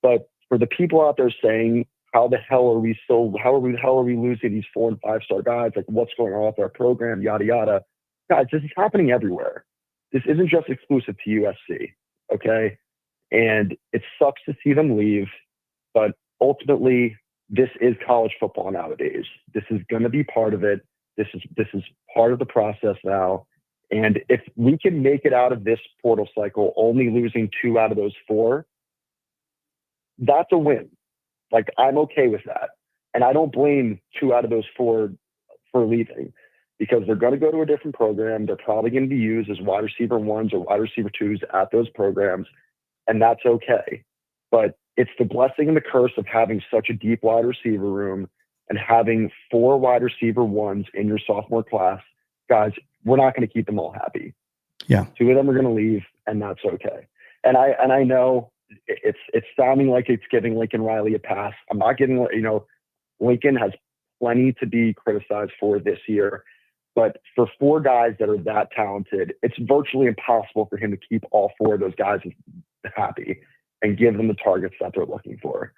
But for the people out there saying, how the hell are we losing these 4- and 5-star guys? Like, what's going on with our program? Yada, yada. Guys, this is happening everywhere. This isn't just exclusive to USC, okay? And it sucks to see them leave, but ultimately, this is college football nowadays. This is going to be part of it. This is part of the process now. And if we can make it out of this portal cycle, only losing 2 out of those 4, that's a win. Like, I'm okay with that. And I don't blame 2 out of those 4 for leaving because they're going to go to a different program. They're probably going to be used as wide receiver 1s or wide receiver 2s at those programs. And that's okay. But it's the blessing and the curse of having such a deep wide receiver room and having 4 wide receiver 1s in your sophomore class. Guys, we're not going to keep them all happy. Yeah. 2 of them are going to leave, and that's okay. And I know it's sounding like it's giving Lincoln Riley a pass. I'm not giving, Lincoln has plenty to be criticized for this year, but for 4 guys that are that talented, it's virtually impossible for him to keep all 4 of those guys happy and give them the targets that they're looking for.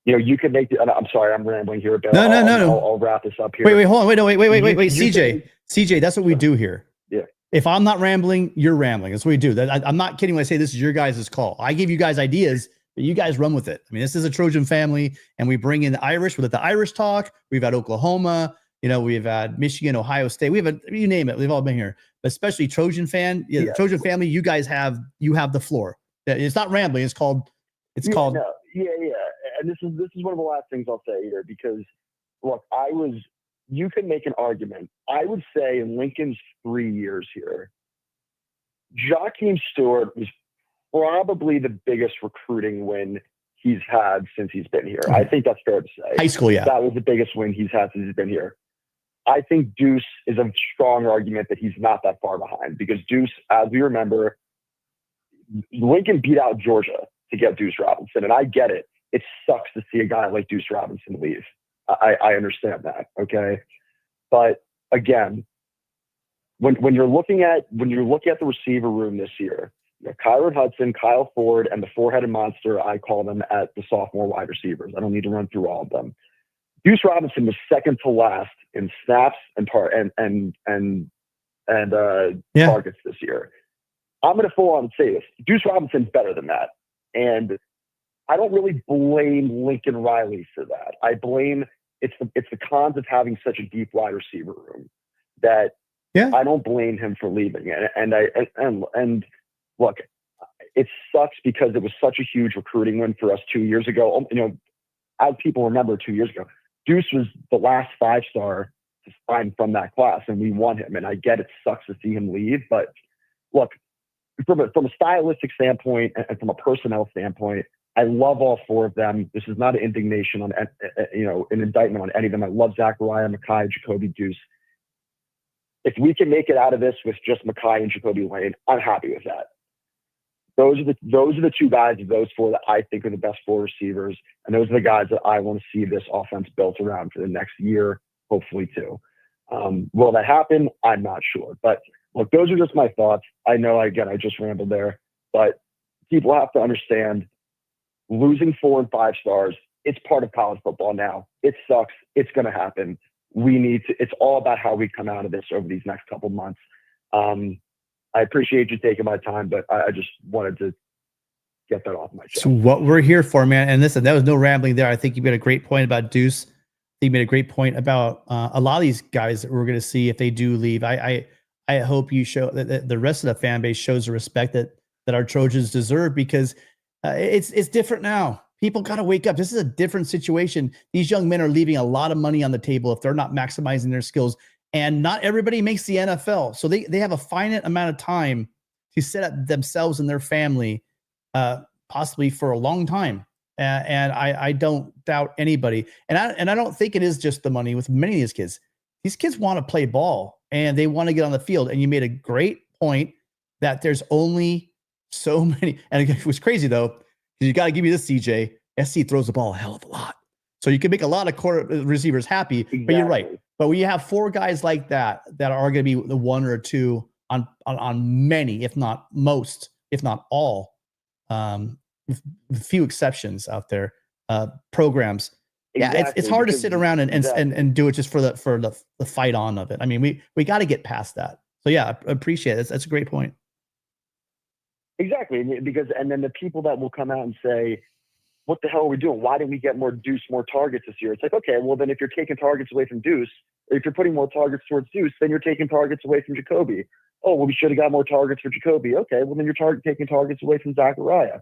You could make I'm sorry, I'm rambling here a bit. No. I'll wrap this up here. Wait, hold on. Wait. CJ, that's what we do here. Yeah. If I'm not rambling, you're rambling. That's what we do. I'm not kidding when I say this is your guys' call. I give you guys ideas, but you guys run with it. I mean, this is a Trojan family, and we bring in the Irish. We let the Irish talk. We've had Oklahoma. We've had Michigan, Ohio State. We've had, you name it. We've all been here. But especially Trojan fan. Yeah, the Trojan family. You guys have the floor. It's not rambling. It's called. And this is one of the last things I'll say here because, look, you can make an argument. I would say in Lincoln's 3 years here, Jakeem Stewart was probably the biggest recruiting win he's had since he's been here. I think that's fair to say. High school, yeah. That was the biggest win he's had since he's been here. I think Duce is a strong argument that he's not that far behind because Duce, as we remember, Lincoln beat out Georgia to get Duce Robinson, and I get it. It sucks to see a guy like Duce Robinson leave. I understand that, okay? But again, when you're looking at the receiver room this year, Kyron Hudson, Kyle Ford, and the 4-headed monster, I call them at the sophomore wide receivers. I don't need to run through all of them. Duce Robinson was second to last in snaps and targets this year. I'm going to full on say this. Duce Robinson's better than that. And I don't really blame Lincoln Riley for that. I blame it's the cons of having such a deep wide receiver room that I don't blame him for leaving. And look, it sucks because it was such a huge recruiting win for us 2 years ago. As people remember 2 years ago, Duce was the last 5-star to sign from that class, and we won him. And I get it sucks to see him leave, but look, from a stylistic standpoint and from a personnel standpoint, I love all 4 of them. This is not an indignation on, an indictment on any of them. I love Zachariah, Mekhi, Jacoby, Duce. If we can make it out of this with just Mekhi and Jacoby Lane, I'm happy with that. Those are the 2 guys of those 4 that I think are the best 4 receivers, and those are the guys that I want to see this offense built around for the next year, hopefully too. Will that happen? I'm not sure. But look, those are just my thoughts. I know, again, I just rambled there, but people have to understand losing 4 and 5 stars, it's part of college football now. It sucks. It's going to happen. It's all about how we come out of this over these next couple months. I appreciate you taking my time, but I just wanted to get that off my chest. So what we're here for, man. And listen, that was no rambling there. I think you made a great point about Duce. You made a great point about a lot of these guys that we're going to see if they do leave. I hope you show that the rest of the fan base shows the respect that our Trojans deserve, because it's different now. People got to wake up. This is a different situation. These young men are leaving a lot of money on the table if they're not maximizing their skills. And not everybody makes the NFL. So they have a finite amount of time to set up themselves and their family, possibly for a long time. And I don't doubt anybody. And I don't think it is just the money with many of these kids. These kids want to play ball and they want to get on the field. And you made a great point that there's only so many. And it was crazy though, because you got to give me this, CJ. SC throws the ball a hell of a lot. So you can make a lot of receivers happy, exactly. But you're right. But when you have 4 guys like that are going to be the 1 or 2 on many, if not most, if not all, with few exceptions out there, programs. Exactly. Yeah, it's hard to sit around and do it just for the fight on of it. I mean, we got to get past that. So yeah, I appreciate it. That's a great point. Exactly, because and then the people that will come out and say, what the hell are we doing? Why didn't we get more targets this year? It's like, okay, well then if you're taking targets away from Duce, or if you're putting more targets towards Duce, then you're taking targets away from Jacoby. Oh, well, we should have got more targets for Jacoby. Okay, well then you're taking targets away from Zachariah.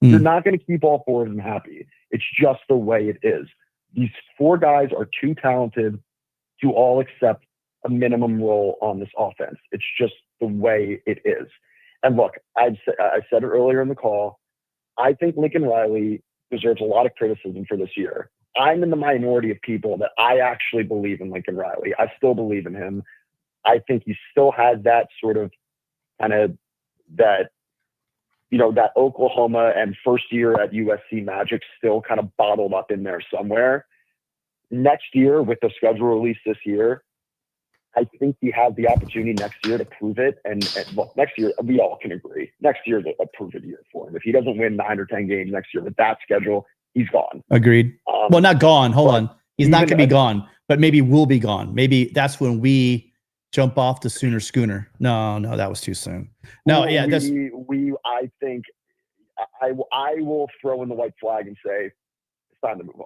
You're not going to keep all 4 of them happy. It's just the way it is. These 4 guys are too talented to all accept a minimum role on this offense. It's just the way it is. And look, I said it earlier in the call, I think Lincoln Riley deserves a lot of criticism for this year. I'm in the minority of people that I actually believe in Lincoln Riley. I still believe in him. I think he still has that sort of kind of that Oklahoma and first year at USC magic still kind of bottled up in there somewhere. Next year, with the schedule release this year, I think he has the opportunity next year to prove it. And look, next year, we all can agree. Next year is a proven year for him. If he doesn't win 9 or 10 games next year with that schedule, he's gone. Agreed. Well, not gone. Hold on. He's not going to be gone, but maybe we'll be gone. Maybe that's when we jump off the Sooner schooner. No, that was too soon. No, yeah. I think I will throw in the white flag and say it's time to move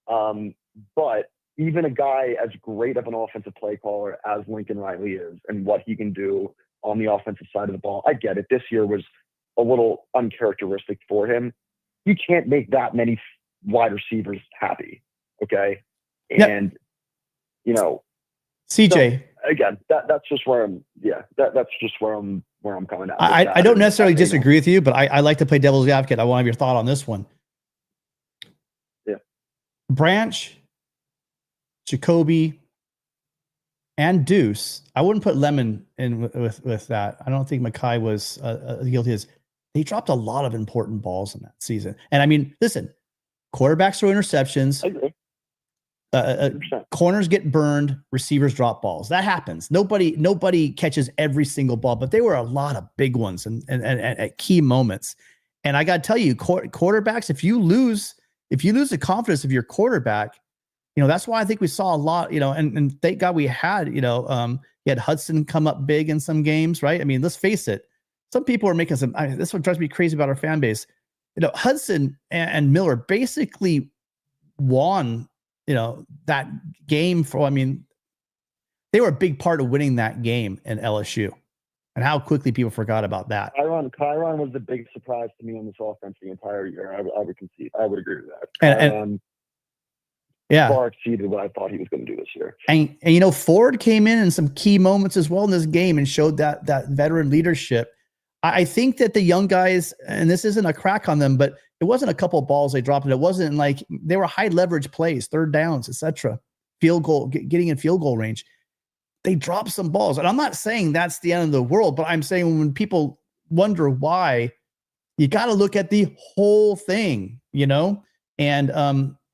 on. But even a guy as great of an offensive play caller as Lincoln Riley is and what he can do on the offensive side of the ball, I get it. This year was a little uncharacteristic for him. You can't make that many wide receivers happy. Okay. And, CJ, so, again, that's just where that's just where I'm coming out. I don't necessarily disagree with you, but I like to play devil's advocate. I want to have your thought on this one. Yeah. Branch, Jacoby, and Duce. I wouldn't put Lemon in with that. I don't think Mackay was guilty as they dropped a lot of important balls in that season. And I mean, listen, quarterbacks throw interceptions. I agree. Corners get burned, receivers drop balls. That happens. Nobody catches every single ball, but there were a lot of big ones and at key moments. And I got to tell you, quarterbacks, if you lose the confidence of your quarterback, that's why I think we saw a lot, and thank God we had, you had Hudson come up big in some games, right? I mean, let's face it. Some people are making this one drives me crazy about our fan base. Hudson and Miller basically won, that game they were a big part of winning that game in LSU and how quickly people forgot about that. Kyron was the big surprise to me on this offense the entire year. I would concede. I would agree with that. And yeah, far exceeded what I thought he was going to do this year. And Ford came in some key moments as well in this game and showed that veteran leadership. I think that the young guys, and this isn't a crack on them, but it wasn't a couple of balls they dropped. It wasn't like they were high leverage plays, third downs, etc. Field goal, getting in field goal range. They dropped some balls, and I'm not saying that's the end of the world, but I'm saying when people wonder why, you got to look at the whole thing, And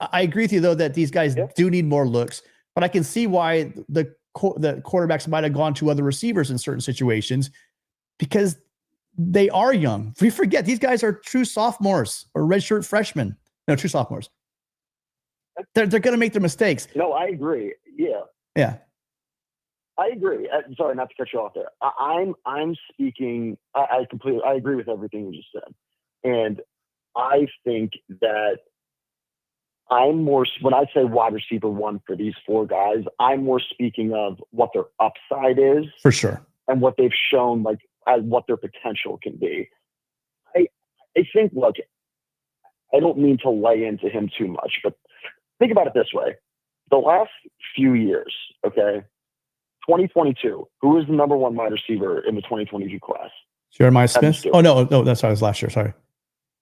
I agree with you though that these guys do need more looks. but I can see why the quarterbacks might have gone to other receivers in certain situations because they are young. We forget these guys are true sophomores or redshirt freshmen. No, true sophomores. They're going to make their mistakes. No, I agree. Yeah. Yeah. I agree. Sorry, not to cut you off there. I'm speaking. I agree with everything you just said, and I think that I'm more when I say wide receiver one for these four guys. I'm more speaking of what their upside is for sure, and what they've shown, like as what their potential can be. I think. Look, I don't mean to lay into him too much, but think about it this way: the last few years, okay. 2022, who was the number one wide receiver in the 2022 class? Jeremiah Smith? Oh, no, that's was last year. Sorry.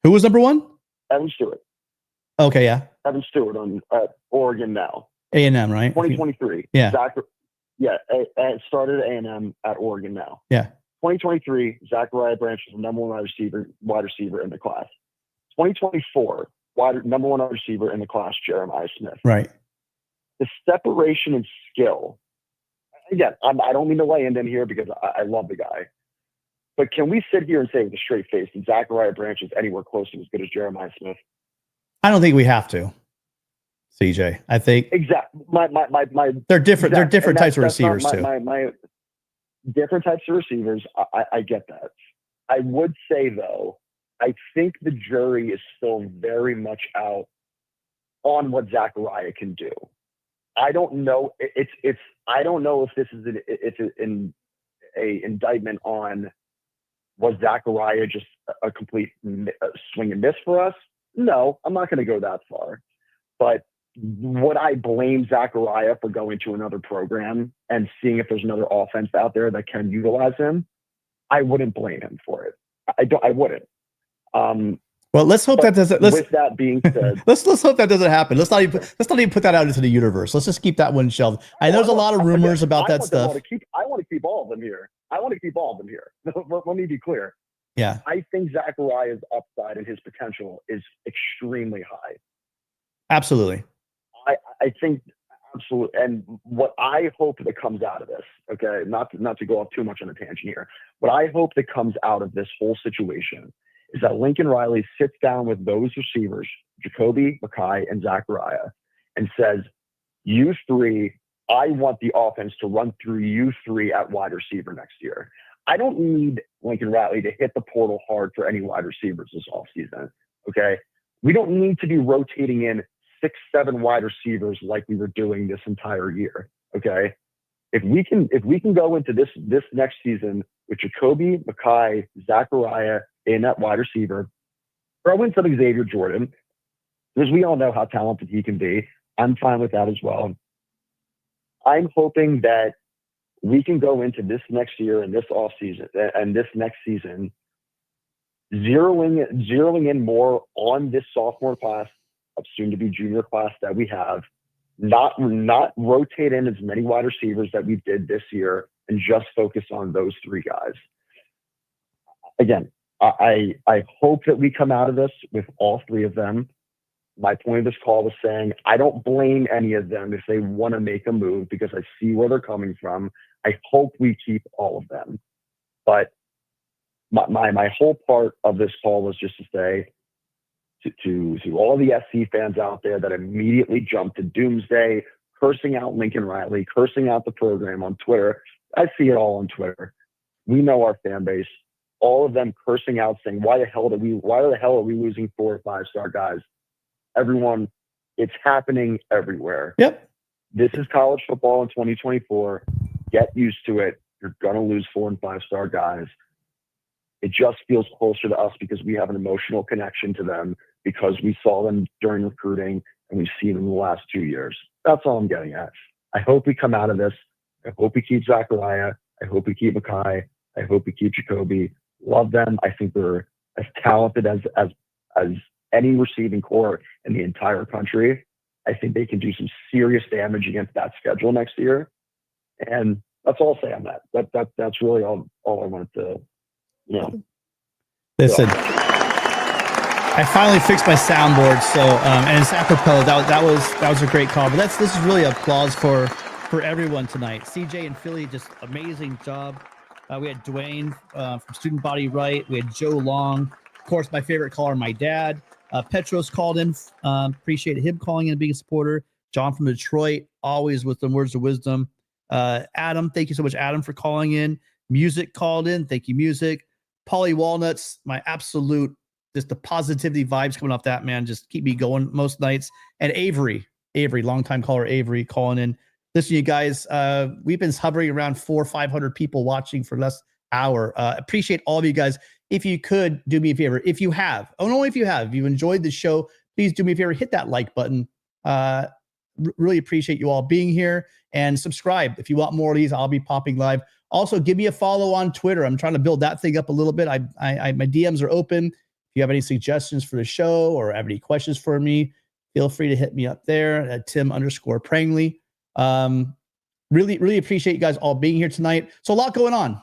Who was number one? Evan Stewart. Okay, yeah. Evan Stewart at Oregon now. A&M, right? 2023. Yeah. It started at A&M at Oregon now. Yeah. 2023, Zachariah Branch was the number one wide receiver in the class. 2024, number one wide receiver in the class, Jeremiah Smith. Right. The separation in skill. Again, I don't mean to lay in here because I love the guy. But can we sit here and say with a straight face that Zachariah Branch is anywhere close to as good as Jeremiah Smith? I don't think we have to, CJ. I think exactly. They're different. They're different types of receivers too. My different types of receivers. I get that. I would say though, I think the jury is still very much out on what Zachariah can do. I don't know. I don't know if this is an indictment on was Zachariah just a complete swing and miss for us? No, I'm not going to go that far. But would I blame Zachariah for going to another program and seeing if there's another offense out there that can utilize him? I wouldn't blame him for it. I wouldn't. Well, let's hope that doesn't. With that being said, let's hope that doesn't happen. Let's not even put that out into the universe. Let's just keep that one shelved. I know there's a lot of rumors about that stuff. I want to keep all of them here. Let me be clear. Yeah. I think Zachariah's upside and his potential is extremely high. Absolutely. I think absolutely. And what I hope that comes out of this, okay, not to go off too much on a tangent here. What I hope that comes out of this whole situation is that Lincoln Riley sits down with those receivers, Jacoby, Mackay, and Zachariah, and says, you three, I want the offense to run through you three at wide receiver next year. I don't need Lincoln Riley to hit the portal hard for any wide receivers this offseason, okay? We don't need to be rotating in 6-7 wide receivers like we were doing this entire year, okay? If we can go into this next season with Jacoby, Mackay, Zachariah in that wide receiver, throw in some Xavier Jordan, because we all know how talented he can be. I'm fine with that as well. I'm hoping that we can go into this next year and this offseason and this next season, zeroing in more on this sophomore class, of soon to be junior class that we have, not rotate in as many wide receivers that we did this year and just focus on those three guys. Again, I hope that we come out of this with all three of them. My point of this call was saying I don't blame any of them if they want to make a move because I see where they're coming from. I hope we keep all of them. But my whole part of this call was just to say to all the SC fans out there that immediately jumped to doomsday, cursing out Lincoln Riley, cursing out the program on Twitter. I see it all on Twitter. We know our fan base. All of them cursing out, saying, why the hell are we losing 4 or 5-star guys? Everyone, it's happening everywhere. Yep. This is college football in 2024. Get used to it. You're going to lose 4 and 5-star guys. It just feels closer to us because we have an emotional connection to them because we saw them during recruiting and we've seen them in the last 2 years. That's all I'm getting at. I hope we come out of this. I hope we keep Zachariah. I hope we keep Mackay. I hope we keep Jacoby. Love them. I think they're as talented as any receiving core in the entire country. I think they can do some serious damage against that schedule next year. And that's all I'll say on that. That's really all I wanted to, Listen, I finally fixed my soundboard, so and it's apropos. That was a great call. But this is really applause for everyone tonight. CJ and Philly, just amazing job. We had Dwayne from Student Body Right. We had Joe Long, of course, my favorite caller, my dad. Petros called in. Appreciate him calling in and being a supporter. John from Detroit, always with the words of wisdom. Adam, thank you so much, Adam, for calling in. Music called in. Thank you, Music. Paulie Walnuts, my absolute, just the positivity vibes coming off that, man. Just keep me going most nights. And Avery, longtime caller Avery, calling in. Listen, you guys, we've been hovering around 400 or 500 people watching for less hour. Appreciate all of you guys. If you could do me a favor, if you have, only if you have, if you enjoyed the show, please do me a favor, hit that like button. Really appreciate you all being here, and subscribe. If you want more of these, I'll be popping live. Also, give me a follow on Twitter. I'm trying to build that thing up a little bit. My DMs are open. If you have any suggestions for the show or have any questions for me, feel free to hit me up there at Tim_Prangley. Really appreciate you guys all being here tonight. So a lot going on.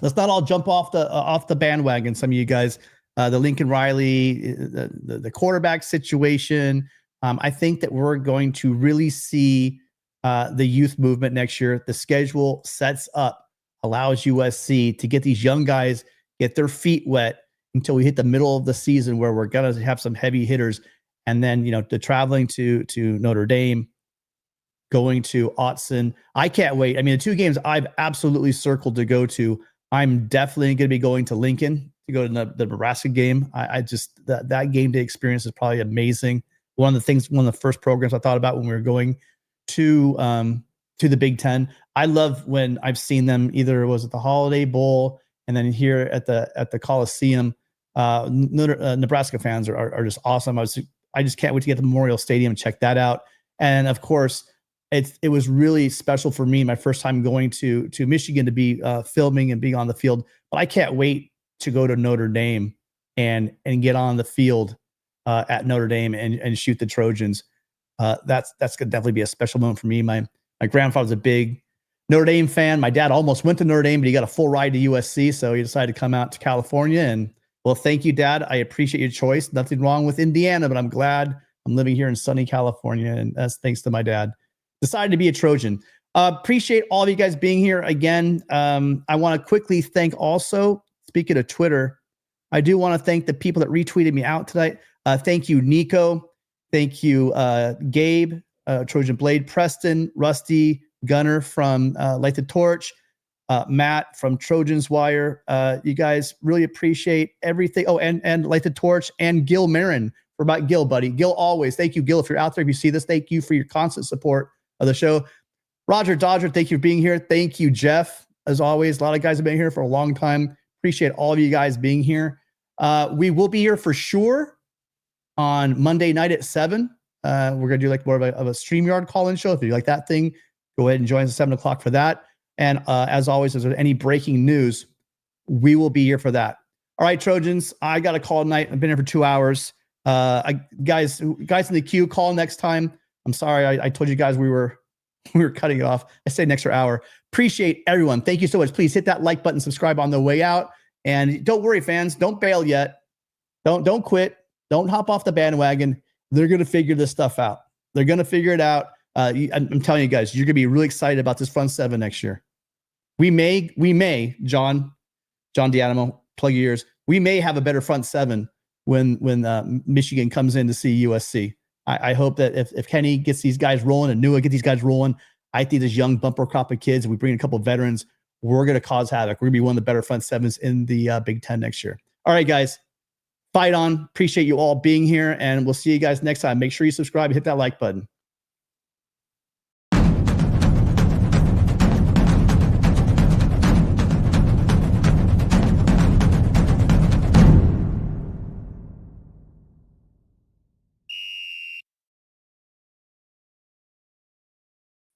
Let's not all jump off the bandwagon. Some of you guys, the Lincoln Riley, the quarterback situation. I think that we're going to really see the youth movement next year. The schedule sets up, allows USC to get these young guys, get their feet wet until we hit the middle of the season, where we're going to have some heavy hitters. And then, the traveling to Notre Dame, going to Autzen. I can't wait. I mean, the two games I've absolutely circled to go to. I'm definitely going to be going to Lincoln to go to the Nebraska game. I just, that game day experience is probably amazing. One of the first programs I thought about when we were going to the Big Ten. I love when I've seen them, either it was at the Holiday Bowl and then here at the Coliseum. Nebraska fans are just awesome. I just can't wait to get to Memorial Stadium and check that out. And of course, it was really special for me, my first time going to Michigan, to be filming and being on the field. But I can't wait to go to Notre Dame and get on the field at Notre Dame and shoot the Trojans. That's gonna definitely be a special moment for me. My grandfather's a big Notre Dame fan. My dad almost went to Notre Dame, but he got a full ride to USC, so he decided to come out to California. And well, thank you, Dad. I appreciate your choice. Nothing wrong with Indiana, but I'm glad I'm living here in sunny California, and that's thanks to my dad. Decided to be a Trojan. Appreciate all of you guys being here again. I want to quickly thank also, speaking of Twitter, I do want to thank the people that retweeted me out tonight. Thank you, Nico. Thank you, Gabe, Trojan Blade, Preston, Rusty, Gunner from Light the Torch, Matt from Trojans Wire. You guys really appreciate everything. Oh, and Light the Torch, and Gil Marin. We're about Gil, buddy. Gil always. Thank you, Gil. If you're out there, if you see this, thank you for your constant support of the show. Roger Dodger, thank you for being here. Thank you, Jeff. As always, a lot of guys have been here for a long time. Appreciate all of you guys being here. We will be here for sure on Monday night at 7. We're going to do like more of a StreamYard call-in show. If you like that thing, go ahead and join us at 7 o'clock for that. And as always, if there's any breaking news, we will be here for that. All right, Trojans, I got a call tonight. I've been here for 2 hours. Guys in the queue, call next time. I'm sorry, I told you guys we were cutting it off. I say an extra hour. Appreciate everyone. Thank you so much. Please hit that like button, subscribe on the way out. And don't worry, fans, don't bail yet. Don't quit. Don't hop off the bandwagon. They're going to figure this stuff out. They're going to figure it out. I'm telling you guys, you're going to be really excited about this front seven next year. We may, John Dianimo, plug your ears. We may have a better front seven when Michigan comes in to see USC. I hope that if Kenny gets these guys rolling and Nua get these guys rolling, I think this young bumper crop of kids, we bring in a couple of veterans, we're going to cause havoc. We're going to be one of the better front sevens in the Big Ten next year. All right, guys, fight on. Appreciate you all being here, and we'll see you guys next time. Make sure you subscribe and hit that like button.